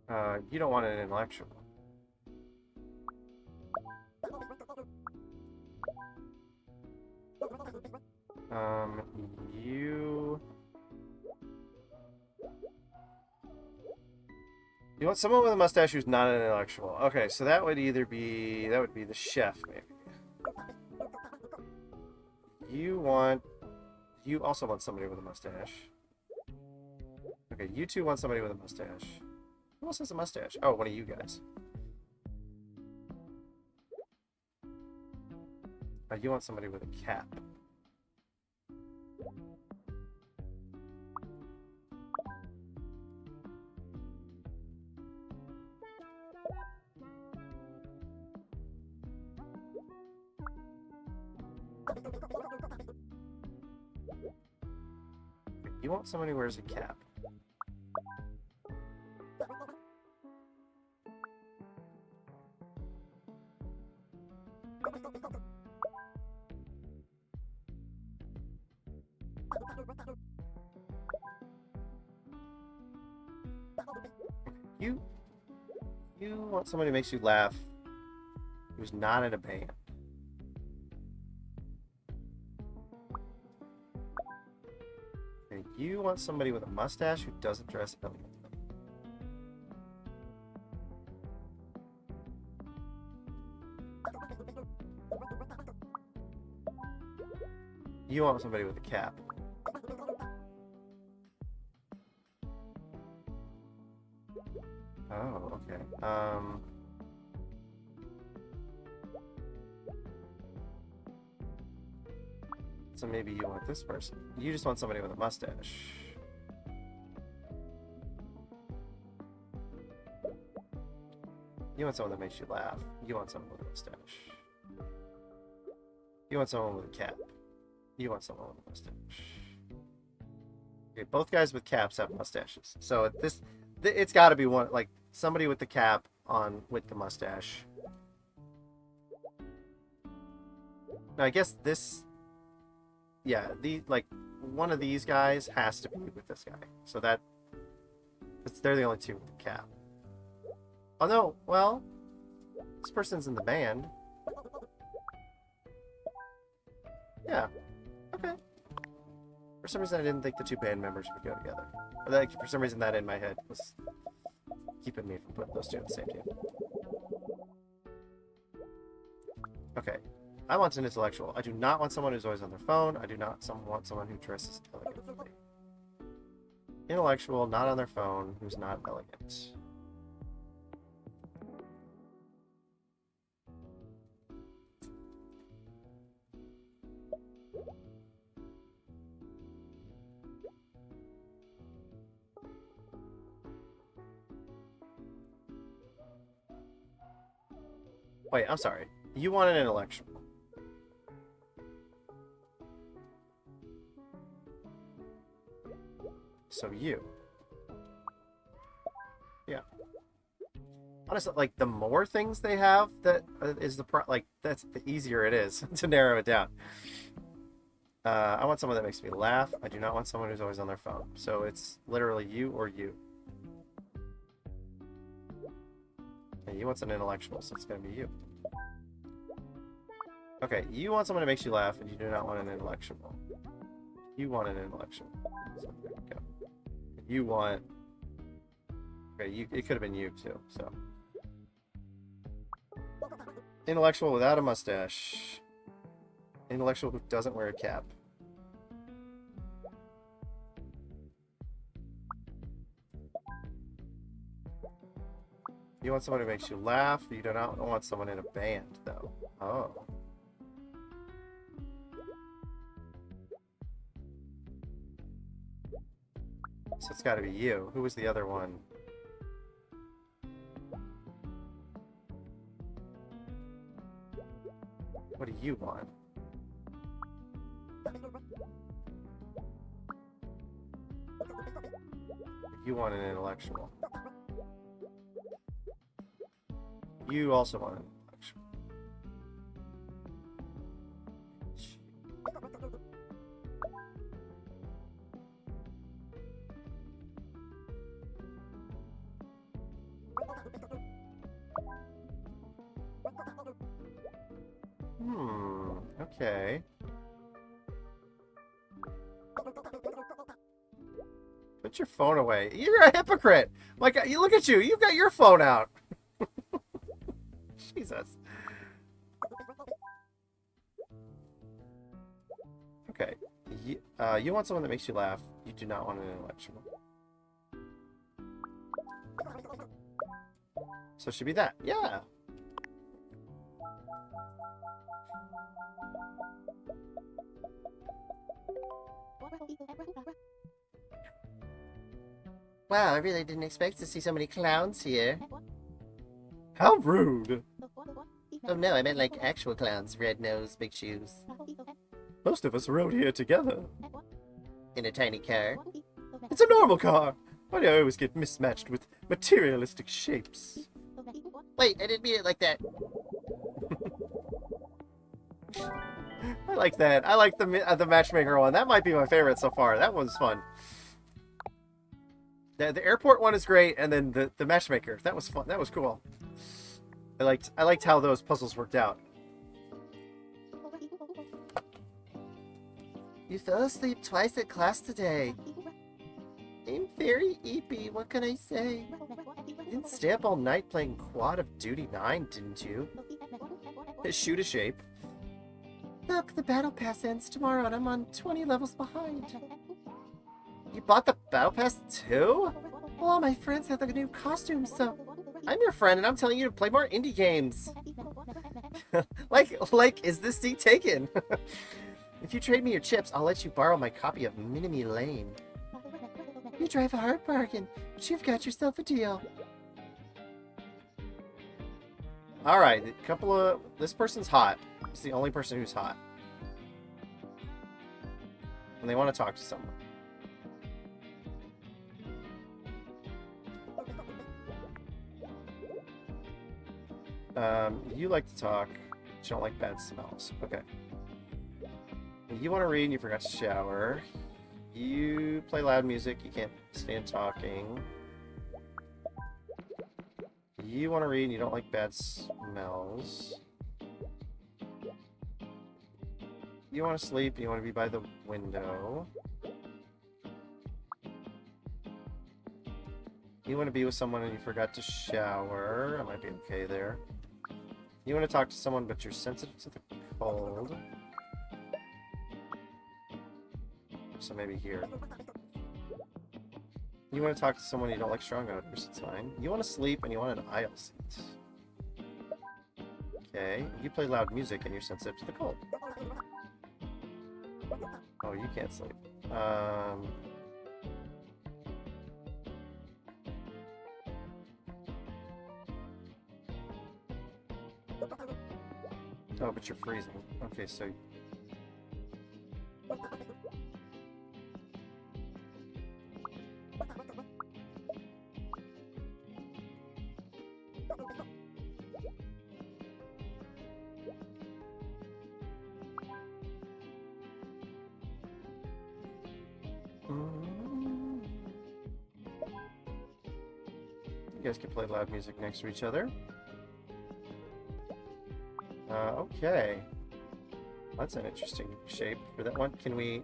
You don't want an intellectual. You... You want someone with a mustache who's not an intellectual. Okay, so that would either be... That would be the chef, maybe. You want... You also want somebody with a mustache. Okay, you two want somebody with a mustache. Who else has a mustache? Oh, one of you guys. You want somebody with a cap. You want somebody who wears a cap. You want somebody who makes you laugh who's not in a band. And you want somebody with a mustache who doesn't dress elegantly. You want somebody with a cap. Oh, okay. So maybe you want this person. You just want somebody with a mustache. You want someone that makes you laugh. You want someone with a mustache. You want someone with a cap. You want someone with a mustache. Okay, both guys with caps have mustaches. So it's got to be one, like somebody with the cap on with the mustache. Now I guess this, yeah, one of these guys has to be with this guy. So they're the only two with the cap. Oh no, well, this person's in the band. Yeah. Okay. For some reason, I didn't think the two band members would go together. Or for some reason, that in my head was keeping me from putting those two on the same team. Okay. I want an intellectual. I do not want someone who's always on their phone. I do not want someone who dresses elegantly. Intellectual, not on their phone, who's not elegant. Wait, I'm sorry. You want an intellectual. So you. Yeah. Honestly, like, the more things they have, that is that's the easier it is to narrow it down. I want someone that makes me laugh. I do not want someone who's always on their phone. So it's literally you or you. And you want an intellectual, so it's going to be you. Okay, you want someone that makes you laugh, and you do not want an intellectual. You want an intellectual. So there you go. You want... Okay, it could have been you, too, so... Intellectual without a mustache. Intellectual who doesn't wear a cap. You want someone who makes you laugh. You do not want someone in a band, though. Oh. So it's got to be you. Who was the other one? What do you want? You want an intellectual. You also want an intellectual. Okay. Put your phone away. You're a hypocrite. Like, you look at you. You've got your phone out. Jesus. Okay. You want someone that makes you laugh. You do not want an intellectual. So it should be that. Yeah. Wow, I really didn't expect to see so many clowns here. How rude. Oh no, I meant like actual clowns. Red nose, big shoes. Most of us rode here together. In a tiny car. It's a normal car. Why do I always get mismatched with materialistic shapes? Wait, I didn't mean it like that. I like that. I like the matchmaker one. That might be my favorite so far. That one's fun. The airport one is great, and then the matchmaker. That was fun. That was cool. I liked how those puzzles worked out. You fell asleep twice at class today. I'm very eepy. What can I say? You didn't stay up all night playing Quad of Duty 9, didn't you? Shoot a shape. Look, the battle pass ends tomorrow, and I'm on 20 levels behind. You bought the battle pass too? Well, all my friends have the new costumes, so I'm your friend, and I'm telling you to play more indie games. like, is this seat taken? If you trade me your chips, I'll let you borrow my copy of Minimi Lane. You drive a hard bargain, but you've got yourself a deal. Alright, this person's hot. It's the only person who's hot. And they want to talk to someone. You like to talk, but you don't like bad smells. Okay. You want to read and you forgot to shower. You play loud music, you can't stand talking. You want to read and you don't like bad smells. You want to sleep and you want to be by the window. You want to be with someone and you forgot to shower. I might be okay there. You want to talk to someone but you're sensitive to the cold. So maybe here. You want to talk to someone you don't like strong odors, it's fine. You want to sleep and you want an aisle seat. Okay. You play loud music and you're sensitive to the cold. Oh, you can't sleep. Oh, but you're freezing. Okay, so... You guys can play loud music next to each other. Okay. That's an interesting shape for that one. Can we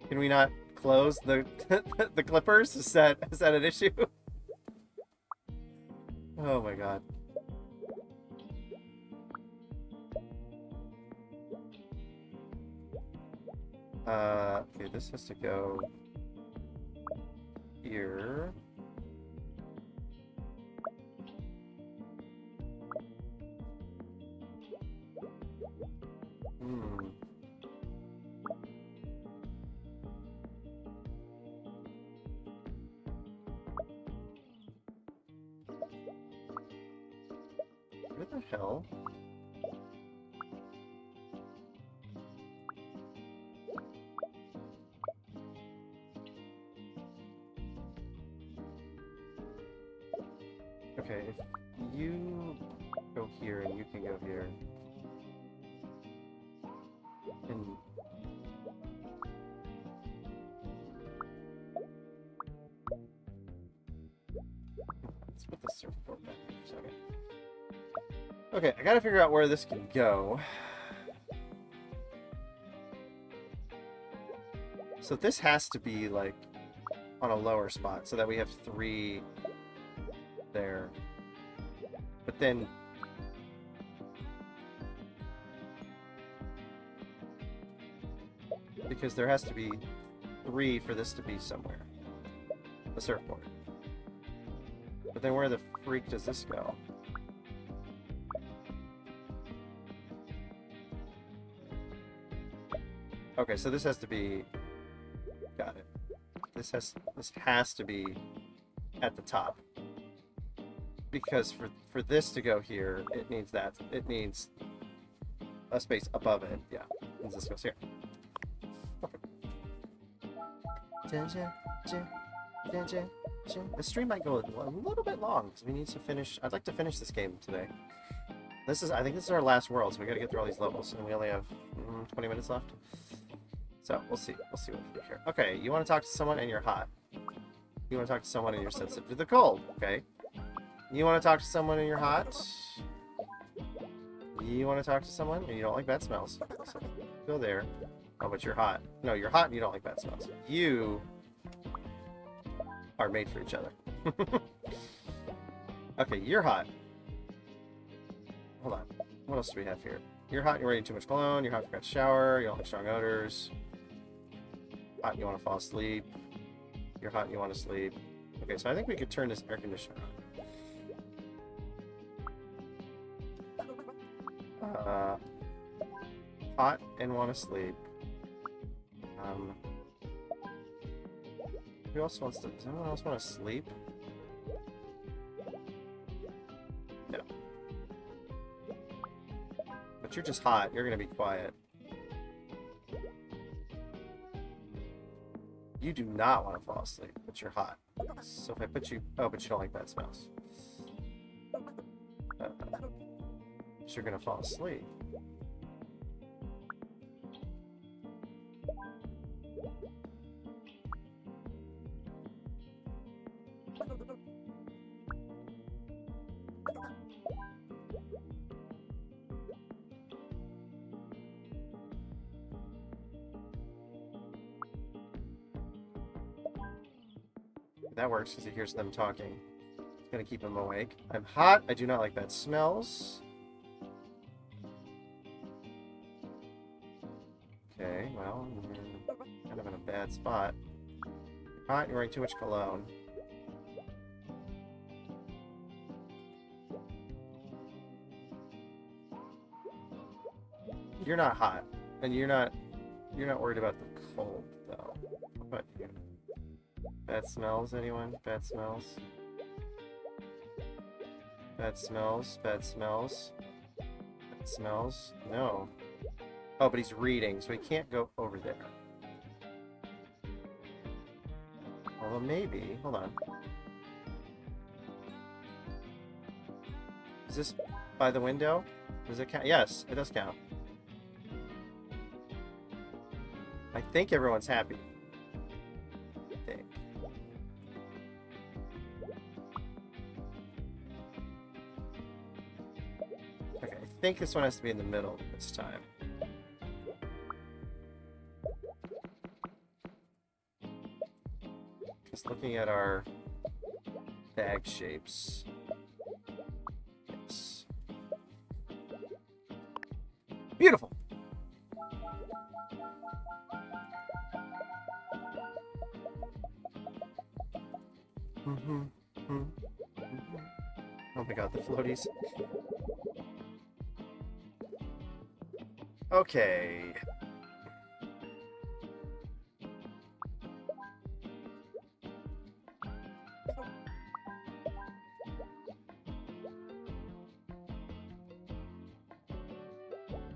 not close the the clippers? Is that an issue? Oh my god. Okay, this has to go here. Where the hell? Okay, if you go here and you can go here. And let's put the surfboard back for a second. Okay, I gotta figure out where this can go. So this has to be, like, on a lower spot, so that we have 3 there. But then... because there has to be 3 for this to be somewhere. The surfboard. But then where the freak does this go? Okay, so this has to be... got it. This has to be at the top. Because for this to go here, it needs that. It needs a space above it. Yeah. And this goes here. Perfect. The stream might go a little bit long because we need to finish. I'd like to finish this game today. I think this is our last world, so we got to get through all these levels, and we only have 20 minutes left. So we'll see. We'll see what we do here. Okay, you want to talk to someone and you're hot. You want to talk to someone and you're sensitive to the cold. Okay. You want to talk to someone and you're hot. You want to talk to someone and you don't like bad smells. So go there. Oh, but you're hot. No, you're hot and you don't like bad smells. You are made for each other. Okay, you're hot. Hold on. What else do we have here? You're hot and you're wearing too much cologne. You're hot and you forgot to shower. You don't like strong odors. Hot and you want to fall asleep. You're hot and you want to sleep. Okay, so I think we could turn this air conditioner on. Hot and want to sleep. Who else wants to... does anyone else want to sleep? No. But you're just hot. You're going to be quiet. You do not want to fall asleep, but you're hot. So if I put you... oh, but you don't like bad smells. So you're going to fall asleep. That works because he hears them talking. It's gonna keep him awake. I'm hot. I do not like bad smells. Okay, well, you're kind of in a bad spot. You're hot. You're wearing too much cologne. You're not hot, and you're not worried about the cold though. What about you? Bad smells, anyone? Bad smells? Bad smells? Bad smells? Bad smells? No. Oh, but he's reading, so he can't go over there. Although maybe... hold on. Is this by the window? Does it count? Yes, it does count. I think everyone's happy. I think. Okay, I think this one has to be in the middle this time. Just looking at our bag shapes. Yes. Beautiful! Oh my god, the floaties. Okay.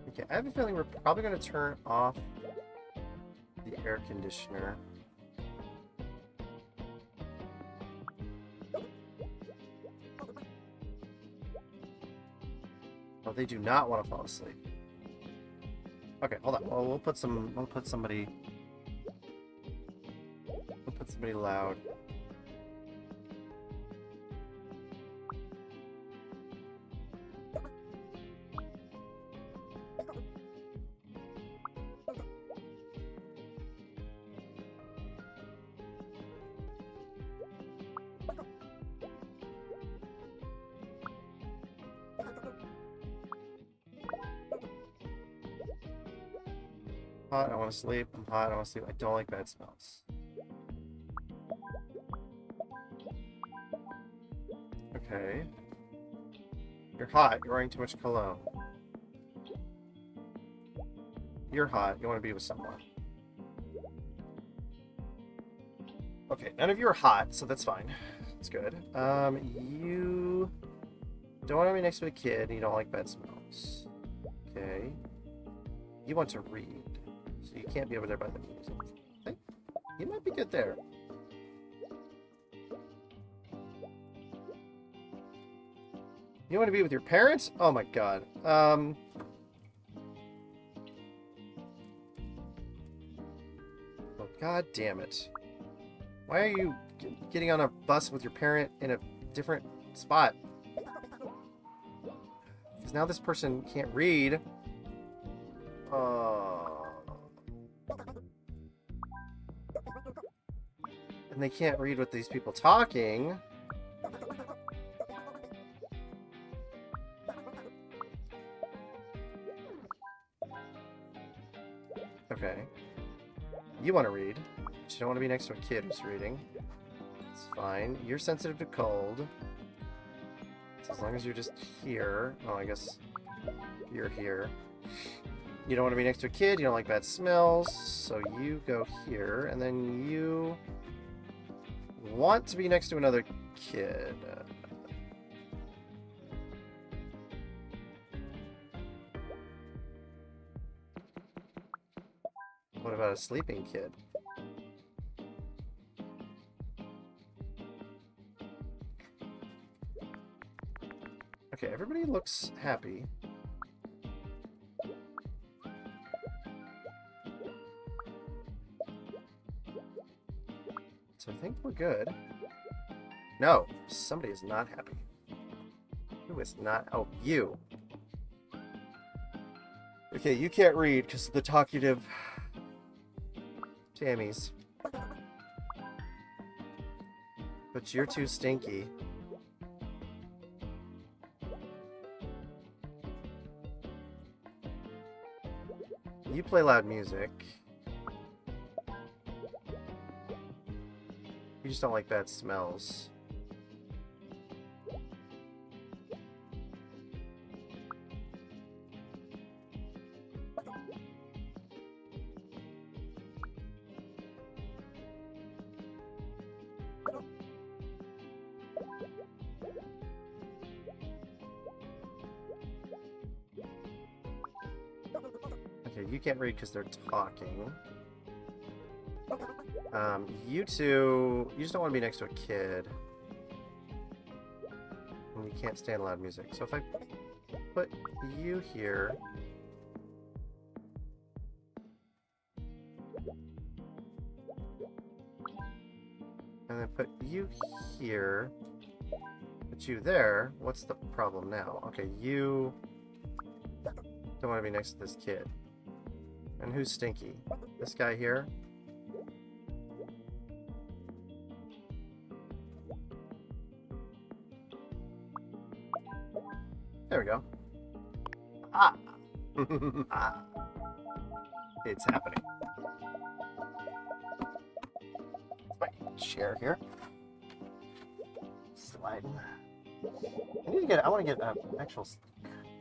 Okay, I have a feeling we're probably going to turn off the air conditioner. Oh, they do not want to fall asleep. Okay, hold on. Well, we'll put somebody loud. Hot, I want to sleep. I'm hot, I want to sleep. I don't like bad smells. Okay. You're hot. You're wearing too much cologne. You're hot. You want to be with someone. Okay, none of you are hot, so that's fine. That's good. You don't want to be next to a kid, and you don't like bad smells. Okay. You want to read, so you can't be over there by the music. Okay. You might be good there. You want to be with your parents? Oh my god. Oh, god damn it. Why are you getting on a bus with your parent in a different spot? Because now this person can't read. And they can't read what these people talking. Okay. You want to read, but you don't want to be next to a kid who's reading. It's fine. You're sensitive to cold. So as long as you're just here. Oh, I guess you're here. You don't want to be next to a kid. You don't like bad smells. So you go here. And then you want to be next to another kid. What about a sleeping kid? Okay, everybody looks happy. So I think we're good. No, somebody is not happy. Who is not? Oh, you. Okay, you can't read because of the talkative Tammys. But you're too stinky. You play loud music. You just don't like bad smells. Okay, you can't read because they're talking. You two, you just don't want to be next to a kid. And you can't stand loud music. So if I put you here... and then put you here, put you there, what's the problem now? Okay, you don't want to be next to this kid. And who's stinky? This guy here? There we go. Ah! Ah. It's happening. My chair here. Sliding. I want to get an actual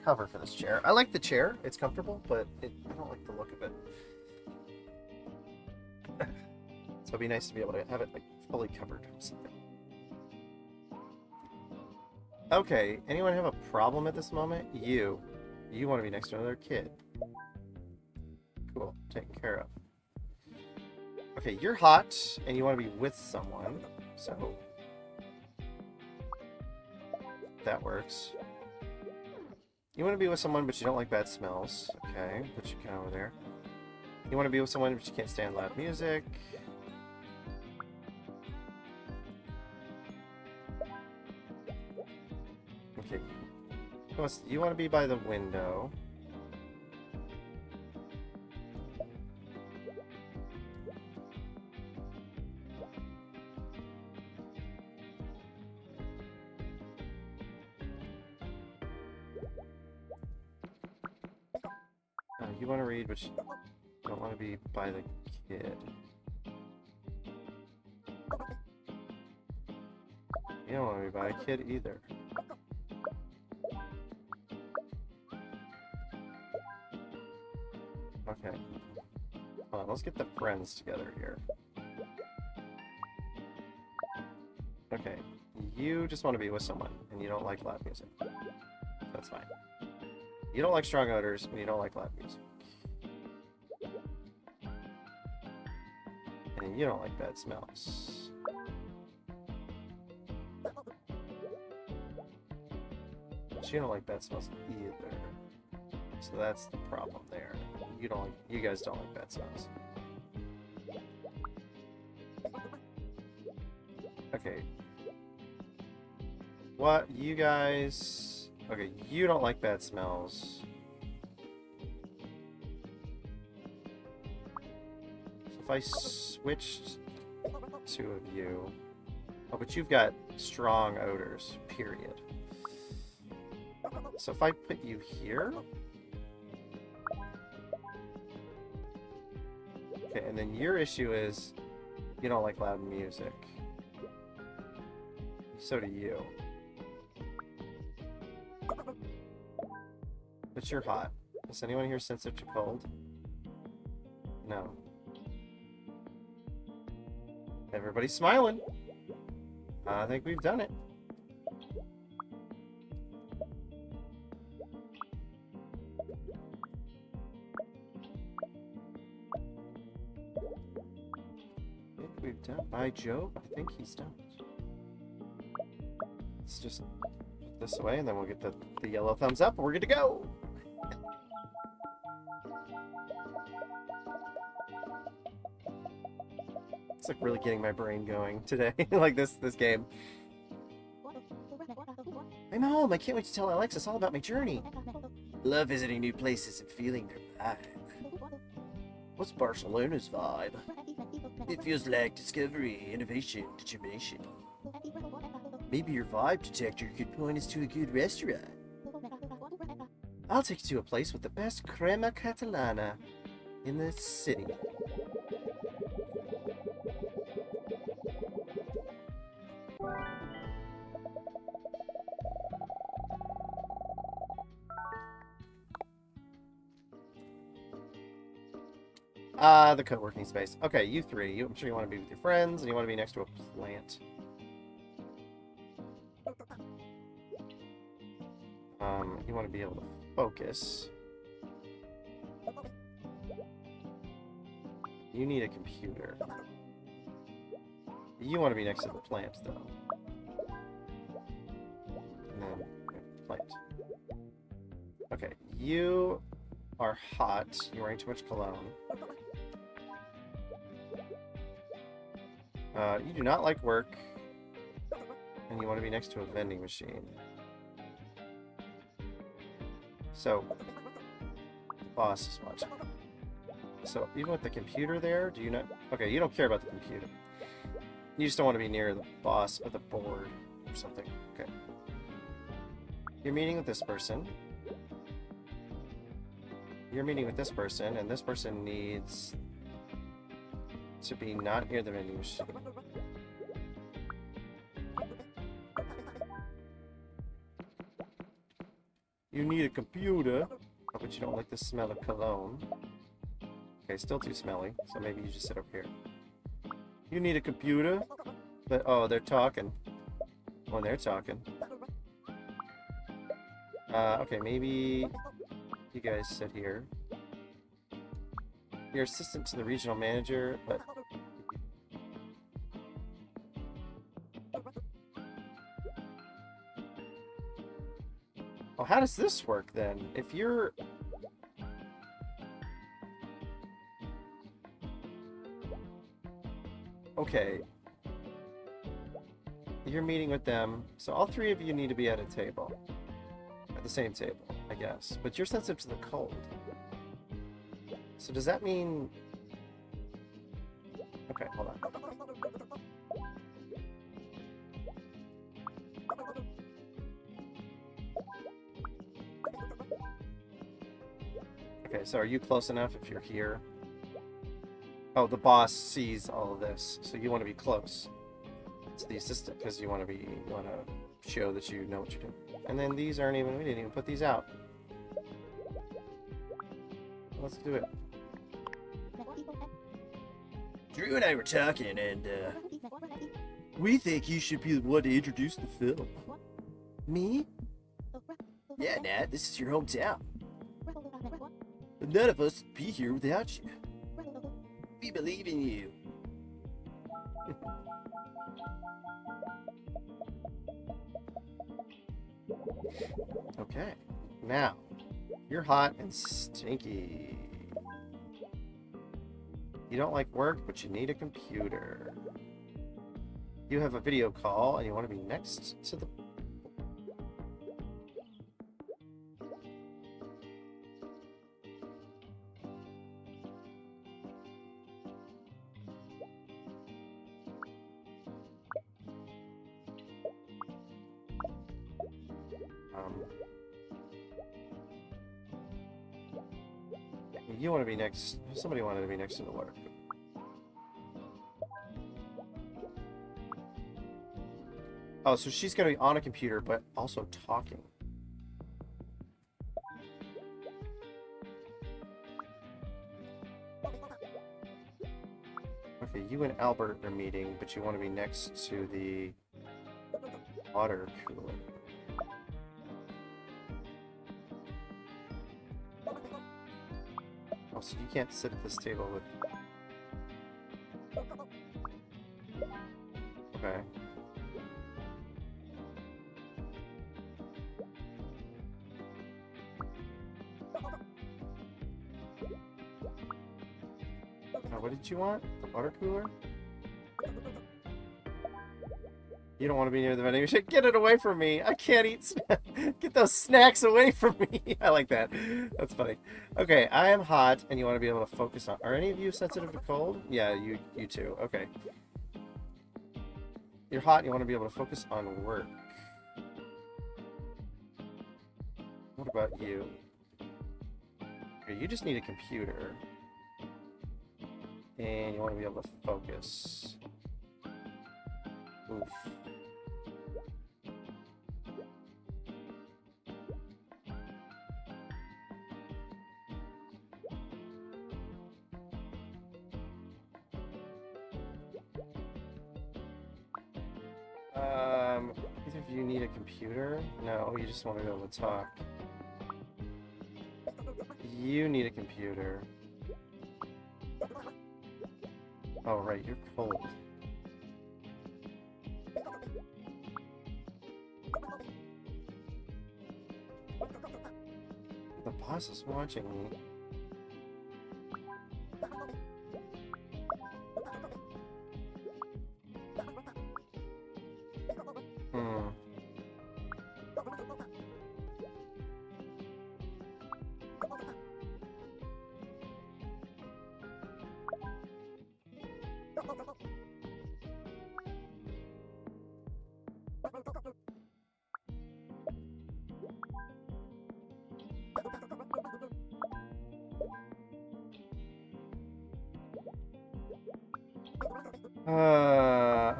cover for this chair. I like the chair. It's comfortable, but I don't like the look of it. So it'd be nice to be able to have it like fully covered or something. Okay, anyone have a problem at this moment? You want to be next to another kid. Cool, taken care of. Okay, you're hot, and you want to be with someone, so that works. You want to be with someone, but you don't like bad smells. Okay, put you kind of over there. You want to be with someone, but you can't stand loud music. Okay. You want to be by the window. You want to read, but you don't want want to be by the kid. You don't want to be by a kid either. Okay. Hold on, let's get the friends together here. Okay. You just want to be with someone, and you don't like loud music. That's fine. You don't like strong odors, and you don't like loud music. And you don't like bad smells. But you don't like bad smells either. So that's the problem there. You guys don't like bad smells. Okay. What? You guys... Okay, you don't like bad smells. So if I switched two of you... Oh, but you've got strong odors, period. So if I put you here... Okay, and then your issue is you don't like loud music. So do you. But you're hot. Is anyone here sensitive to cold? No. Everybody's smiling. I think we've done it. I think we've done. By Jove, I think he's done. Let's just put this away, and then we'll get the yellow thumbs up, and we're good to go. It's like really getting my brain going today, like this game. I'm home. I can't wait to tell Alexis all about my journey. Love visiting new places and feeling their vibe. What's Barcelona's vibe? It feels like discovery, innovation, determination. Maybe your vibe detector could point us to a good restaurant. I'll take you to a place with the best crema catalana in the city. The co-working space. Okay, you three. I'm sure you want to be with your friends, and you want to be next to a plant. You want to be able to focus. You need a computer. You want to be next to the plant, though. And then, plant. Okay, you are hot. You're wearing too much cologne. You do not like work. And you want to be next to a vending machine. So, the boss is watching. So, even with the computer there, do you not... Okay, you don't care about the computer. You just don't want to be near the boss of the board or something. Okay. You're meeting with this person. You're meeting with this person, and this person needs to be not near the vending machine. You need a computer. Oh, but you don't like the smell of cologne. Okay, still too smelly, so maybe you just sit over here. You need a computer? But, oh, they're talking. Oh, they're talking. Okay, maybe you guys sit here. You're assistant to the regional manager, but... Oh, how does this work, then? If you're... Okay. You're meeting with them, so all three of you need to be at a table. At the same table, I guess. But you're sensitive to the cold. So does that mean... Okay, hold on. Okay, so are you close enough if you're here? Oh, the boss sees all of this, so you want to be close to the assistant because you want to show that you know what you're doing. And then these aren't even. We didn't even put these out. Let's do it. Drew and I were talking, and we think you should be the one to introduce the film. Me? Yeah, Nat, this is your hometown. None of us would be here without you. We believe in you. Okay. Now, you're hot and stinky. You don't like work, but you need a computer. You have a video call, and you want to be next to the... You want to be next... Somebody wanted to be next to the water cooler. Oh, so she's going to be on a computer, but also talking. Okay, you and Albert are meeting, but you want to be next to the water cooler. Oh, so you can't sit at this table with... Okay. Now, what did you want? The water cooler? You don't want to be near the vending machine. Get it away from me! I can't eat Get those snacks away from me! I like that. That's funny. Okay, I am hot, and you want to be able to focus on... Are any of you sensitive to cold? Yeah, you too. Okay. You're hot, and you want to be able to focus on work. What about you? Okay, you just need a computer. And you want to be able to focus. Oof. Either of you need a computer? No, you just want to be able to talk. You need a computer. Oh, right, you're cold. The boss is watching me.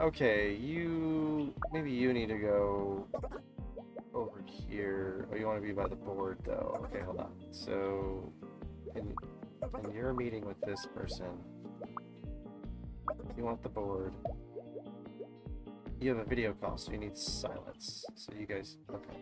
Okay, maybe you need to go over here. Oh, you want to be by the board, though. Okay, hold on. So, in your meeting with this person, you want the board. You have a video call, so you need silence. So you guys, okay.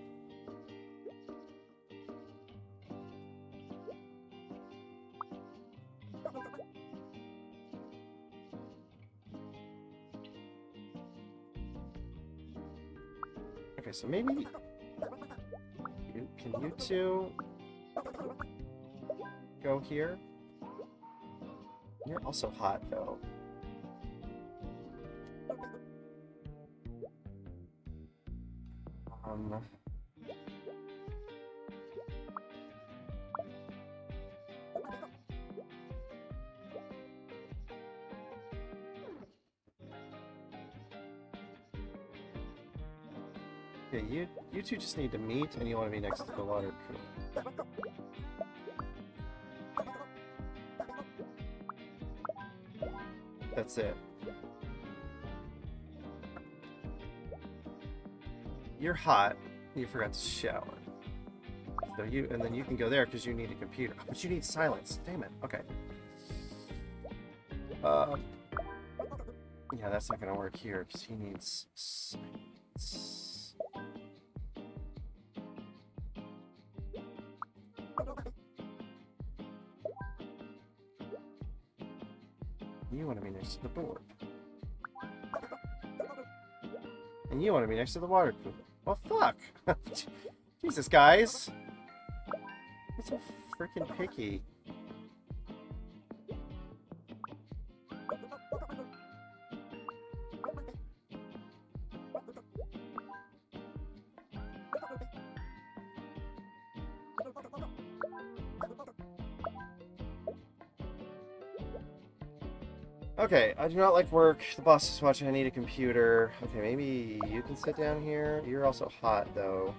Okay, so maybe can you two go here? You're also hot, though. Okay, you two just need to meet, and you want to be next to the water cooler. That's it. You're hot. You forgot to shower. So and then you can go there because you need a computer. Oh, but you need silence. Damn it. Okay. Yeah, that's not gonna work here because he needs silence. You want to be next to the board. And you want to be next to the water cooler. Well, fuck! Jesus, guys! You're so freaking picky. Okay, I do not like work. The boss is watching. I need a computer. Okay, maybe you can sit down here. You're also hot, though.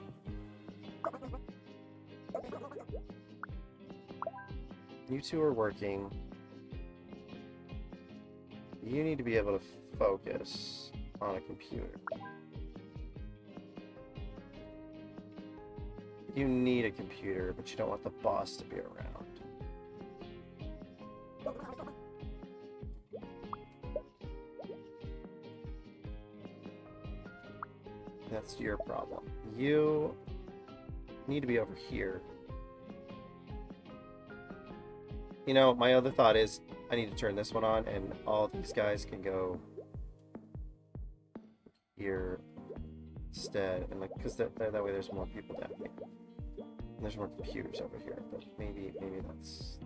You two are working. You need to be able to focus on a computer. You need a computer, but you don't want the boss to be around. That's your problem. You need to be over here. You know, my other thought is I need to turn this one on and all these guys can go here instead. And like, because that way there's more people down here. And there's more computers over here, but maybe that's...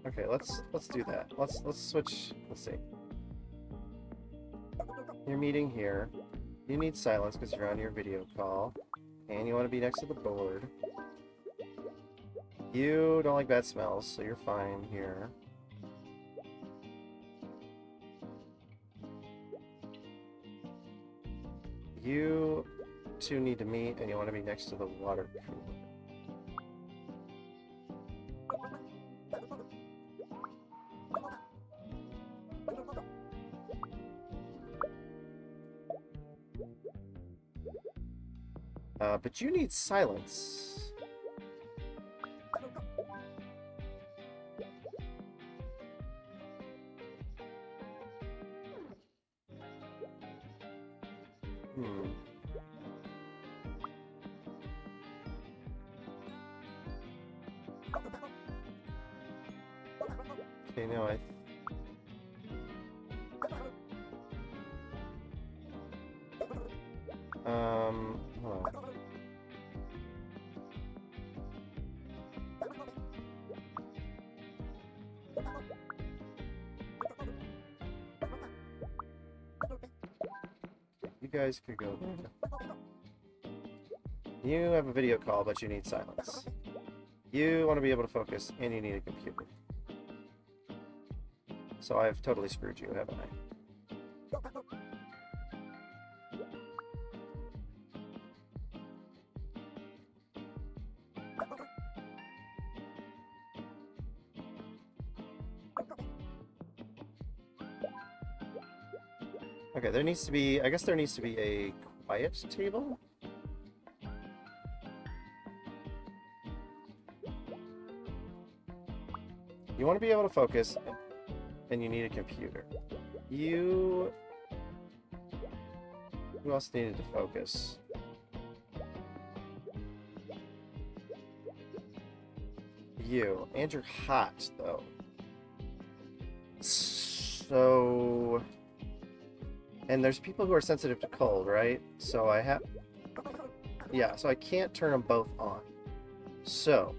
Okay, let's do that. Let's switch. Let's see. You're meeting here. You need silence because you're on your video call, and you want to be next to the board. You don't like bad smells, so you're fine here. You two need to meet, and you want to be next to the water cooler. But you need silence. Okay, no, hold on. You guys could go there. You have a video call, but you need silence. You want to be able to focus, and you need a computer. So I've totally screwed you, haven't I? Okay, there needs to be, I guess there needs to be a quiet table? You want to be able to focus, and you need a computer. Who else needed to focus? You. And you're hot, though. So... And there's people who are sensitive to cold, right? So I have... Yeah, so I can't turn them both on. So...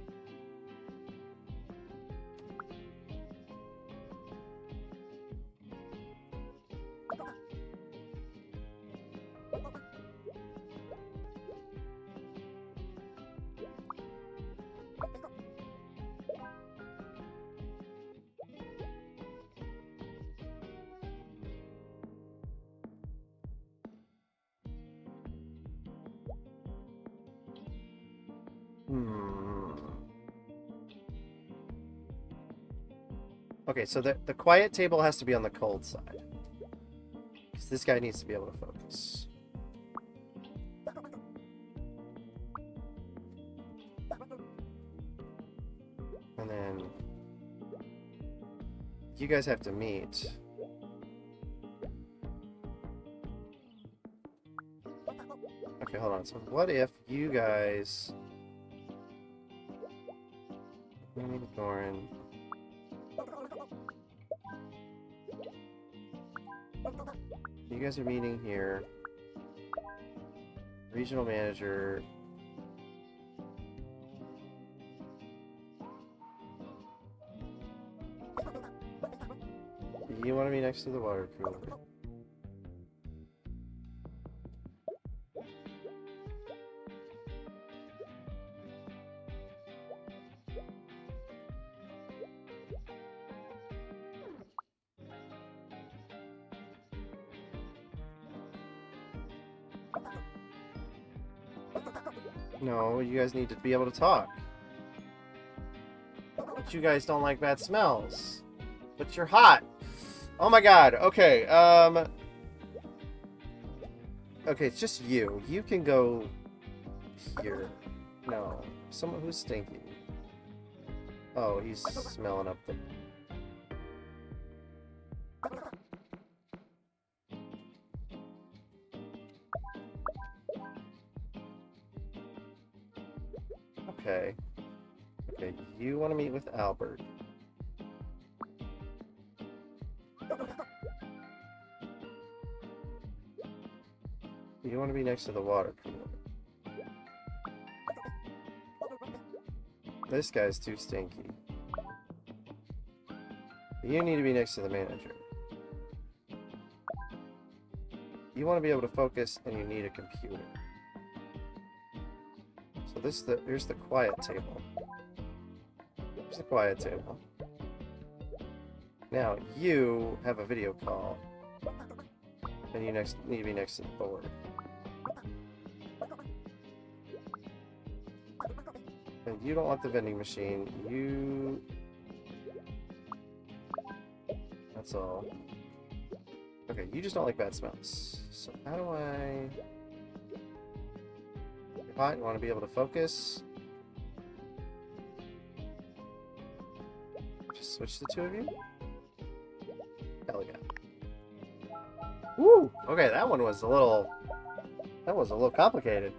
Hmm. Okay, so the quiet table has to be on the cold side. Because this guy needs to be able to focus. And then you guys have to meet. Okay, hold on. So what if you guys... Goran. You guys are meeting here. Regional manager. You want to be next to the water cooler. No, you guys need to be able to talk. But you guys don't like bad smells. But you're hot. Oh my god. Okay, okay, it's just you. You can go here. No. Someone who's stinky. Oh, he's smelling up the... Okay. Okay, you want to meet with Albert. You want to be next to the water cooler. This guy's too stinky. You need to be next to the manager. You want to be able to focus, and you need a computer. So here's the quiet table. Here's the quiet table. Now, you have a video call. And you need to be next to the board. And you don't want the vending machine. You... That's all. Okay, you just don't like bad smells. So how do I... You want to be able to focus. Just switch the two of you. Hell yeah. Woo! Okay, that one was a little... That was a little complicated.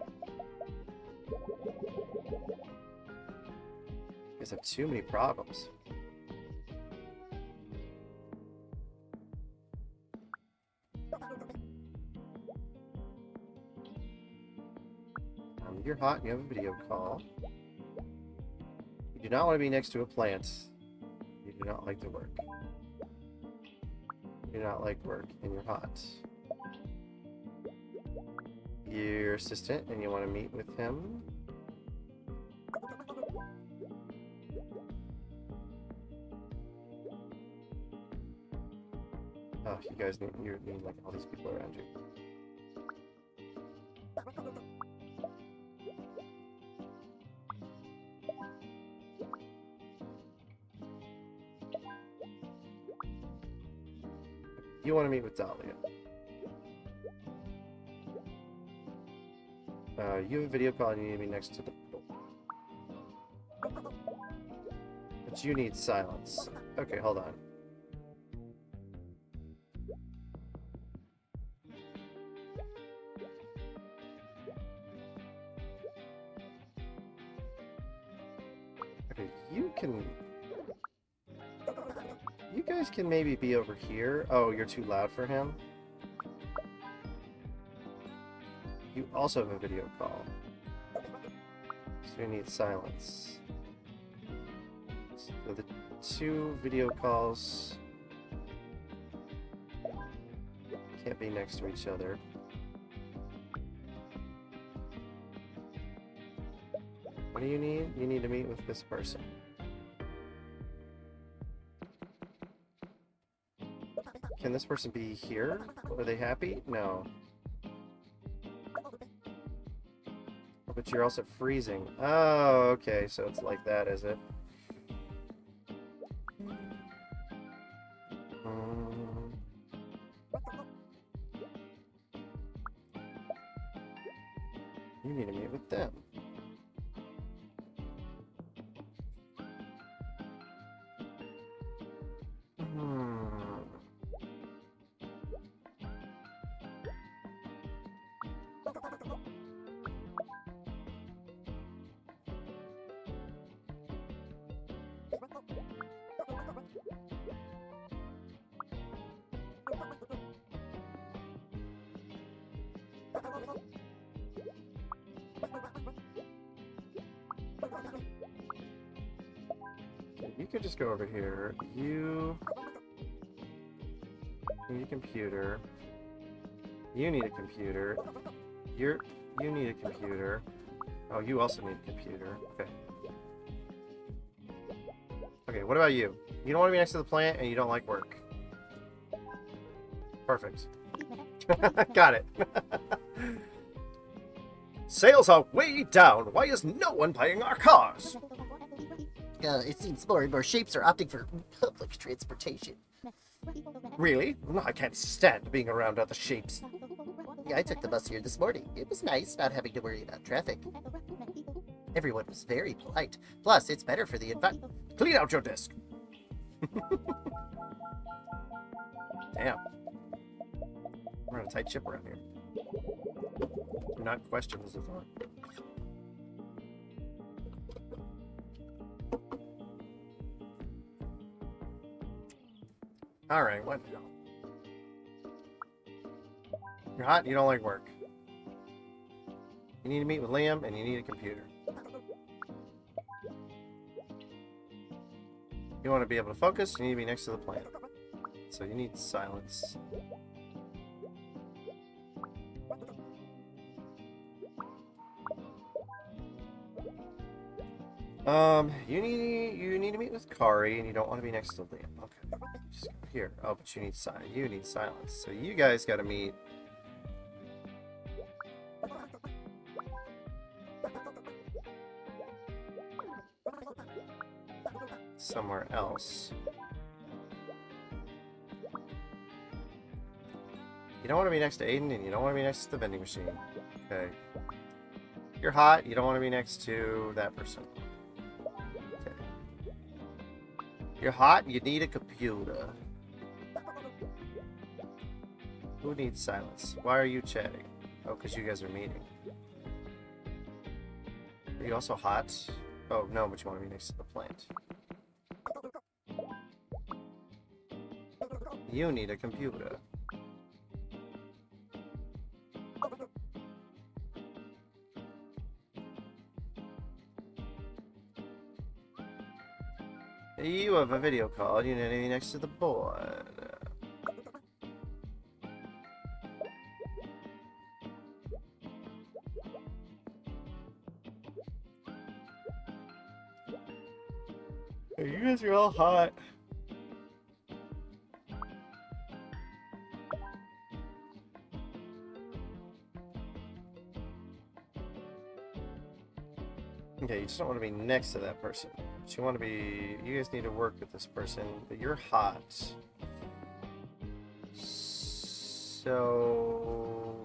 You guys have too many problems. You're hot and you have a video call. You do not want to be next to a plant. You do not like to work. You do not like work and you're hot. You're your assistant and you want to meet with him. Oh, you guys need like all these people around you. You want to meet with Dahlia. You have a video call and you need to be next to the door. But you need silence. Okay, hold on. Okay, you guys can maybe be over here. Oh, you're too loud for him. You also have a video call. So you need silence. So the two video calls can't be next to each other. What do you need? You need to meet with this person. Can this person be here? Are they happy? No. But you're also freezing. Oh, okay, so it's like that, is it? You need to meet with them. You could just go over here. You need a computer. You need a computer. You need a computer. Oh, you also need a computer. Okay. Okay, what about you? You don't want to be next to the plant and you don't like work. Perfect. Got it. Sales are way down. Why is no one buying our cars? It seems more and more shapes are opting for public transportation. Really? No, I can't stand being around other shapes. Yeah, I took the bus here this morning. It was nice not having to worry about traffic. Everyone was very polite. Plus, it's better for the environment. Clean out your desk. Damn. We're on a tight ship around here. Do not question this authority. Alright, what now? You're hot, you don't like work. You need to meet with Liam, and you need a computer. You want to be able to focus, you need to be next to the plant. So you need silence. You need to meet with Kari, and you don't want to be next to Liam. Okay, just go here. Oh, but you need silence. So you guys got to meet. Somewhere else. You don't want to be next to Aiden, and you don't want to be next to the vending machine. Okay. You're hot, you don't want to be next to that person. Okay. You're hot, you need a computer. Who needs silence? Why are you chatting? Oh, because you guys are meeting. Are you also hot? Oh, no, but you want to be next to the plant. You need a computer. You have a video call. You need to be next to the board. You guys are all hot. Okay, you just don't want to be next to that person. But you want to be... You guys need to work with this person, but you're hot. So...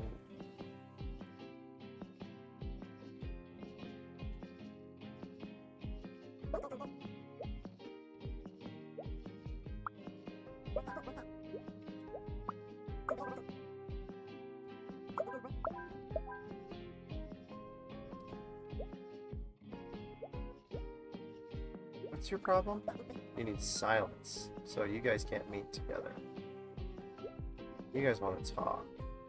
What's your problem? You need silence, so you guys can't meet together. You guys want to talk.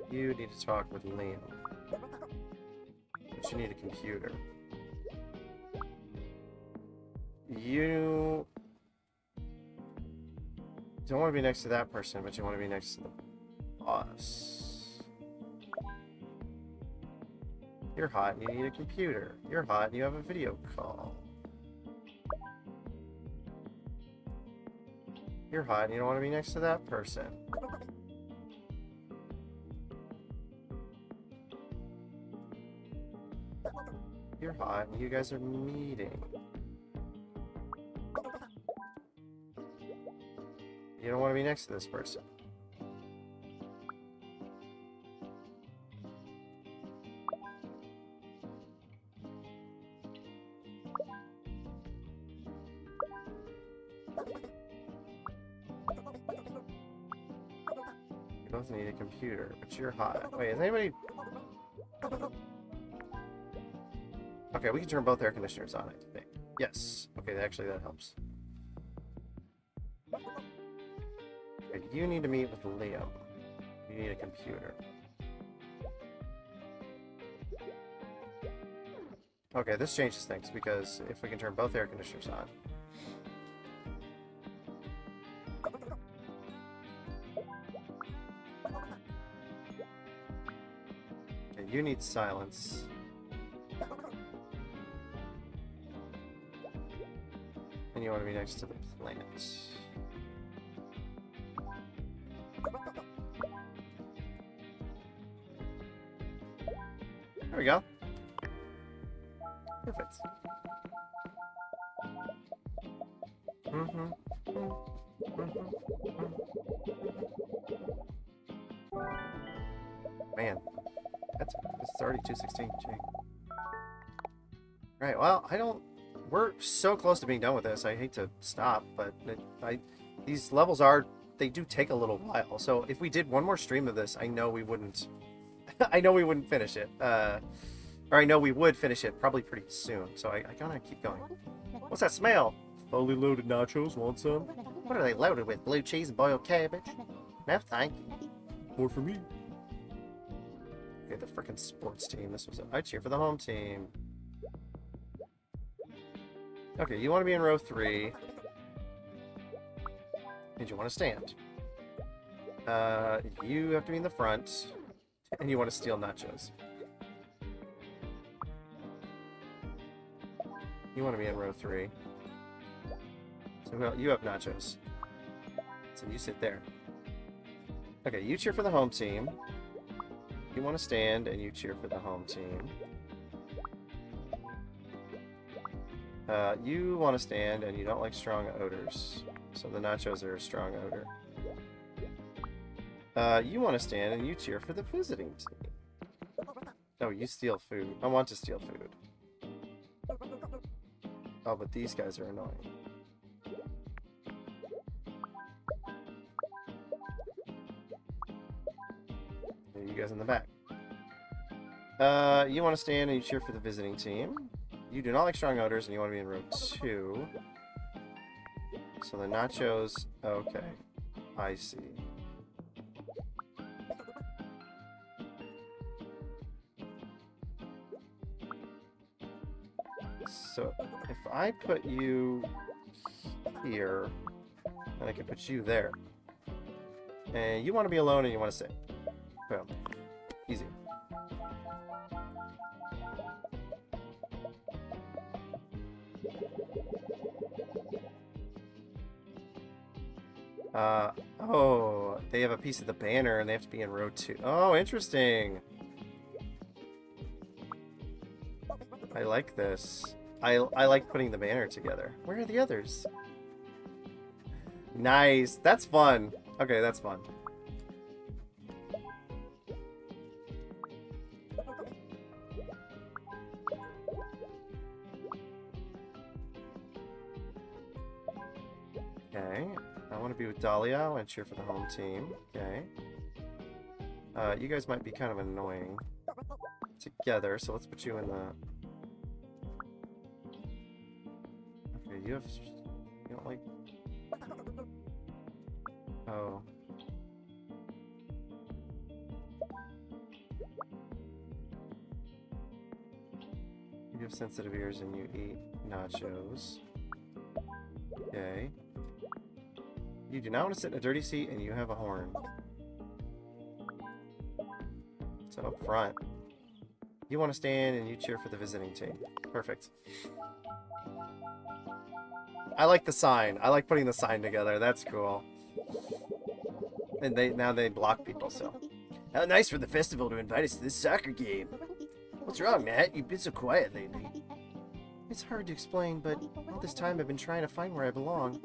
You need to talk with Liam. But you need a computer. You don't want to be next to that person, but you want to be next to the boss. You're hot and you need a computer. You're hot and you have a video call. You're hot and you don't want to be next to that person. you're hot, and you guys are meeting. You don't want to be next to this person. You both need a computer, but you're hot. Wait, is anybody... Okay, we can turn both air conditioners on, I think. Yes. Okay, actually that helps. Okay, you need to meet with Liam. You need a computer. Okay, this changes things, because if we can turn both air conditioners on... Okay, you need silence. And you want to be next to the plant. There we go. Perfect. Man, it's already 2:16. Right. Well, I don't. We're so close to being done with this. I hate to stop, but these levels they do take a little while. So if we did one more stream of this, I know we wouldn't. I know we wouldn't finish it. Or I know we would finish it probably pretty soon. So I gotta keep going. What's that smell? Fully loaded nachos. Want some? What are they loaded with? Blue cheese and boiled cabbage? No, thank you. More for me. Okay, the frickin' sports team. This was. I cheer for the home team. Okay, you want to be in row 3. And you want to stand. You have to be in the front. And you want to steal nachos. You want to be in row 3. So you have nachos. So you sit there. Okay, you cheer for the home team. You want to stand and you cheer for the home team. You want to stand and you don't like strong odors. So the nachos are a strong odor. You want to stand and you cheer for the visiting team. Oh, you steal food. I want to steal food. Oh, but these guys are annoying. You guys in the back. You want to stand and you cheer for the visiting team. You do not like strong odors and you want to be in row 2. So the nachos... Okay. I see. So if I put you here, then I can put you there. And you want to be alone and you want to sit. Boom. Easy. Oh, they have a piece of the banner and they have to be in row 2. Oh, interesting. I like this. I like putting the banner together. Where are the others? Nice. That's fun. Okay, that's fun. Okay. I want to be with Dahlia and cheer for the home team. Okay. You guys might be kind of annoying together, so let's put you in the... Okay, you don't like... Oh. You have sensitive ears and you eat nachos. Okay. You do not want to sit in a dirty seat and you have a horn. So up front. You want to stand and you cheer for the visiting team. Perfect. I like the sign. I like putting the sign together. That's cool. And now they block people, so. How nice for the festival to invite us to this soccer game. What's wrong, Nat? You've been so quiet lately. It's hard to explain, but all this time I've been trying to find where I belong.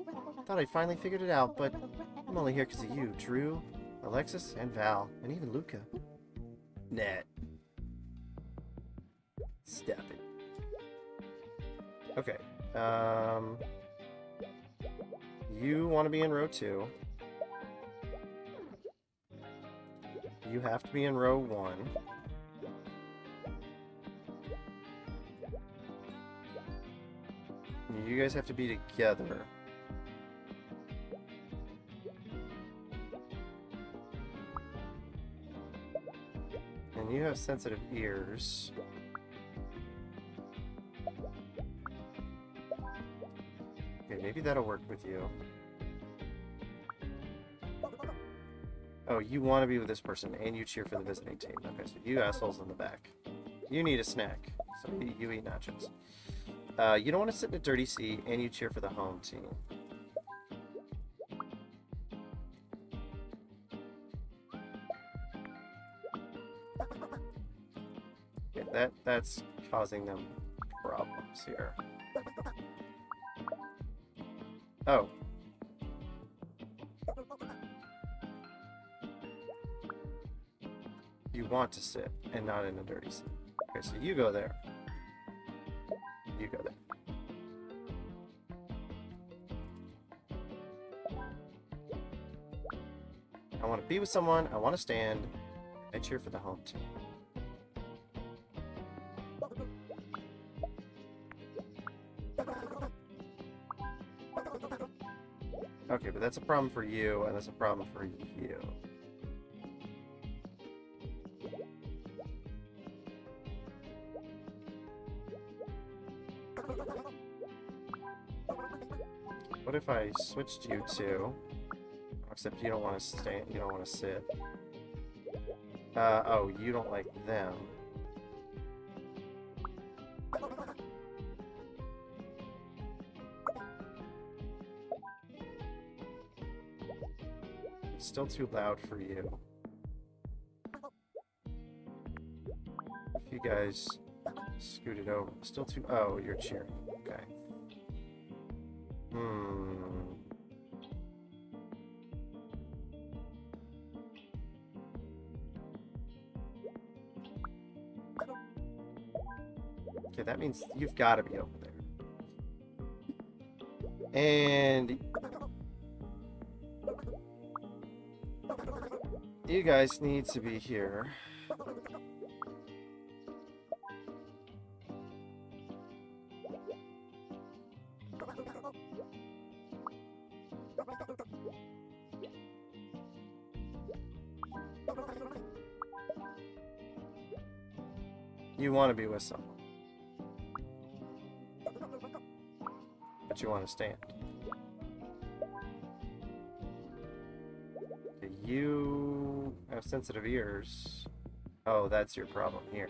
Thought I'd finally figured it out, but I'm only here because of you, Drew, Alexis, and Val, and even Luca. Nat. Stop it. Okay. You want to be in row 2. You have to be in row 1. You guys have to be together. And you have sensitive ears. Okay, maybe that'll work with you. Oh, you want to be with this person, and you cheer for the visiting team. Okay, so you assholes in the back. You need a snack, so you eat nachos. You don't want to sit in a dirty seat, and you cheer for the home team. Yeah, that's causing them problems here. Oh. You want to sit and not in a dirty seat. Okay, so you go there. You go there. I want to be with someone. I want to stand. I cheer for the home team. Okay, but that's a problem for you, and that's a problem for you. What if I switched you to... Except you don't want to stay, you don't want to sit. Oh, you don't like them. It's still too loud for you. If you guys scoot it over, still too... Oh, you're cheering. Okay. Okay, that means you've got to be over there. And you guys need to be here. You want to be with someone. But you want to stand. Okay, you have sensitive ears. Oh, that's your problem here.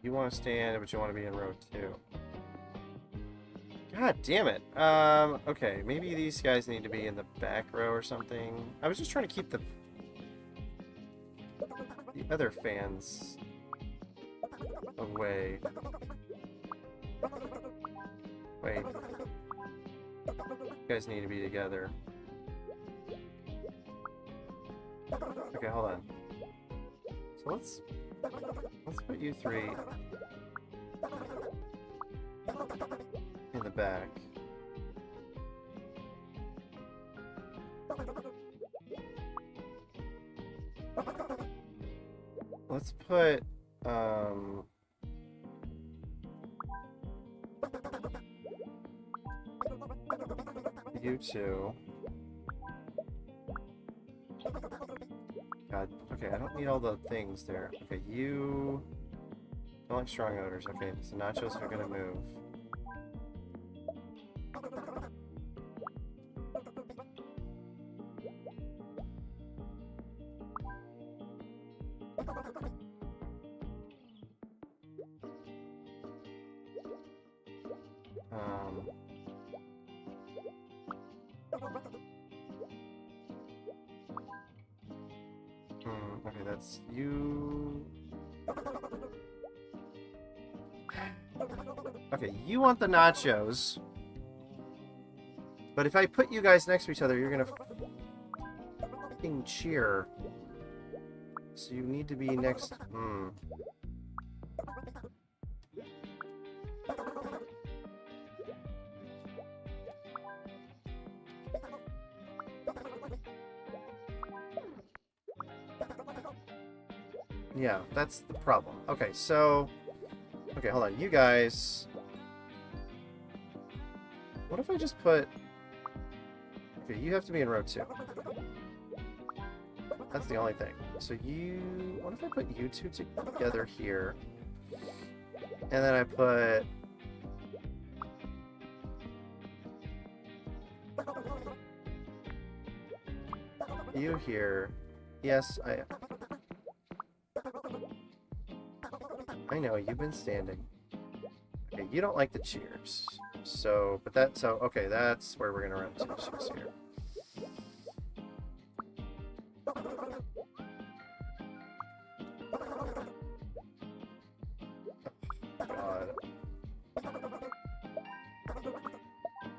You want to stand, but you want to be in row 2. God damn it. Okay, maybe these guys need to be in the back row or something. I was just trying to keep the other fans away. Wait. You guys need to be together. Okay, hold on. So let's put you three in the back. Let's put you two. God, okay, I don't need all the things there. Okay, you don't like strong odors. Okay, so nachos are gonna move. Okay, that's you. Okay, you want the nachos. But if I put you guys next to each other, you're gonna fucking cheer. So you need to be next. Yeah, that's the problem. Okay, so... Okay, hold on. You guys... What if I just put... Okay, you have to be in row 2. That's the only thing. So you... What if I put you two together here? And then I put... You here. Yes, I know, you've been standing. Okay, you don't like the cheers. So, but that, so, okay, that's where we're gonna run into issues here. God.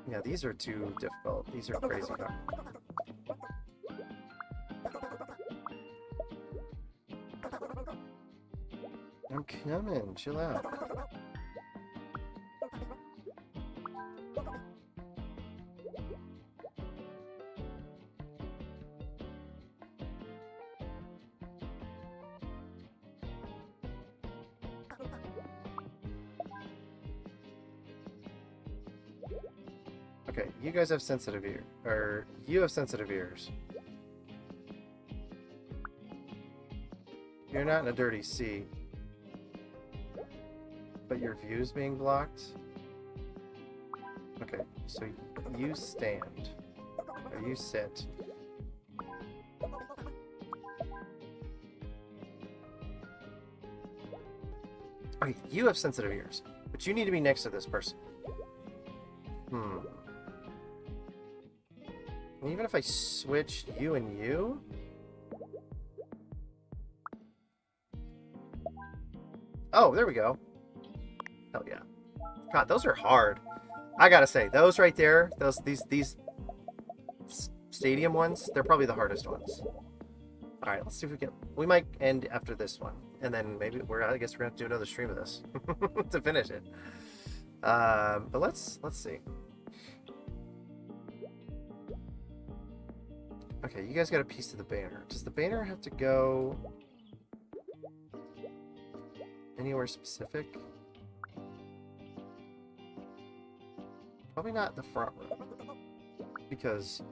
Yeah, these are too difficult. These are crazy hard. I'm coming, chill out. Okay, you guys have sensitive ears. Or, you have sensitive ears. You're not in a dirty seat. But your view's being blocked? Okay, so you stand. Or you sit. Okay, you have sensitive ears. But you need to be next to this person. And even if I switch you and you... Oh, there we go. Hell yeah. God, those are hard. I gotta say, those right there, these stadium ones, they're probably the hardest ones. Alright, let's see if we can... We might end after this one. And then maybe I guess we're gonna have to do another stream of this to finish it. But let's see. Okay, you guys got a piece of the banner. Does the banner have to go anywhere specific? Probably not the front row. Because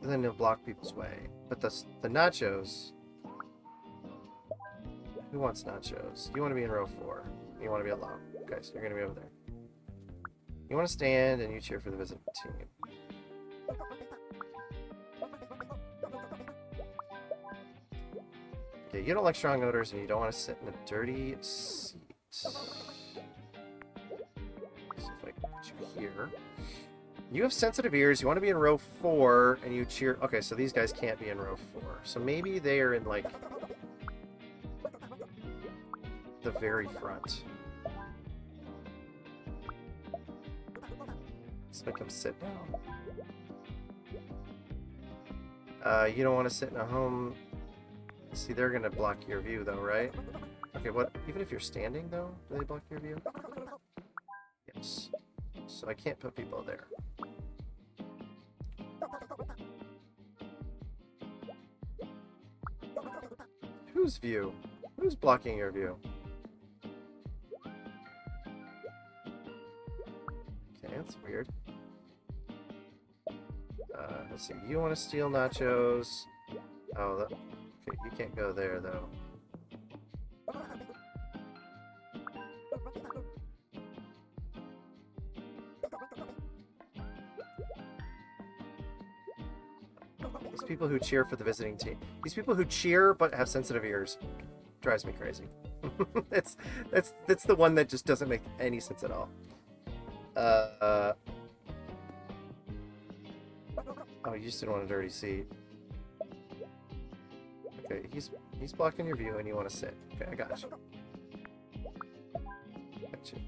then it'll block people's way. But the nachos... Who wants nachos? You want to be in row 4. You want to be alone. Okay, so you're going to be over there. You want to stand and you cheer for the visiting team. Okay, you don't like strong odors and you don't want to sit in a dirty seat. So if I can put you here. You have sensitive ears, you want to be in row 4, and you cheer... Okay, so these guys can't be in row 4. So maybe they are in, like, the very front. Let's make them sit down. You don't want to sit in a home... See, they're going to block your view, though, right? Okay, what? Even if you're standing, though, do they block your view? Yes. So I can't put people there. Whose view? Who's blocking your view? Okay, that's weird. Let's see. You want to steal nachos? Oh, that... Okay, you can't go there, though. These people who cheer for the visiting team. These people who cheer but have sensitive ears drives me crazy. that's the one that just doesn't make any sense at all. Oh, you just didn't want a dirty seat. Okay, he's blocking your view and you want to sit. Okay, I got you. Got you.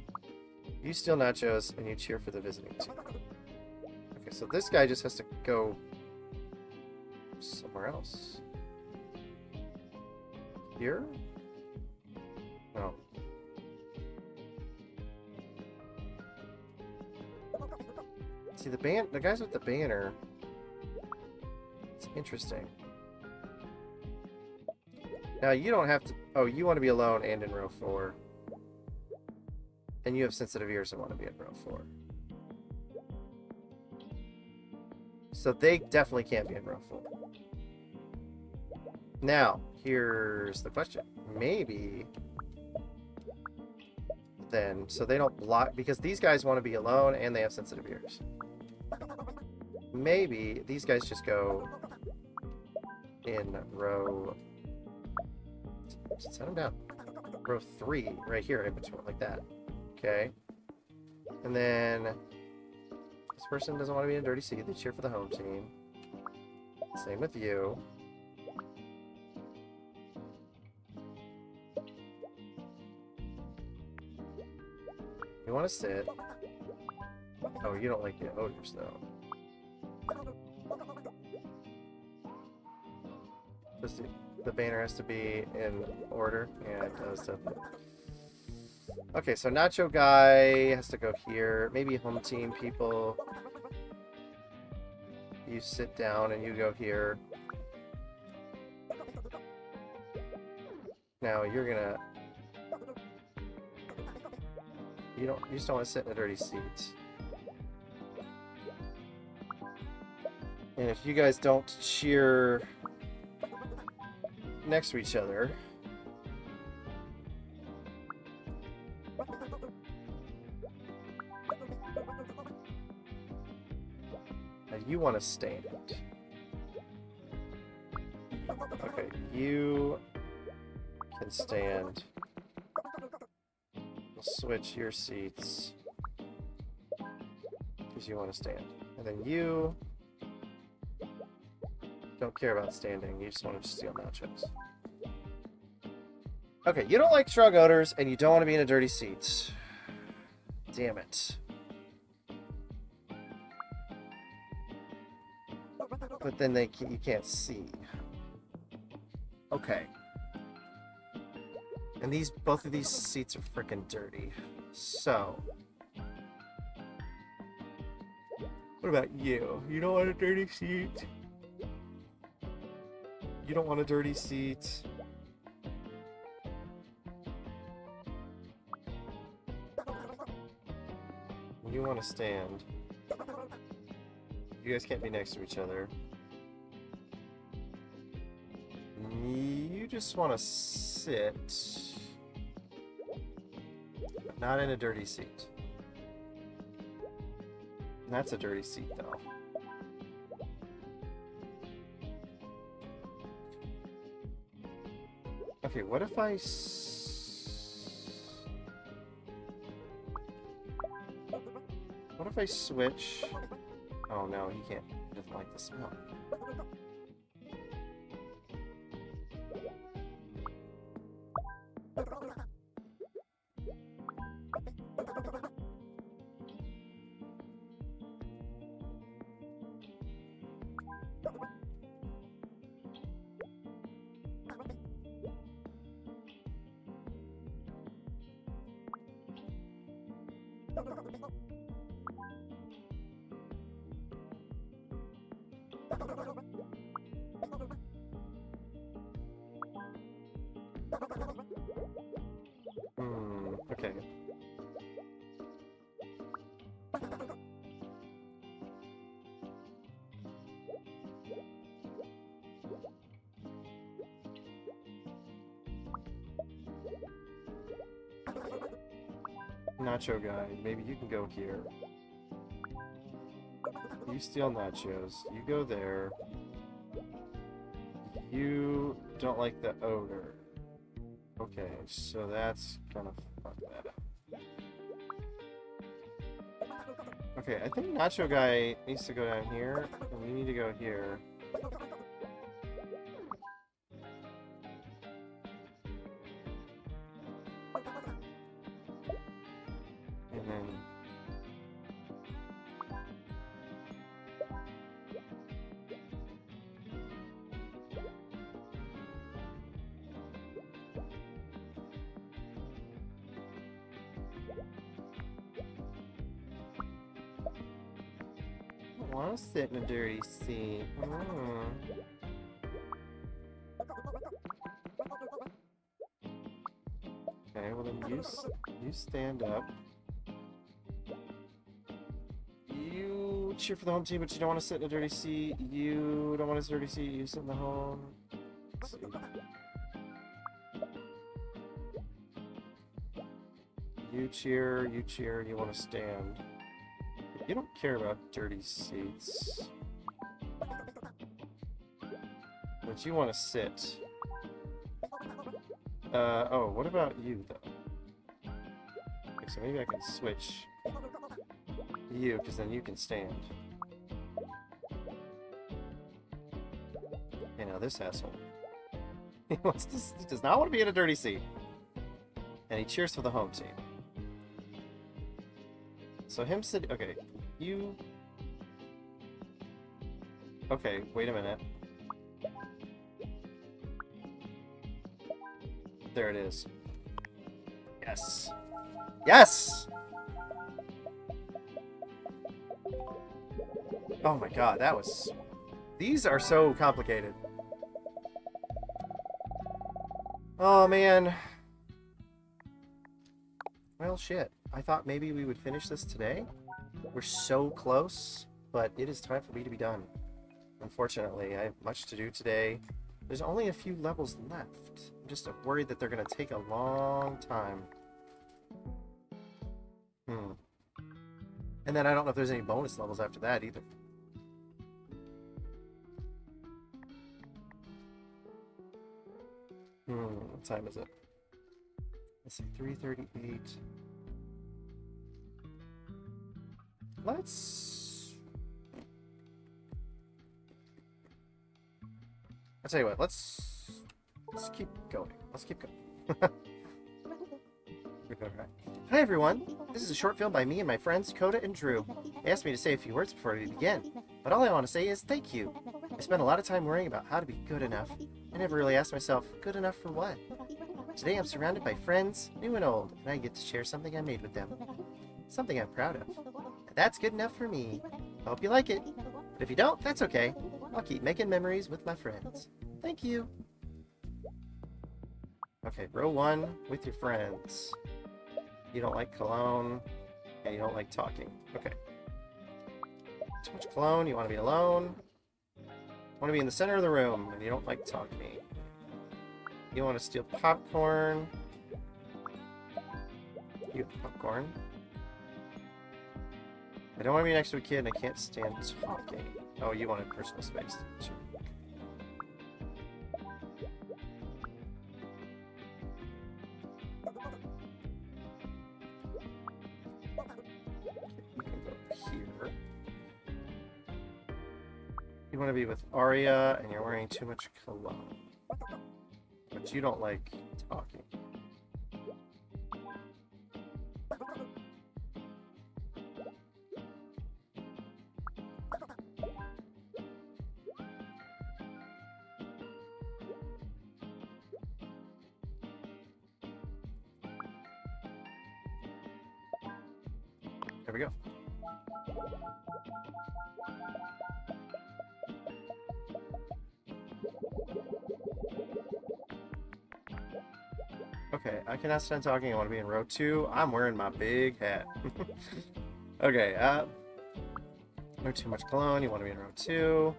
You steal nachos and you cheer for the visiting team. Okay, so this guy just has to go somewhere else. Here? No. See, the guys with the banner, it's interesting. Now, you don't have to... Oh, you want to be alone and in row 4. And you have sensitive ears and want to be in row 4. So they definitely can't be in row 4. Now, here's the question. Maybe... Then, so they don't block... Because these guys want to be alone and they have sensitive ears. Maybe these guys just go in row... Set them down. Row 3, right here, in between, like that. Okay. And then this person doesn't want to be in a dirty seat. They cheer for the home team. Same with you. You want to sit. Oh, you don't like the odors, though. The banner has to be in order. Yeah, it does. Definitely. Okay, so Nacho Guy has to go here. Maybe home team people. You sit down and you go here. Now you're gonna... You just don't want to sit in a dirty seat. And if you guys don't cheer next to each other, you want to stand. Okay, you can stand. We'll switch your seats because you want to stand. And then you don't care about standing. You just want to steal nachos. Okay, you don't like strong odors and you don't want to be in a dirty seat. Damn it. But then you can't see. Okay. And both of these seats are freaking dirty. So, what about you? You don't want a dirty seat? You don't want a dirty seat? You want to stand. You guys can't be next to each other. You just want to sit, but not in a dirty seat. And that's a dirty seat, though. Okay, what if I what if I switch? Oh no, he can't. He doesn't like the smell. Okay. Nacho guy, maybe you can go here. You steal nachos. You go there. You don't like the odor. Okay, so that's gonna fuck that up. Okay, I think Nacho guy needs to go down here, and we need to go here. And then... I want to sit in a dirty seat. Okay, well then you stand up. You cheer for the home team, but you don't want to sit in a dirty seat. You don't want a dirty seat. You sit in the home. Let's see. You cheer, and you want to stand. You don't care about dirty seats. But you want to sit. Oh, what about you, though? Okay, so maybe I can switch you, because then you can stand. Okay, now this asshole. He does not want to be in a dirty seat. And he cheers for the home team. So him sitting... Okay, you... Okay, wait a minute. There it is. Yes! Yes! Oh my god, that was... These are so complicated. Oh man. Well, shit. I thought maybe we would finish this today. We're so close, but it is time for me to be done. Unfortunately, I have much to do today. There's only a few levels left. I'm just worried that they're going to take a long time. And then I don't know if there's any bonus levels after that either. What time is it? Let's see, 3:38. I'll tell you what, let's keep going. Let's keep going. Hi everyone, this is a short film by me and my friends Coda and Drew. They asked me to say a few words before we begin, but all I want to say is thank you. I spent a lot of time worrying about how to be good enough. I never really asked myself, good enough for what? Today I'm surrounded by friends, new and old, and I get to share something I made with them. Something I'm proud of. And that's good enough for me. I hope you like it. But if you don't, that's okay. I'll keep making memories with my friends. Thank you. Okay, row 1 with your friends. You don't like cologne, and you don't like talking. Okay. Too much cologne, you want to be alone. You want to be in the center of the room, and you don't like talking. You want to steal popcorn. You have popcorn. I don't want to be next to a kid, and I can't stand talking. Oh, you wanted personal space. Sure. You want to be with Arya, and you're wearing too much cologne. But you don't like talking. There we go. Okay, I cannot stand talking. I want to be in row 2. I'm wearing my big hat. Okay, no too much cologne. You want to be in row 2.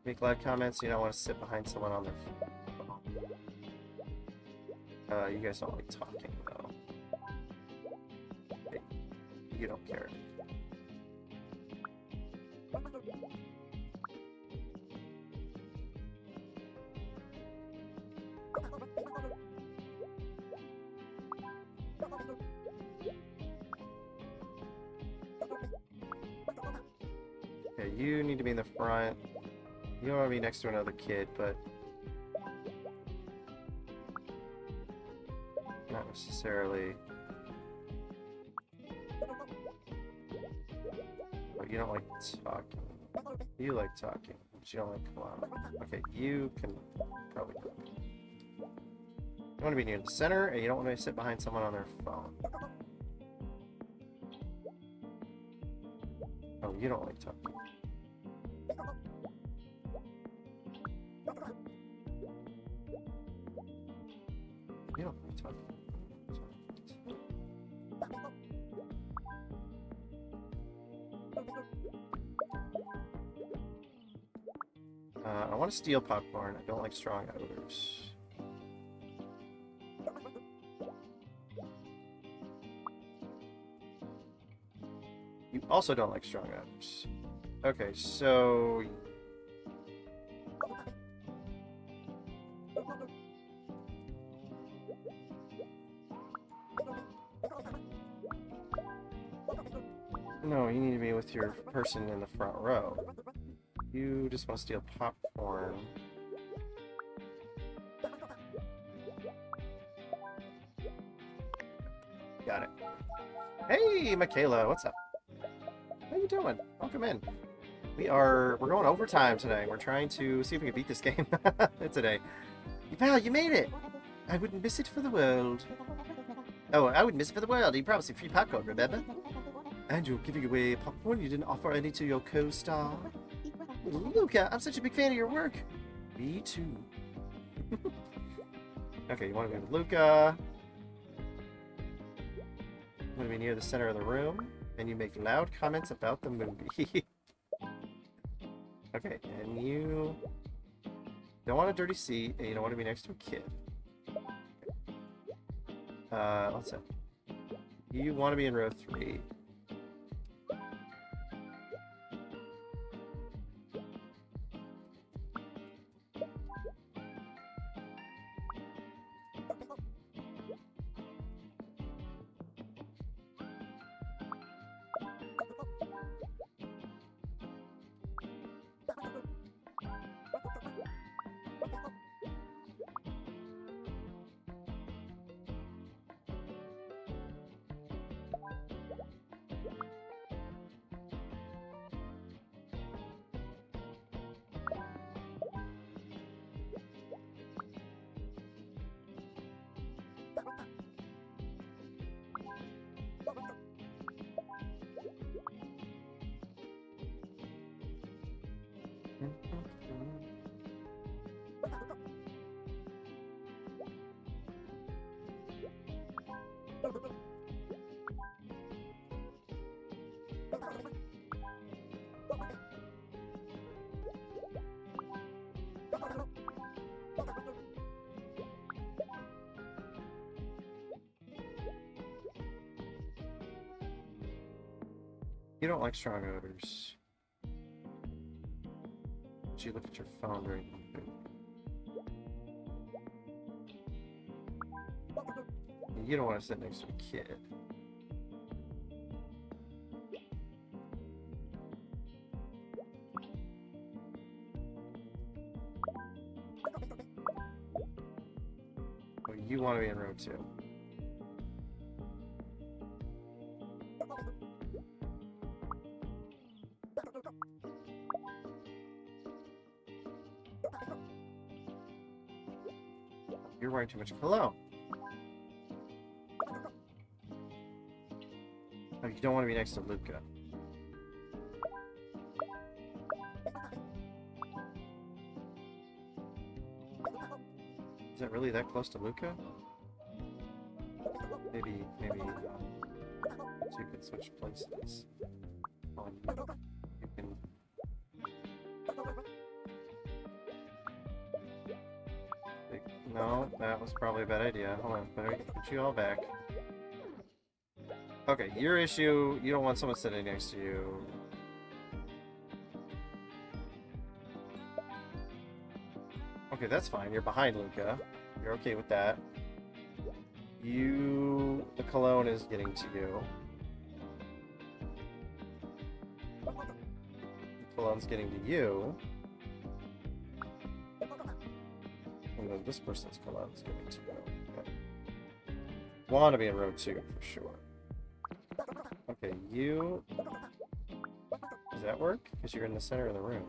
Make loud comments. You don't want to sit behind someone on their phone. You guys don't like talking, though. Okay, you don't care. Okay, you need to be in the front. You don't want to be next to another kid, but not necessarily. Oh, you don't like talking. You like talking, but you don't like clown. Okay, you can probably go. You want to be near the center, and you don't want to sit behind someone on their phone. Oh, you don't like talking. You don't like talking. I want to steal popcorn. I don't like strong odors. You also don't like strong odors. Okay, so... No, you need to be with your person in the front row. You just want to steal popcorn. Got it. Hey, Michaela, what's up? How you doing? Welcome in. We're going overtime today. We're trying to see if we can beat this game today. Val, you made it! I wouldn't miss it for the world. Oh, I wouldn't miss it for the world. You promised me free popcorn, remember? And you're giving away popcorn. You didn't offer any to your co-star. Luca, I'm such a big fan of your work. Me too. Okay, you want to be with Luca. You want to be near the center of the room. And you make loud comments about the movie. Okay, and you don't want a dirty seat, and you don't want to be next to a kid. What's that? You want to be in row 3. You don't like strong odors. But you look at your phone during the movie. You don't want to sit next to a kid. you want to be in row 2. You're wearing too much cologne. Oh, you don't want to be next to Luca. Is that really that close to Luca? Maybe, so you can switch places. You can. No, that was probably a bad idea. Hold on, better get you all back. Okay, your issue, you don't want someone sitting next to you. Okay, that's fine. You're behind Luca. You're okay with that. The cologne is getting to you. The cologne's getting to you. And then this person's cologne is getting to you. Okay. Want to be in row 2 for sure. Okay, you... Does that work? Because you're in the center of the room.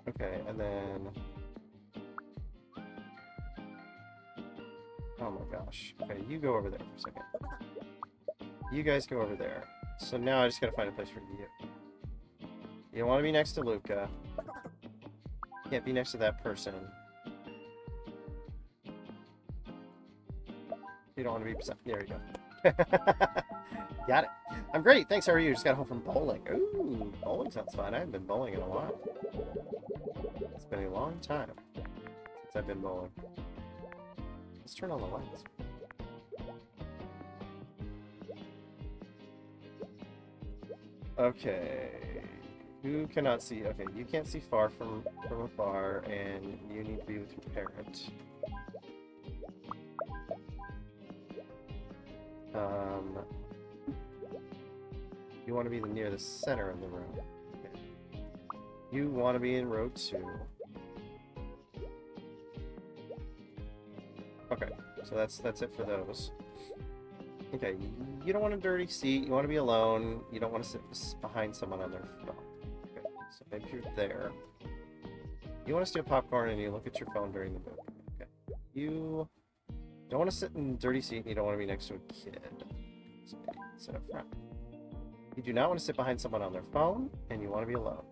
Okay, and then... Oh my gosh. Okay, you go over there for a second. You guys go over there. So now I just gotta find a place for you. You don't want to be next to Luca. Can't be next to that person. You don't want to be beside... There you go. Got it. I'm great. Thanks. How are you? Just got home from bowling. Ooh, bowling sounds fun. I haven't been bowling in a while. It's been a long time since I've been bowling. Let's turn on the lights. Okay. Who cannot see? Okay, you can't see far from afar, and you need to be with your parent. You want to be near the center of the room. Okay. You want to be in row 2. Okay, so that's it for those. Okay, you don't want a dirty seat. You want to be alone. You don't want to sit behind someone on their phone. Okay, so maybe you're there. You want to steal popcorn and you look at your phone during the movie. Okay. You don't want to sit in a dirty seat and you don't want to be next to a kid. So maybe sit up front. You do not want to sit behind someone on their phone and you want to be alone.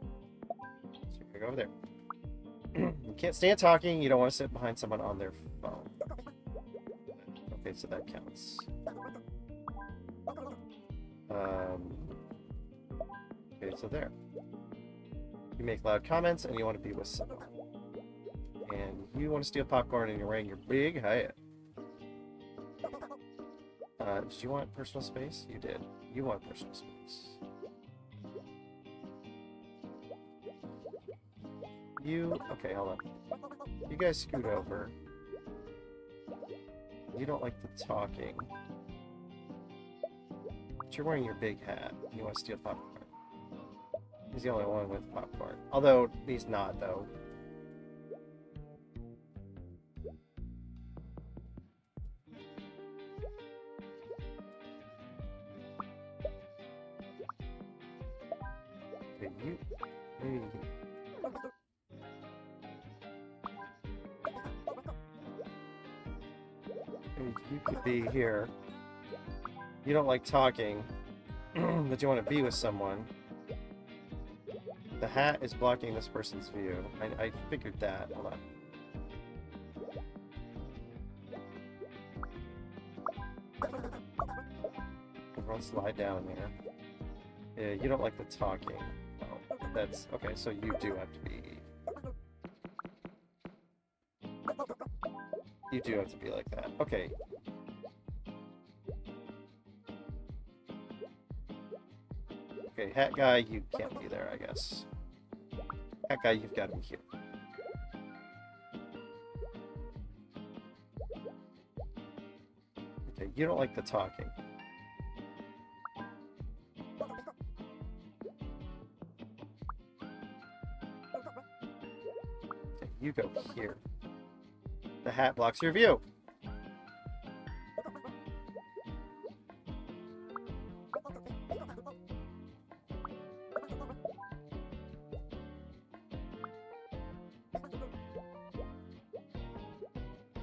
So you're going to go over there. You can't stand talking. You don't want to sit behind someone on their phone. Okay, so that counts. Okay, so there. You make loud comments and you want to be with someone. And you want to steal popcorn and you're wearing your big hat. Did you want personal space? You did. You want personal space. Okay, hold on. You guys scoot over. You don't like the talking. But you're wearing your big hat. You want to steal popcorn. He's the only one with popcorn. Although, he's not, though. Okay, you... Maybe you can... You could be here. You don't like talking, but you want to be with someone. The hat is blocking this person's view. I figured that. Hold on. Everyone slide down there. Yeah, you don't like the talking. Oh, that's... Okay, so you do have to be... You do have to be like that. Okay. Okay, hat guy, you can't be there, I guess. Hat guy, you've got to be here. Okay, you don't like the talking. You go here. The hat blocks your view.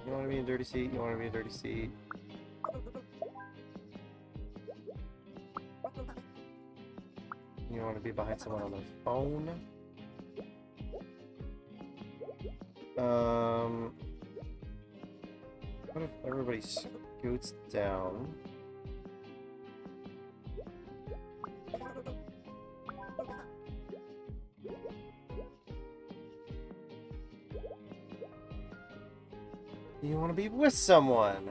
You want to be in dirty seat? You want to be in dirty seat? You want to be behind someone on their phone? What if everybody scoots down? You want to be with someone.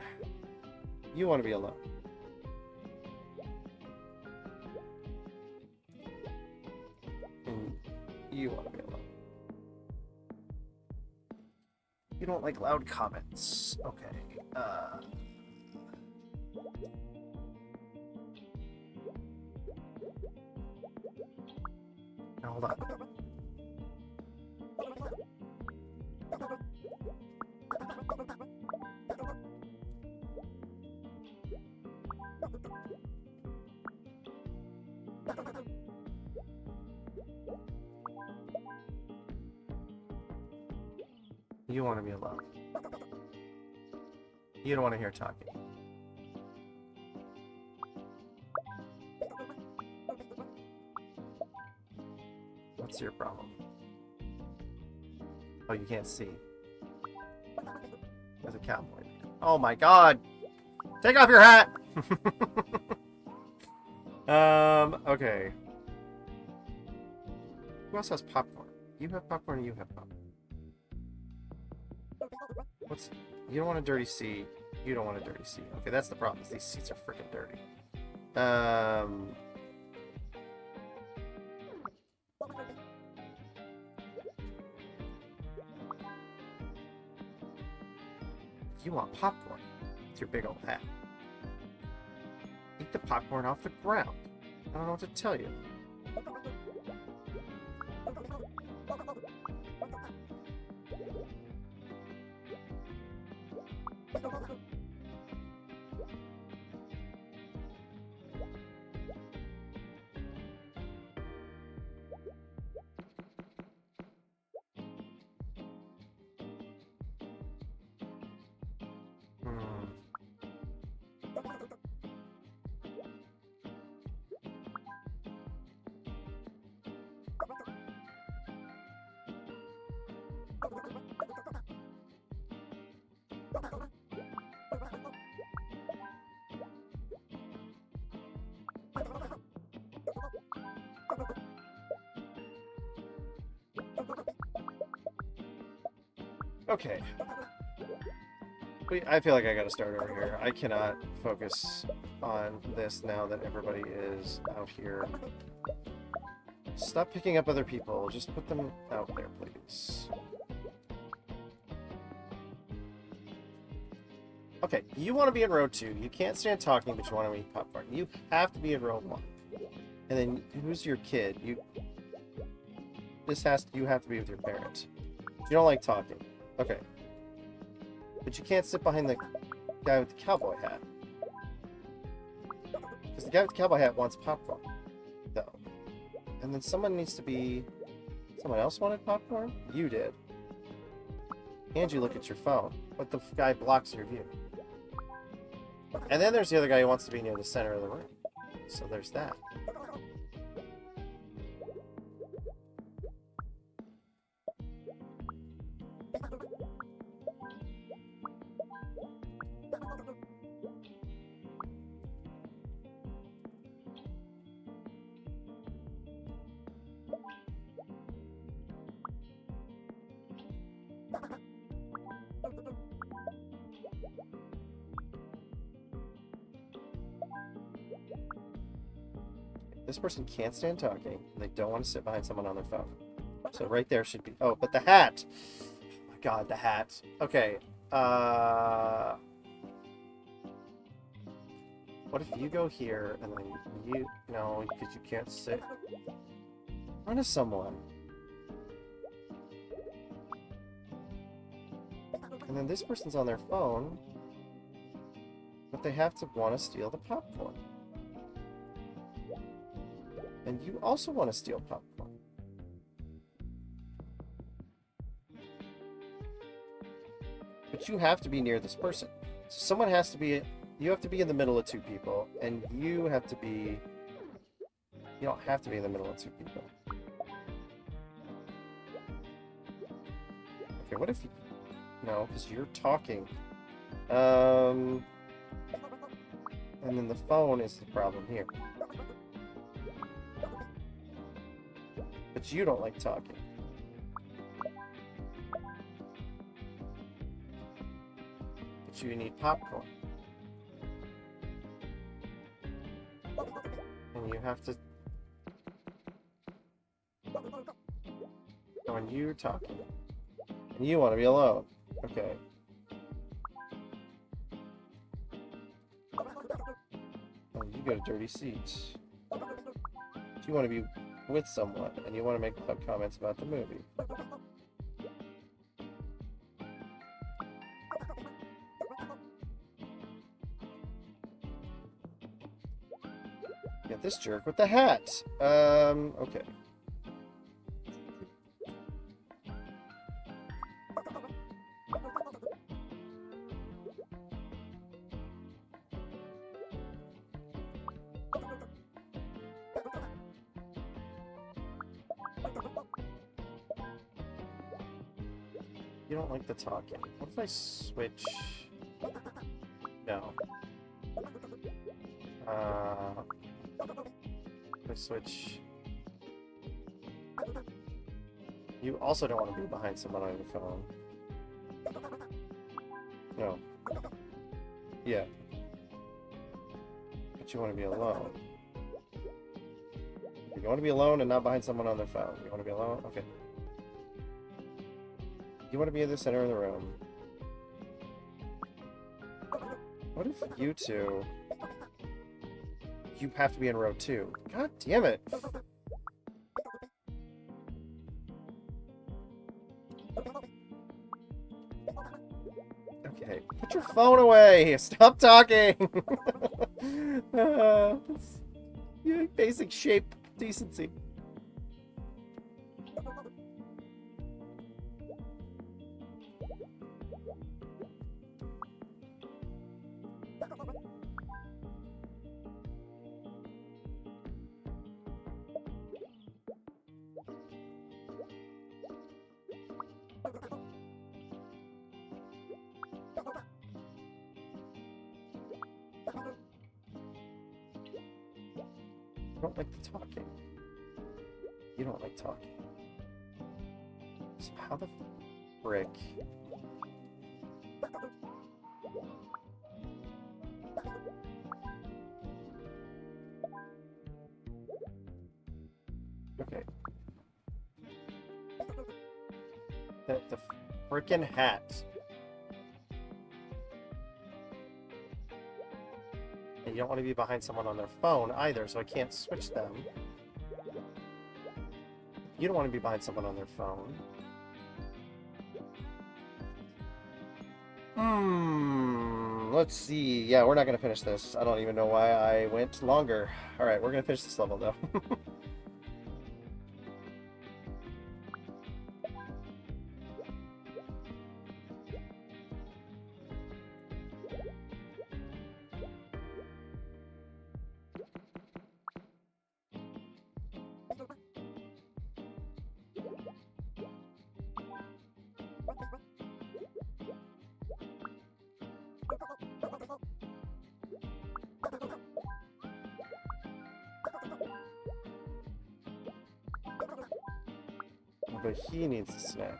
You want to be alone. And you want to be alone. You don't like loud comments. Okay. Now, hold on. You want to be alone. You don't want to hear talking. What's your problem? Oh, you can't see. There's a cowboy. Oh my god! Take off your hat! Okay. Who else has popcorn? You have popcorn and you have popcorn. What's... You don't want a dirty seat. You don't want a dirty seat. Okay, that's the problem. Is these seats are freaking dirty. You want popcorn. It's your big old hat. Eat the popcorn off the ground. I don't know what to tell you. Okay. I feel like I gotta start over here. I cannot focus on this now that everybody is out here. Stop picking up other people. Just put them out there, please. Okay, you want to be in row 2. You can't stand talking, but you want to eat popcorn. You have to be in row 1. And then, who's your kid? You have to be with your parent. You don't like talking. Okay. But you can't sit behind the guy with the cowboy hat. Because the guy with the cowboy hat wants popcorn, though. And then someone needs to be... Someone else wanted popcorn? You did. And you look at your phone, but the guy blocks your view. And then there's the other guy who wants to be near the center of the room. So there's that. This person can't stand talking, and they don't want to sit behind someone on their phone. So right there should be... Oh, but the hat! Oh my god, the hat. Okay, what if you go here, and then you... No, because you can't sit in front of someone. And then this person's on their phone, but they have to want to steal the popcorn. And you also want to steal popcorn. But you have to be near this person. So someone has to be, you have to be in the middle of two people, and you have to be, you don't have to be in the middle of two people. Okay, what if you, no, because you're talking. And then the phone is the problem here. But you don't like talking. But you need popcorn. And you have to... When you're talking. And you want to be alone. Okay. Oh, you got a dirty seat. You want to be with someone, and you want to make comments about the movie. Get this jerk with the hat. Okay. You don't like the talking. What if I switch? No. If I switch... You also don't want to be behind someone on your phone. No. Yeah. But you want to be alone. You want to be alone and not behind someone on their phone. You want to be alone? Okay. You want to be in the center of the room. What if you two... You have to be in row 2. God damn it! Okay, put your phone away! Stop talking! Basic shape decency. I don't like the talking. You don't like talking. So how the frick? Okay. The frickin' hat. And you don't want to be behind someone on their phone either, so I can't switch them. You don't want to be behind someone on their phone. Let's see. Yeah, we're not going to finish this. I don't even know why I went longer. Alright, we're going to finish this level, though. But he needs a snack.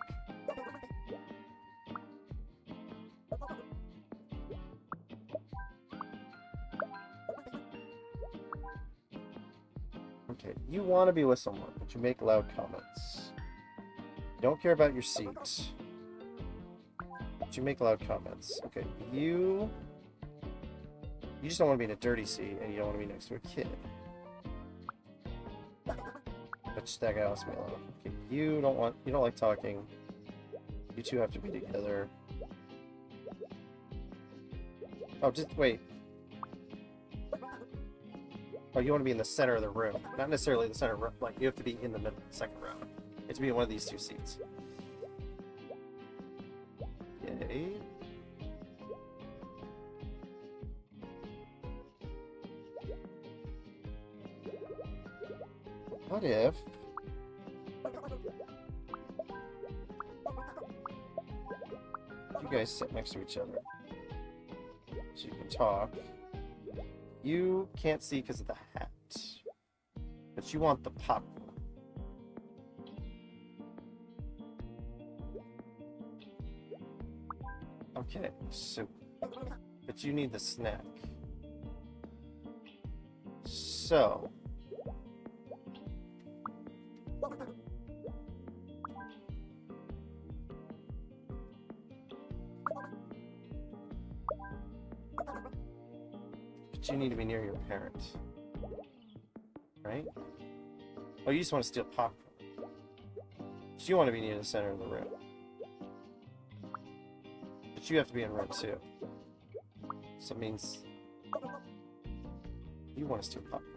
Okay, you want to be with someone, but you make loud comments. You don't care about your seat. But you make loud comments. Okay, you just don't want to be in a dirty seat, and you don't want to be next to a kid. But that guy wants to be alone. Okay, you don't like talking. You two have to be together. Oh, just wait. Oh, you want to be in the center of the room. Not necessarily the center row. Like, you have to be in the middle, second row. You have to be in one of these two seats. Yay. What if... you guys sit next to each other? So you can talk. You can't see because of the hat. But you want the popcorn. Okay, so... but you need the snack. So... but you need to be near your parent. Right? Oh, you just want to steal popcorn. But you want to be near the center of the room. But you have to be in room 2. So it means you want to steal popcorn.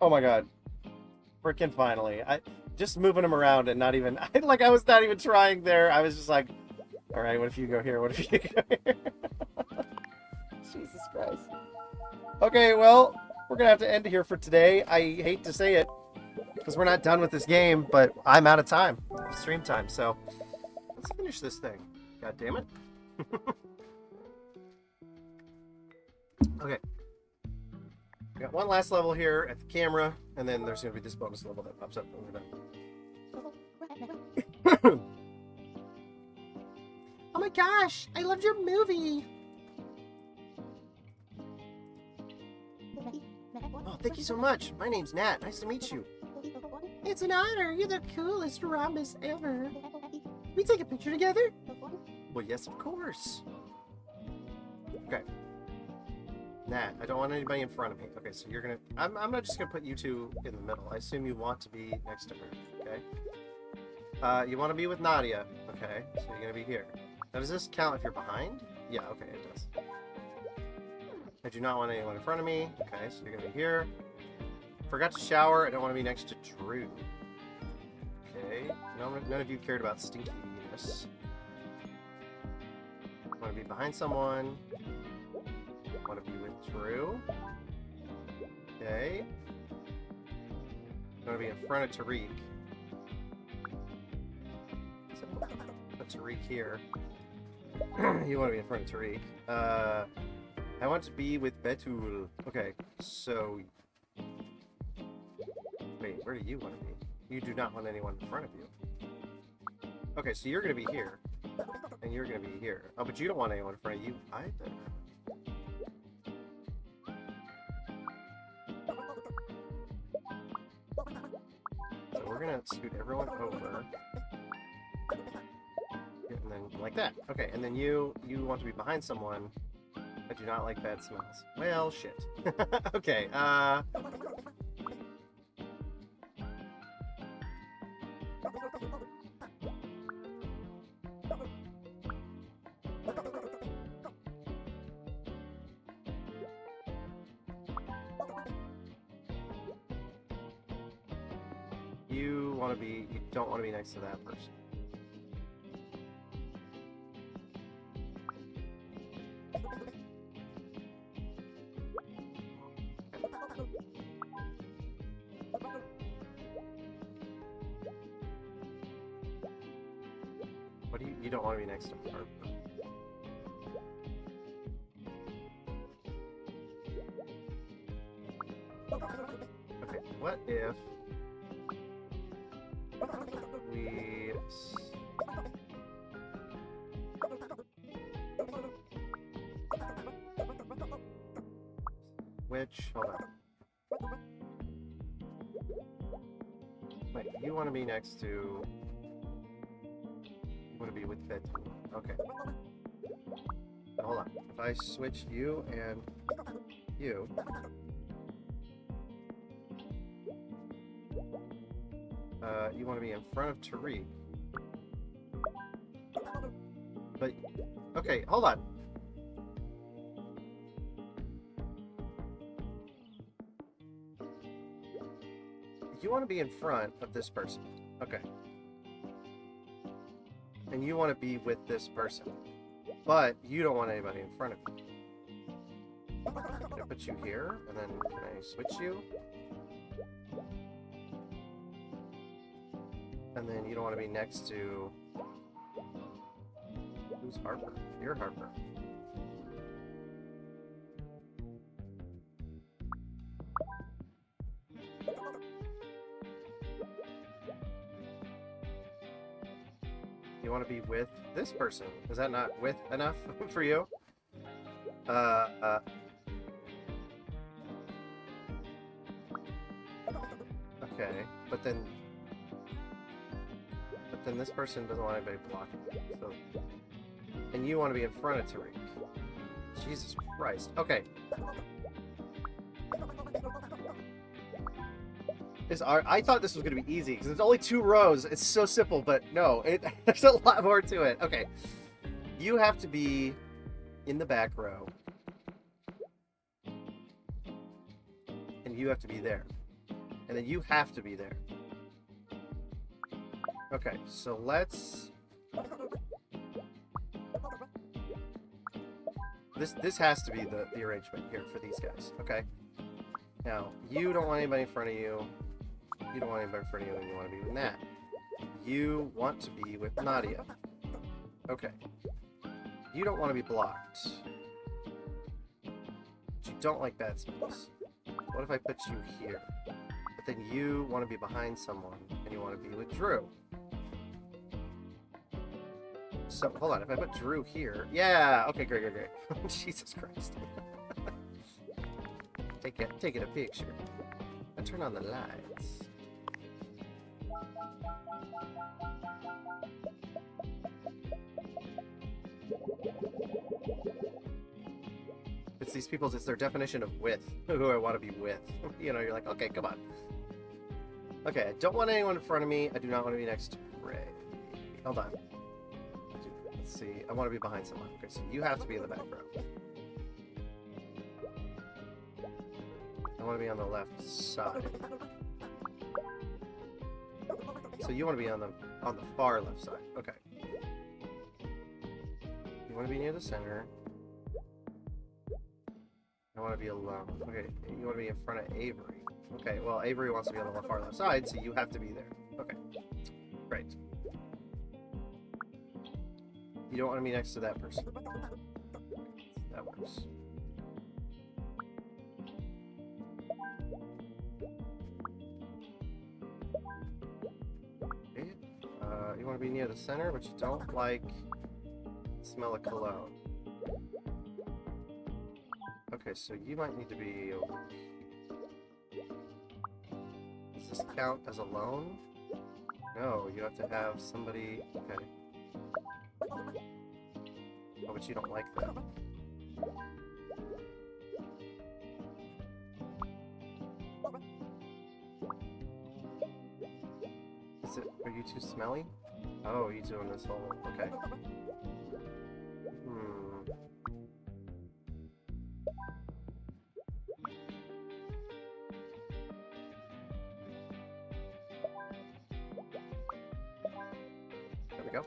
Oh my god. Frickin' finally. I just moving him around and not even I was not even trying there. I was just like, alright, what if you go here? What if you go here? Jesus Christ. Okay, well, we're gonna have to end here for today. I hate to say it, because we're not done with this game, but I'm out of time. Stream time, so let's finish this thing. God damn it. Okay. We got one last level here at the camera, and then there's going to be this bonus level that pops up when we're done. Oh my gosh, I loved your movie! Oh, thank you so much. My name's Nat. Nice to meet you. It's an honor. You're the coolest Rhombus ever. Can we take a picture together? Well, yes, of course. Okay. Nat, I don't want anybody in front of me. Okay, so you're gonna... I'm not just gonna put you two in the middle. I assume you want to be next to her, okay? You want to be with Nadia. Okay, so you're gonna be here. Now, does this count if you're behind? Yeah, okay, it does. I do not want anyone in front of me. Okay, so you're gonna be here. Forgot to shower. I don't want to be next to Drew. Okay, none of you cared about stinkiness. Want to be behind someone. Want to be with Drew. Okay. Want to be in front of Tariq. So, put Tariq here. You want to be in front of Tariq. I want to be with Betul. Okay, so... wait, where do you want to be? You do not want anyone in front of you. Okay, so you're going to be here. And you're going to be here. Oh, but you don't want anyone in front of you either. So we're going to scoot everyone over. And then like that. Okay, and then you want to be behind someone. I do not like bad smells. Well, shit. Okay, you don't want to be next to that person. What do you don't want to be next to Harper? Okay, what if we switch? Hold on. Wait, you want to be next to? You want to be with Betty? Okay. Now, hold on. If I switch you and you. You want to be in front of Tariq. But, okay, hold on. You want to be in front of this person. Okay. And you want to be with this person. But you don't want anybody in front of you. Can I put you here? And then can I switch you? And then you don't want to be next to... Who's Harper? You're Harper. You want to be with this person. Is that not with enough for you? Okay, but then this person doesn't want anybody blocking you, so... And you want to be in front of Tariq. Jesus Christ. Okay. I thought this was going to be easy, because it's only 2 rows. It's so simple, but no, there's a lot more to it. Okay. You have to be in the back row. And you have to be there. And then you have to be there. Okay, so let's... This has to be the arrangement here for these guys. Okay. Now, you don't want anybody in front of you. You don't want anybody in front of you, and you want to be with Nat. You want to be with Nadia. Okay. You don't want to be blocked. But you don't like bad space. What if I put you here? But then you want to be behind someone, and you want to be with Drew. So, hold on, if I put Drew here... Yeah! Okay, great. Jesus Christ. Take it a picture. I turn on the lights. It's these people's, it's their definition of with, who I want to be with. You know, you're like, okay, come on. Okay, I don't want anyone in front of me. I do not want to be next to Ray. Hold on. Let's see. I want to be behind someone. Okay, so you have to be in the back row. I want to be on the left side. So you want to be on the far left side. Okay. You want to be near the center. I want to be alone. Okay, you want to be in front of Avery. Okay, well, Avery wants to be on the far left side, so you have to be there. Okay. Great. You don't want to be next to that person. That works. Okay. You want to be near the center, but you don't like the smell of cologne. Okay, so you might need to be over here. Does this count as alone? No, you have to have somebody... Okay. Oh, but you don't like that. Is it... Are you too smelly? Oh, you doing this whole... Okay. There we go.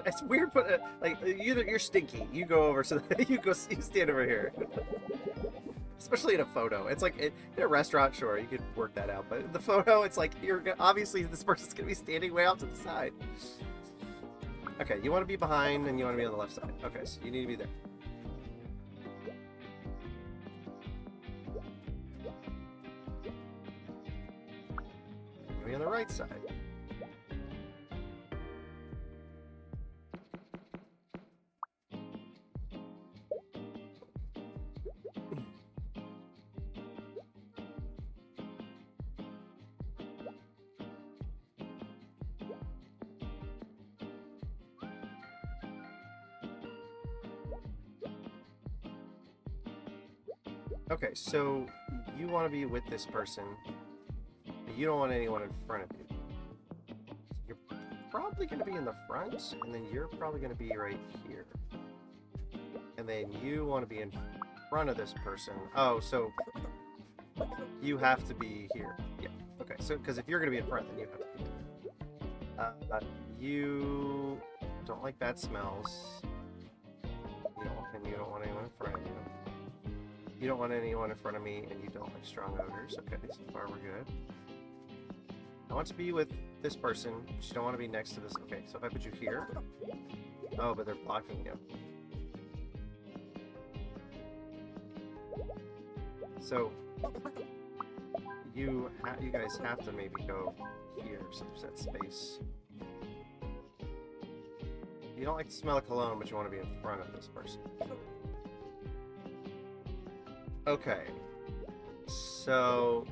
It's weird, but like you're stinky. You go over, so you stand over here. Especially in a photo, it's like in a restaurant. Sure, you could work that out, but in the photo, it's like you're obviously this person's gonna be standing way out to the side. Okay, you want to be behind and you want to be on the left side. Okay, so you need to be there. Be on the right side. Okay, so you want to be with this person, but you don't want anyone in front of you. You're probably going to be in the front, and then you're probably going to be right here. And then you want to be in front of this person. Oh, so you have to be here. Yeah, okay, so because if you're going to be in front, then you have to be there. You don't like bad smells. And you don't want anyone in front of you. You don't want anyone in front of me, and you don't like strong odors. Okay, so far we're good. I want to be with this person, but you don't want to be next to this. Okay, so if I put you here... Oh, but they're blocking you. So, you guys have to maybe go here, so there's that space. You don't like the smell of cologne, but you want to be in front of this person. Okay, so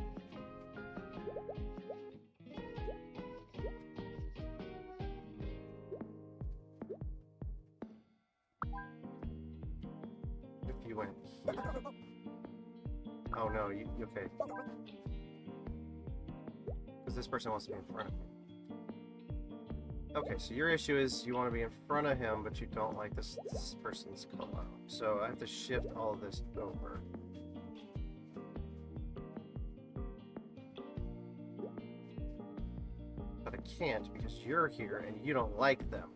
if you went here. Oh no, you okay? Because this person wants to be in front of me. Okay, so your issue is you want to be in front of him, but you don't like this person's cologne. So I have to shift all of this over. But I can't because you're here and you don't like them.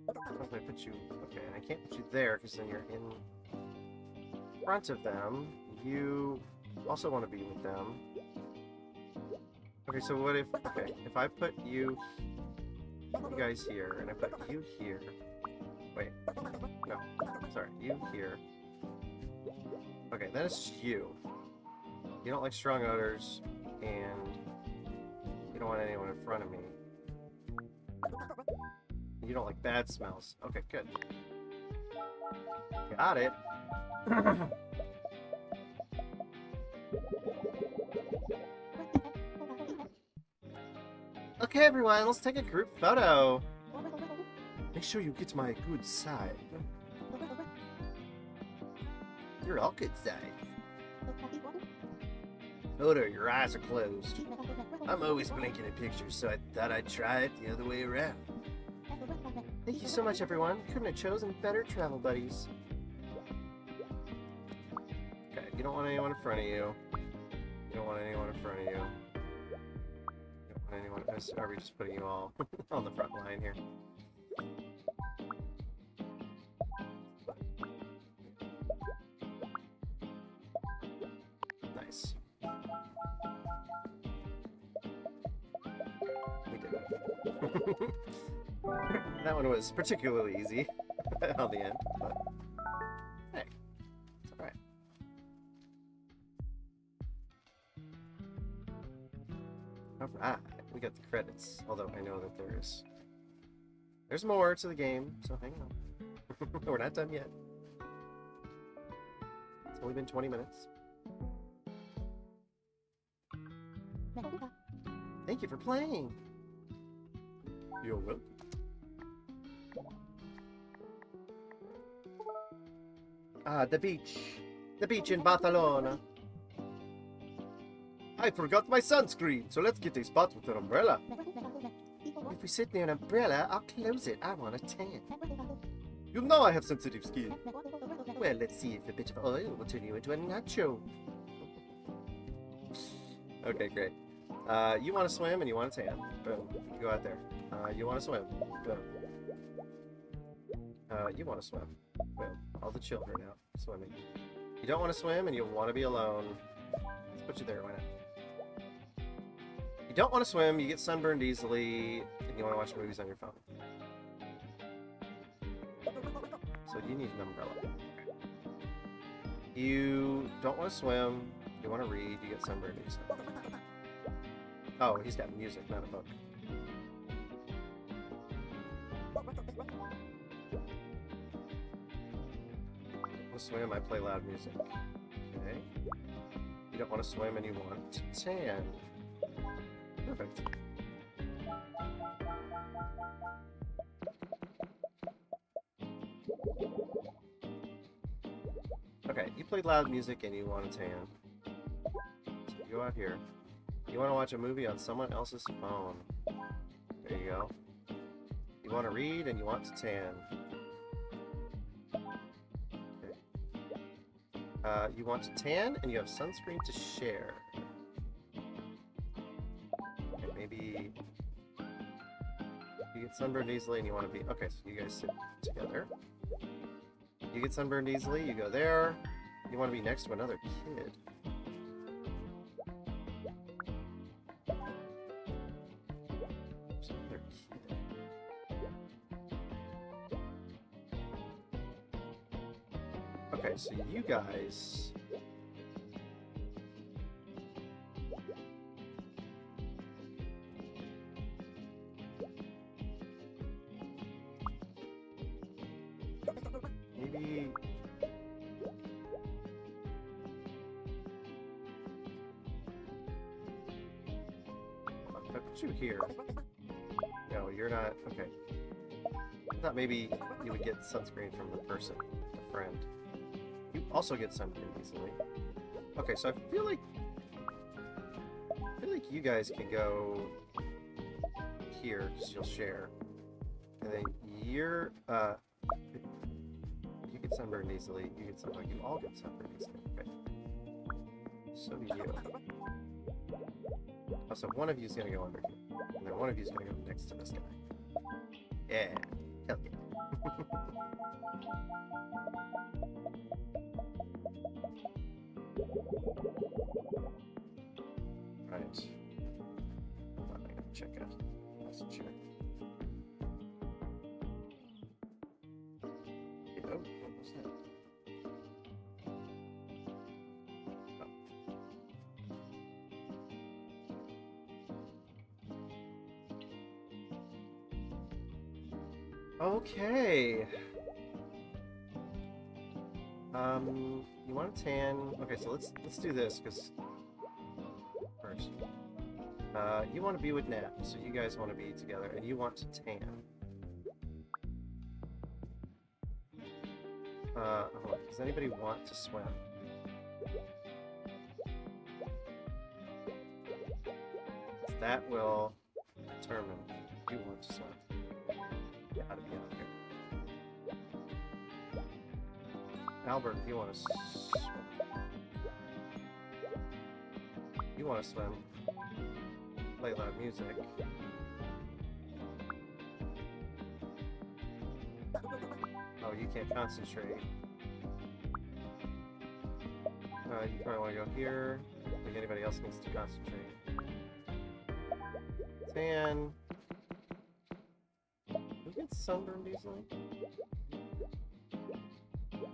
If I put you... Okay, and I can't put you there because then you're in front of them. You also want to be with them. Okay, so what if... Okay, if I put you guys here and I put you here... Wait. No. Sorry, you here. Okay, then it's you. You don't like strong odors, and you don't want anyone in front of me. You don't like bad smells. Okay, good. Got it. Okay, everyone, let's take a group photo. Make sure you get my good side. You're all good sides. Odo, your eyes are closed. I'm always blinking at pictures, so I thought I'd try it the other way around. Thank you so much, everyone. Couldn't have chosen better travel buddies. Okay, you don't want anyone in front of you. You don't want anyone in front of you. You don't want anyone... Are we just putting you all on the front line here? Nice. We did it. That one was particularly easy on the end, but hey, it's alright. Alright, we got the credits, although I know that there's more to the game, so hang on. We're not done yet. It's only been 20 minutes. Thank you for playing. You're welcome. Ah, the beach. The beach in Barcelona. I forgot my sunscreen, so let's get a spot with an umbrella. If we sit near an umbrella, I'll close it. I want a tan. You know I have sensitive skin. Well, let's see if a bit of oil will turn you into a nacho. Okay, great. You want to swim and you want a tan. Boom. Go out there. You want to swim. Boom. You want to swim. Boom. All the children out swimming. You don't want to swim and you want to be alone. Let's put you there, why not? You don't want to swim, you get sunburned easily, and you want to watch movies on your phone. So you need an umbrella. You don't want to swim, you want to read, you get sunburned easily. Oh, he's got music, not a book. Swim, I play loud music. Okay. You don't want to swim and you want to tan. Perfect. Okay, you played loud music and you want to tan. So you go out here. You want to watch a movie on someone else's phone. There you go. You want to read and you want to tan. You want to tan, and you have sunscreen to share. Okay, maybe you get sunburned easily, and you want to be... Okay, so you guys sit together. You get sunburned easily, you go there. You want to be next to another kid. There's another kid. Okay, so you guys... Maybe... If I put you here... No, you're not... Okay. I thought maybe you would get sunscreen from the person, the friend. You also get sunscreen easily. Okay, so I feel like you guys can go here because you'll share, and then you're you get sunburned easily. You get sunburned. You all get sunburned easily. Okay. So do you. Oh, so one of you is gonna go under here, and then one of you is gonna go next to this guy. Yeah. Hell yeah. Right. Hold on, I gotta check out message here. Oh, what was that? Oh. Okay. You want a tan? Okay, so let's do this because first, you want to be with Nat, so you guys want to be together, and you want to tan. Hold on. Does anybody want to swim? That will determine if you want to swim. You gotta be out here. Albert, if you want to swim. You want to swim. Play loud music. Oh, you can't concentrate. You probably want to go here. I don't think anybody else needs to concentrate. Tan. Who gets sunburned easily?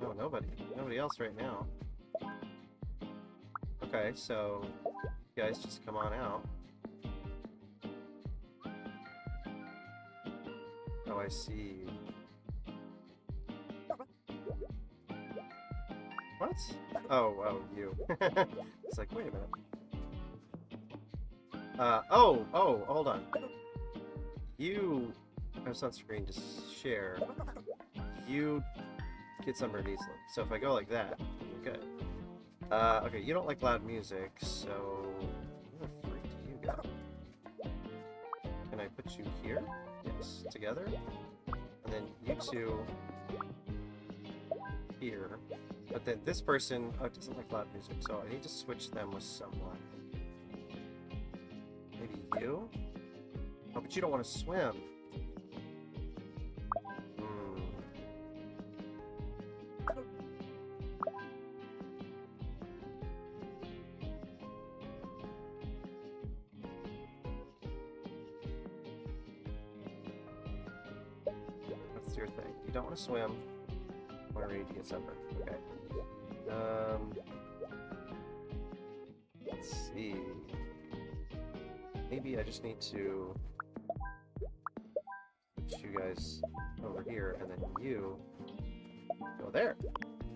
No, nobody. Nobody else right now. Okay, so you guys just come on out. Oh, I see. What? Oh, you. It's like, wait a minute. Oh, hold on. You have sunscreen to share. You get sunburned easily. So if I go like that, you're good. Okay, you don't like loud music, so where the freak do you go? Can I put you here? Yes, together. And then you two here. But then this person, doesn't like loud music, so I need to switch them with someone. Maybe you? Oh, but you don't want to swim. What's your thing? You don't want to swim. Want to read to get sunburned. Okay. Let's see. Maybe I just need to put you guys over here, and then you go there.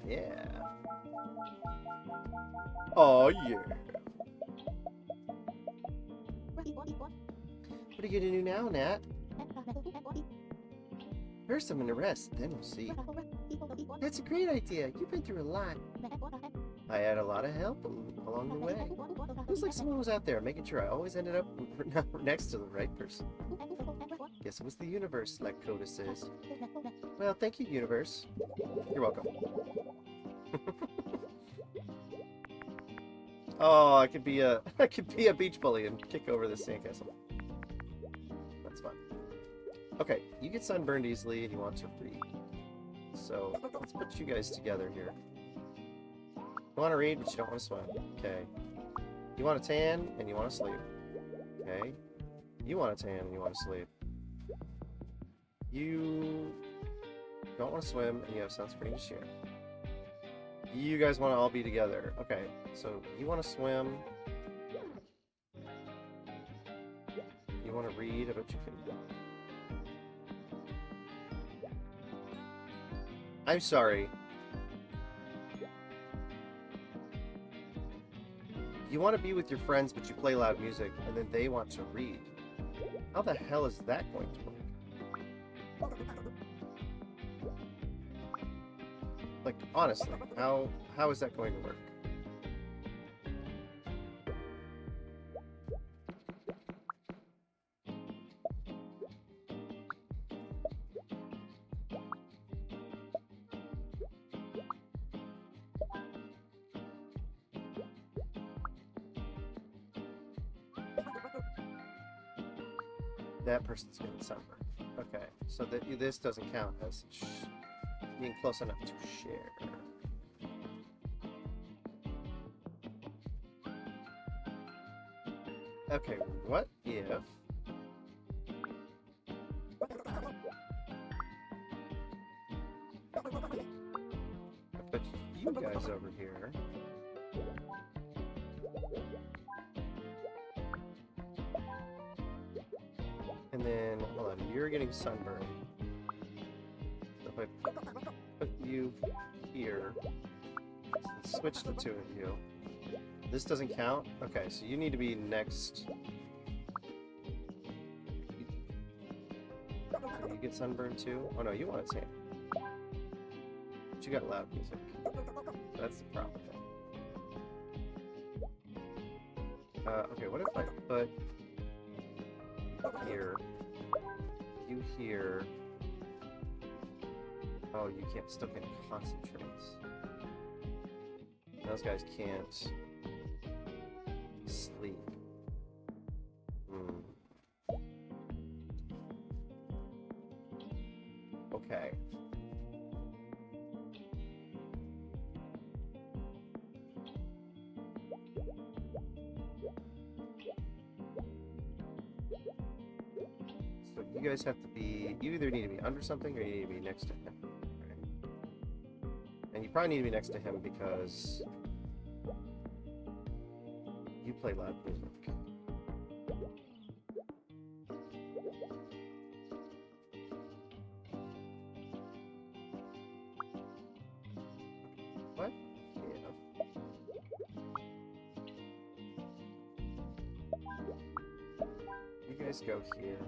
Yeah. Oh yeah. What are you gonna do now, Nat? First I'm gonna rest, then we'll see. That's a great idea. You've been through a lot. I had a lot of help along the way. It was like someone was out there making sure I always ended up next to the right person. Guess it was the universe, like Coda says. Well, thank you, universe. You're welcome. Oh, I could be a beach bully and kick over the sandcastle. That's fun. Okay, you get sunburned easily and you want to read. So let's put you guys together here. You want to read, but you don't want to swim. Okay. You want to tan and you want to sleep. Okay. You want to tan and you want to sleep. You don't want to swim and you have sunscreen to share. You guys want to all be together. Okay, so you want to swim. You want to read, I bet you can. I'm sorry. You want to be with your friends, but you play loud music, and then they want to read. How the hell is that going to work? Like, honestly, how is that going to work? That person's getting sunburned. Okay, so this doesn't count as being close enough to share. Okay, what if... I put you guys over here. And then, hold on, you're getting sunburned. So if I put you here, let's switch the two of you. This doesn't count? Okay, so you need to be next. You get sunburned too? Oh no, you want it tan. But you got loud music. That's the problem. Okay, what if I put here, you here. Oh, you still can't concentrate. Those guys can't sleep. Okay. So you guys have to be, you either need to be under something or you need to be next to him. Right? And you probably need to be next to him because you play loud music. What? Yeah. You guys go here.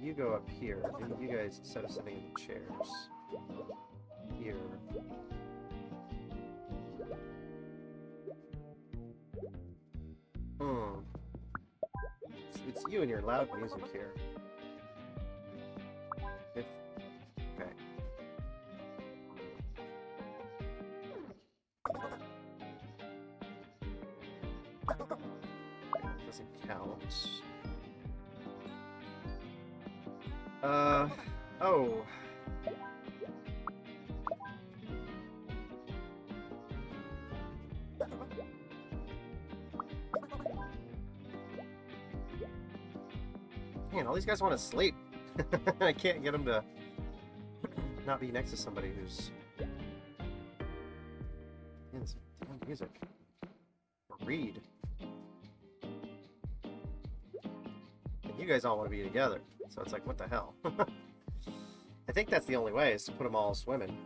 You go up here. And you guys, instead of sitting in the chairs, here. It's you and your loud music here. Okay. Doesn't count. Oh. Man, all these guys want to sleep. I can't get him to not be next to somebody who's in some damn music. Or read. And you guys all want to be together. So it's like, what the hell? I think that's the only way, is to put them all swimming.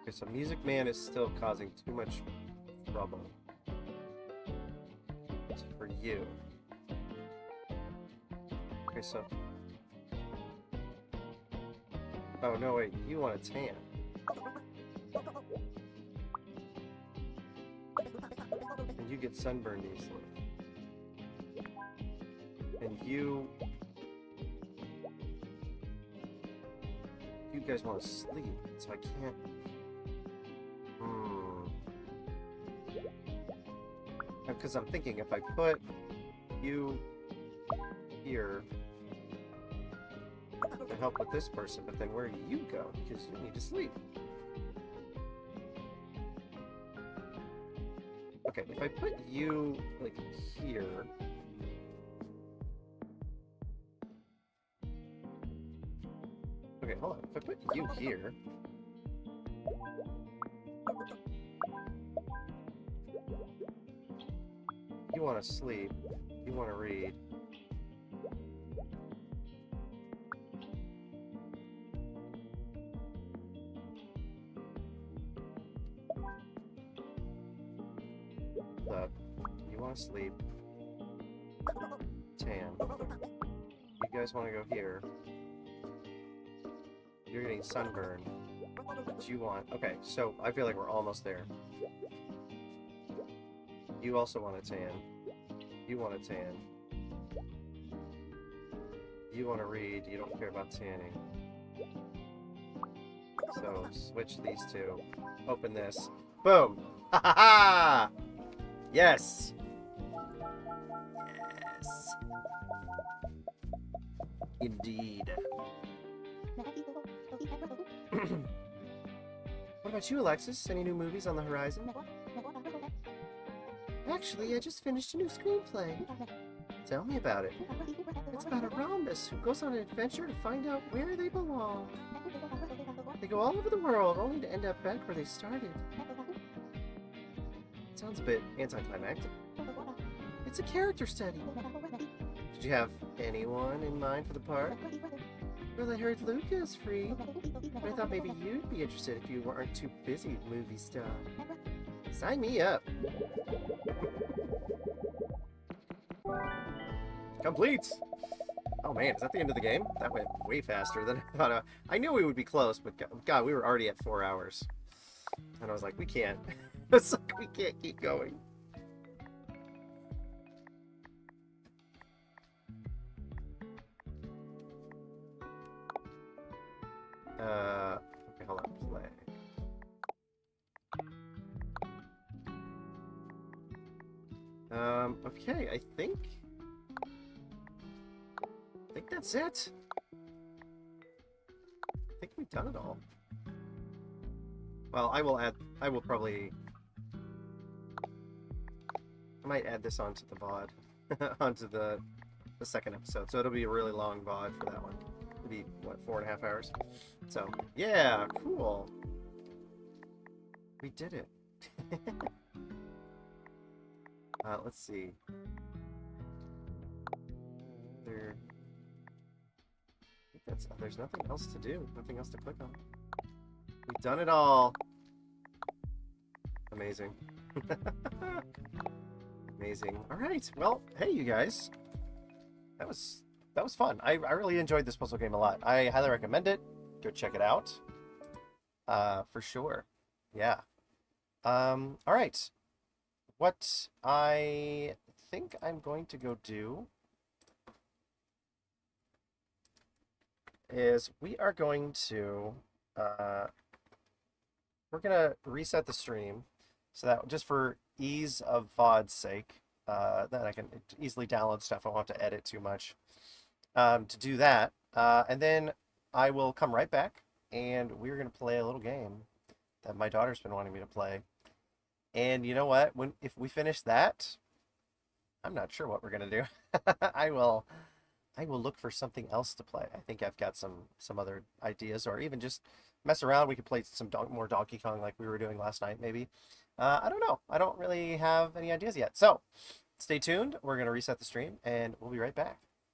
Okay, so Music Man is still causing too much trouble. It's for you. Okay, so... Oh, no, wait, you want a tan. And you get sunburned easily. And you guys want to sleep, so I can't... Because I'm thinking, if I put you here to help with this person, but then where do you go? Because you need to sleep. Okay, if I put you, like, here... Okay, hold on. If I put you here... You want to sleep. You want to read. Up. You want to sleep. Tan. You guys want to go here. You're getting sunburned. What you want... Okay, so I feel like we're almost there. You also want a tan. You want a tan. You want to read. You don't care about tanning. So, switch these two. Open this. Boom! Ha ha ha! Yes! Yes. Indeed. What about you, Alexis? Any new movies on the horizon? Actually, I just finished a new screenplay. Tell me about it. It's about a rhombus who goes on an adventure to find out where they belong. They go all over the world, only to end up back where they started. Sounds a bit anticlimactic. It's a character study. Did you have anyone in mind for the part? Well, I heard Luca is free, but I thought maybe you'd be interested if you weren't too busy, movie star. Sign me up. Complete! Oh man, is that the end of the game? That went way faster than I thought. I knew we would be close, but God, we were already at 4 hours. And I was like, we can't. It's like, we can't keep going. Okay, hold on, play. Okay, I think that's it. I think we've done it all. Well, I will probably... I might add this onto the VOD. onto the second episode. So it'll be a really long VOD for that one. It'll be, what, 4.5 hours? So, yeah, cool. We did it. Let's see. There's nothing else to do. Nothing else to click on. We've done it all. Amazing. Amazing. All right. Well, hey, you guys. That was fun. I really enjoyed this puzzle game a lot. I highly recommend it. Go check it out. For sure. Yeah. All right. What I think I'm going to go do is we are going to we're gonna reset the stream so that just for ease of VOD's sake, that I can easily download stuff. I won't have to edit too much to do that. And then I will come right back, and we're gonna play a little game that my daughter's been wanting me to play. And you know what? If we finish that, I'm not sure what we're gonna do. I will look for something else to play. I think I've got some other ideas, or even just mess around. We could play some more Donkey Kong like we were doing last night, maybe. I don't know. I don't really have any ideas yet. So stay tuned. We're gonna reset the stream, and we'll be right back.